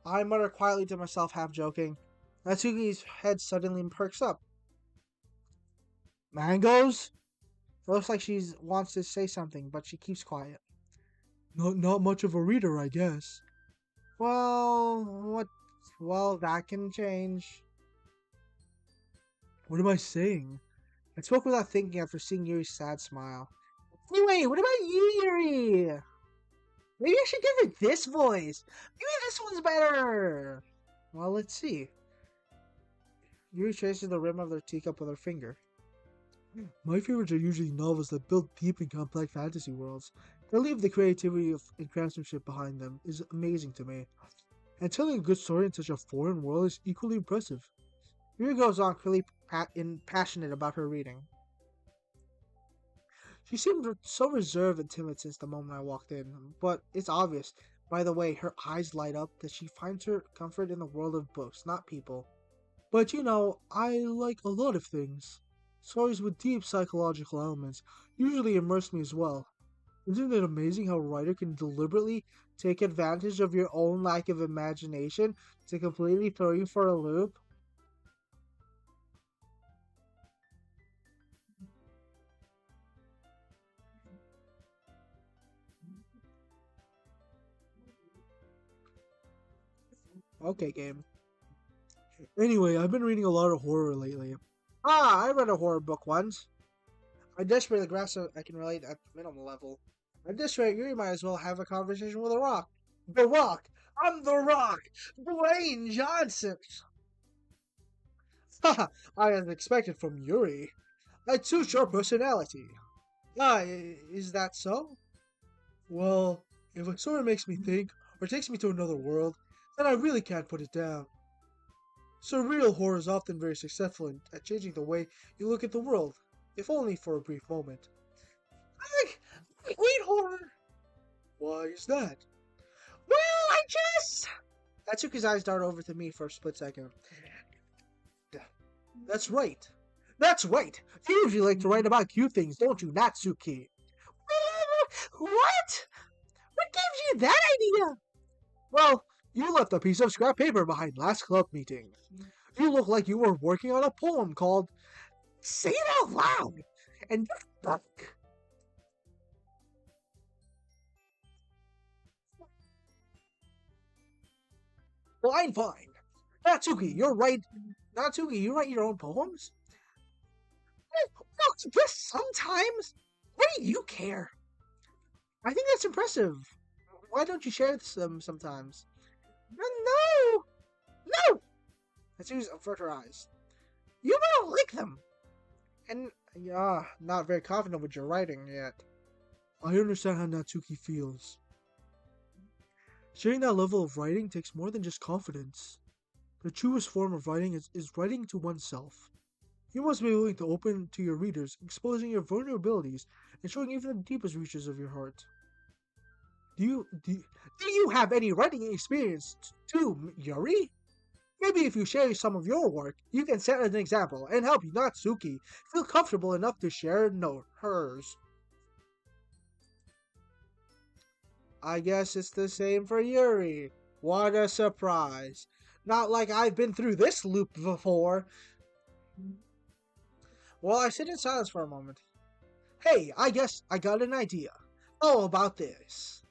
I mutter quietly to myself, half joking. Natsuki's head suddenly perks up. Mangoes? It looks like she wants to say something, but she keeps quiet.
Not much of a reader, I guess.
Well, what? Well, that can change.
What am I saying?
I spoke without thinking after seeing Yuri's sad smile. Anyway, what about you, Yuri? Maybe I should give it this voice. Maybe this one's better. Well, let's see. Yuri traces the rim of their teacup with her finger.
My favorites are usually novels that build deep and complex fantasy worlds. They leave the creativity and craftsmanship behind them is amazing to me. And telling a good story in such a foreign world is equally impressive.
Yuri goes on, clearly passionate about her reading. She seemed so reserved and timid since the moment I walked in, but it's obvious, by the way her eyes light up, that she finds her comfort in the world of books, not people.
But you know, I like a lot of things. Stories with deep psychological elements usually immerse me as well. Isn't it amazing how a writer can deliberately
Take advantage of your own lack of imagination to completely throw you for a loop? Okay, game.
Anyway, I've been reading a lot of horror lately.
Ah, I read a horror book once. I desperately grasp I can relate at the minimal level. At this rate, you might as well have a conversation with a rock. The Rock! I'm The Rock! Dwayne Johnson! Haha, I as expected from Yuri. That suits your personality. Ah, is that so?
Well, if a story makes me think or takes me to another world, then I really can't put it down. Surreal horror is often very successful at changing the way you look at the world, if only for a brief moment.
I hate horror!
Why is that?
Well, I just... Natsuki's eyes dart over to me for a split second.
That's right.
That's right! You usually like to write about cute things, don't you, Natsuki? What? What gives you that idea?
Well, you left a piece of scrap paper behind last club meeting. You look like you were working on a poem called
Say it out loud! And fine. Natsuki, you're right. Natsuki, you write your own poems? Well, just sometimes. What do you care? I think that's impressive. Why don't you share them sometimes? No! No! Natsuki's avert her eyes. You don't like them! And, yeah, not very confident with your writing yet.
I understand how Natsuki feels. Sharing that level of writing takes more than just confidence. The truest form of writing is writing to oneself. You must be willing to open to your readers, exposing your vulnerabilities and showing even the deepest reaches of your heart.
Do you have any writing experience too, Yuri? Maybe if you share some of your work, you can set an example and help Natsuki feel comfortable enough to share hers. I guess it's the same for Yuri. What a surprise. Not like I've been through this loop before. Well, I sit in silence for a moment. Hey, I guess I got an idea. How about this?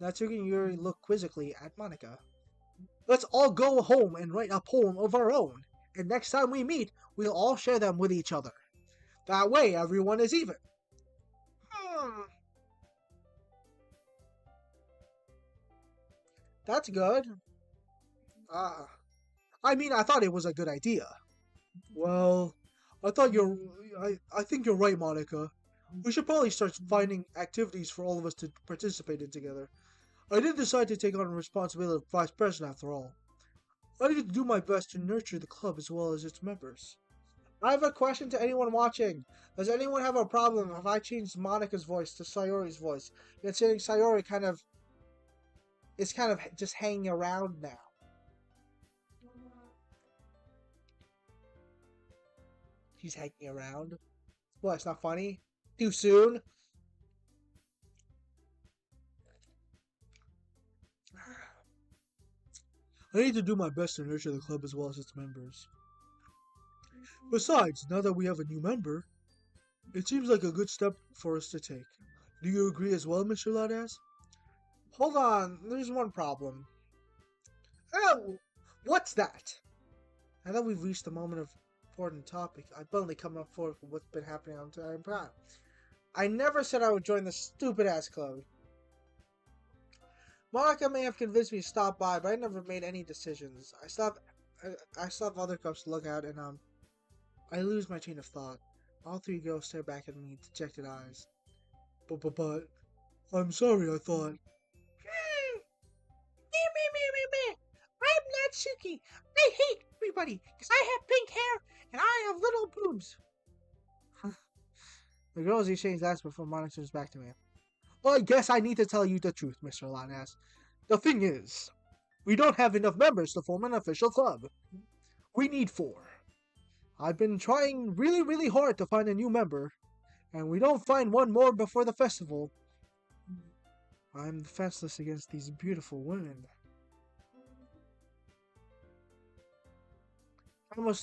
Natsuki and Yuri look quizzically at Monica. Let's all go home and write a poem of our own, and next time we meet, we'll all share them with each other. That way, everyone is even. That's good. I thought it was a good idea.
Well, I think you're right, Monica. We should probably start finding activities for all of us to participate in together. I did decide to take on the responsibility of vice president after all. I need to do my best to nurture the club as well as its members.
I have a question to anyone watching. Does anyone have a problem if I change Monica's voice to Sayori's voice? Considering Sayori is kind of just hanging around now. She's hanging around. What, it's not funny? Too soon?
I need to do my best to nurture the club as well as its members. Besides, now that we have a new member, it seems like a good step for us to take. Do you agree as well, Mr. Ladas?
Hold on, there's one problem. Oh, what's that? Now that we've reached the moment of important topic, I've only come up forward with what's been happening on time prime. I never said I would join this stupid-ass club. Monica may have convinced me to stop by, but I never made any decisions. I still have other clubs to look at, and I lose my train of thought. All three girls stare back at me with dejected eyes.
But, I'm sorry, I thought.
I'm Natsuki. I hate everybody because I have pink hair and I have little boobs. The girls exchange glances before Monica turns back to me. Well, I guess I need to tell you the truth, Mr. Lanas. The thing is, we don't have enough members to form an official club. We need 4. I've been trying really, really hard to find a new member, and we don't find one more before the festival. I'm defenseless against these beautiful women. I would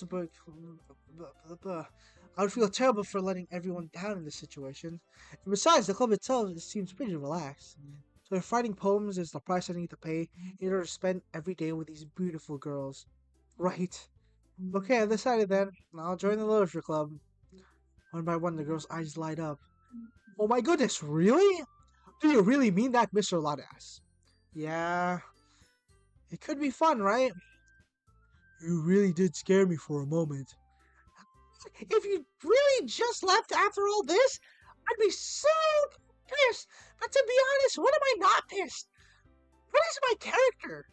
feel terrible for letting everyone down in this situation. And besides, the club itself seems pretty relaxed. So if writing poems is the price I need to pay in order to spend every day with these beautiful girls. Right. Okay, I decided then. I'll join the literature club. One by one, the girls' eyes light up. Oh my goodness, really? Do you really mean that, Mr. Ladas? Yeah. It could be fun, right?
You really did scare me for a moment.
If you really just left after all this, I'd be so pissed. But to be honest, what am I not pissed? What is my character?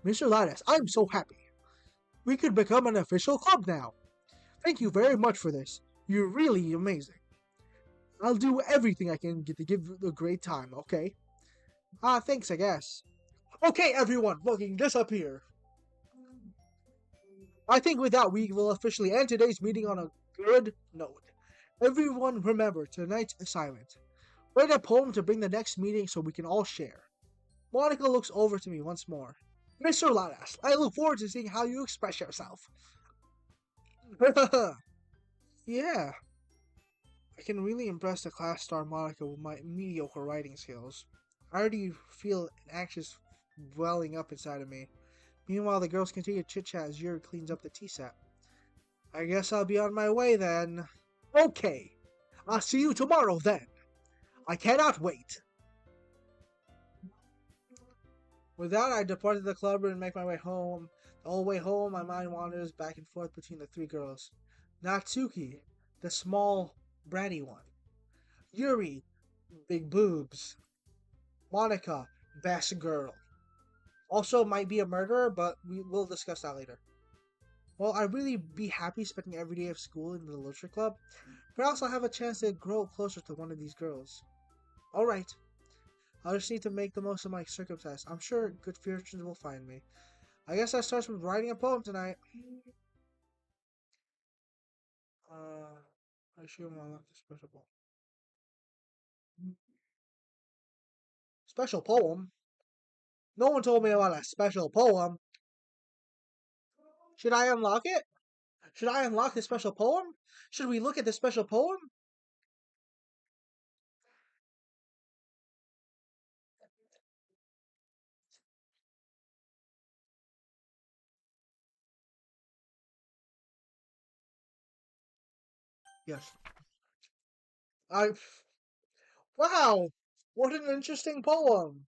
Mr. Ladas, I'm so happy. We could become an official club now. Thank you very much for this. You're really amazing. I'll do everything I can to give you a great time, okay?
Thanks, I guess.
Okay, everyone, looking disappear. I think with that, we will officially end today's meeting on a good note. Everyone remember, tonight's assignment. Write a poem to bring the next meeting so we can all share. Monica looks over to me once more. Mr. Ladas, I look forward to seeing how you express yourself.
Yeah. I can really impress the class star Monica with my mediocre writing skills. I already feel an anxious welling up inside of me. Meanwhile, the girls continue to chit-chat as Yuri cleans up the tea set. I guess I'll be on my way then.
Okay. I'll see you tomorrow then. I cannot wait.
With that, I departed the club and make my way home. The whole way home, my mind wanders back and forth between the 3 girls. Natsuki, the small, bratty one. Yuri, big boobs. Monica, best girl. Also might be a murderer, but we will discuss that later. Well, I'd really be happy spending every day of school in the literature club. Perhaps I'll have a chance to grow closer to one of these girls. Alright. I'll just need to make the most of my circumstance. I'm sure good fortune will find me. I guess that starts with writing a poem tonight. I assume I'll have to special poem. Special poem? No one told me about a special poem. Should I unlock it? Should I unlock the special poem? Should we look at the special poem? Yes. Wow! What an interesting poem!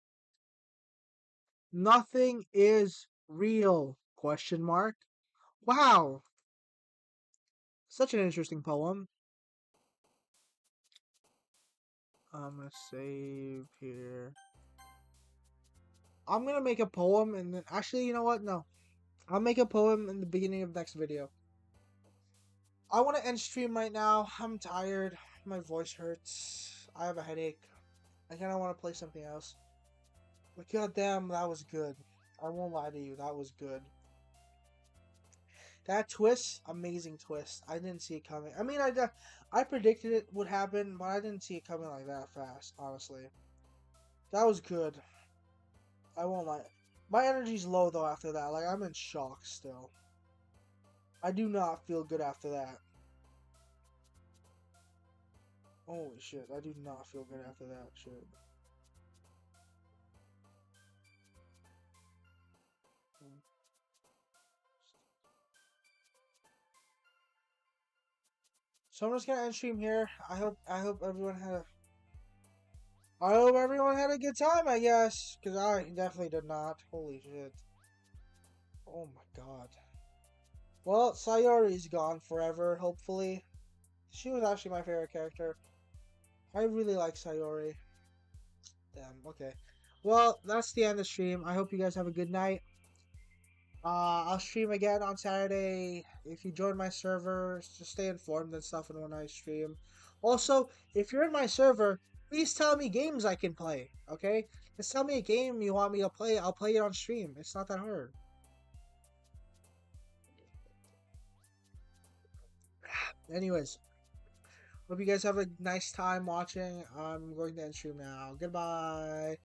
Nothing is real, question mark. Wow! Such an interesting poem. I'm gonna save here. I'm gonna make a poem and then, actually, you know what? No. I'll make a poem in the beginning of next video. I want to end stream right now. I'm tired. My voice hurts. I have a headache. I kind of want to play something else. But goddamn, that was good. I won't lie to you. That was good. That twist, amazing twist. I didn't see it coming. I mean, I predicted it would happen, but I didn't see it coming like that fast, honestly. That was good. I won't lie. My energy's low though after that. Like I'm in shock still. I do not feel good after that. Holy shit, I do not feel good after that shit. So I'm just gonna end stream here. I hope everyone had a good time, I guess. Cause I definitely did not. Holy shit. Oh my god. Well, Sayori's gone forever, hopefully. She was actually my favorite character. I really like Sayori. Damn, okay. Well, that's the end of the stream. I hope you guys have a good night. I'll stream again on Saturday. If you join my server, just stay informed and stuff and when I stream. Also, if you're in my server, please tell me games I can play. Okay? Just tell me a game you want me to play. I'll play it on stream. It's not that hard. Anyways, hope you guys have a nice time watching. I'm going to end stream now. Goodbye.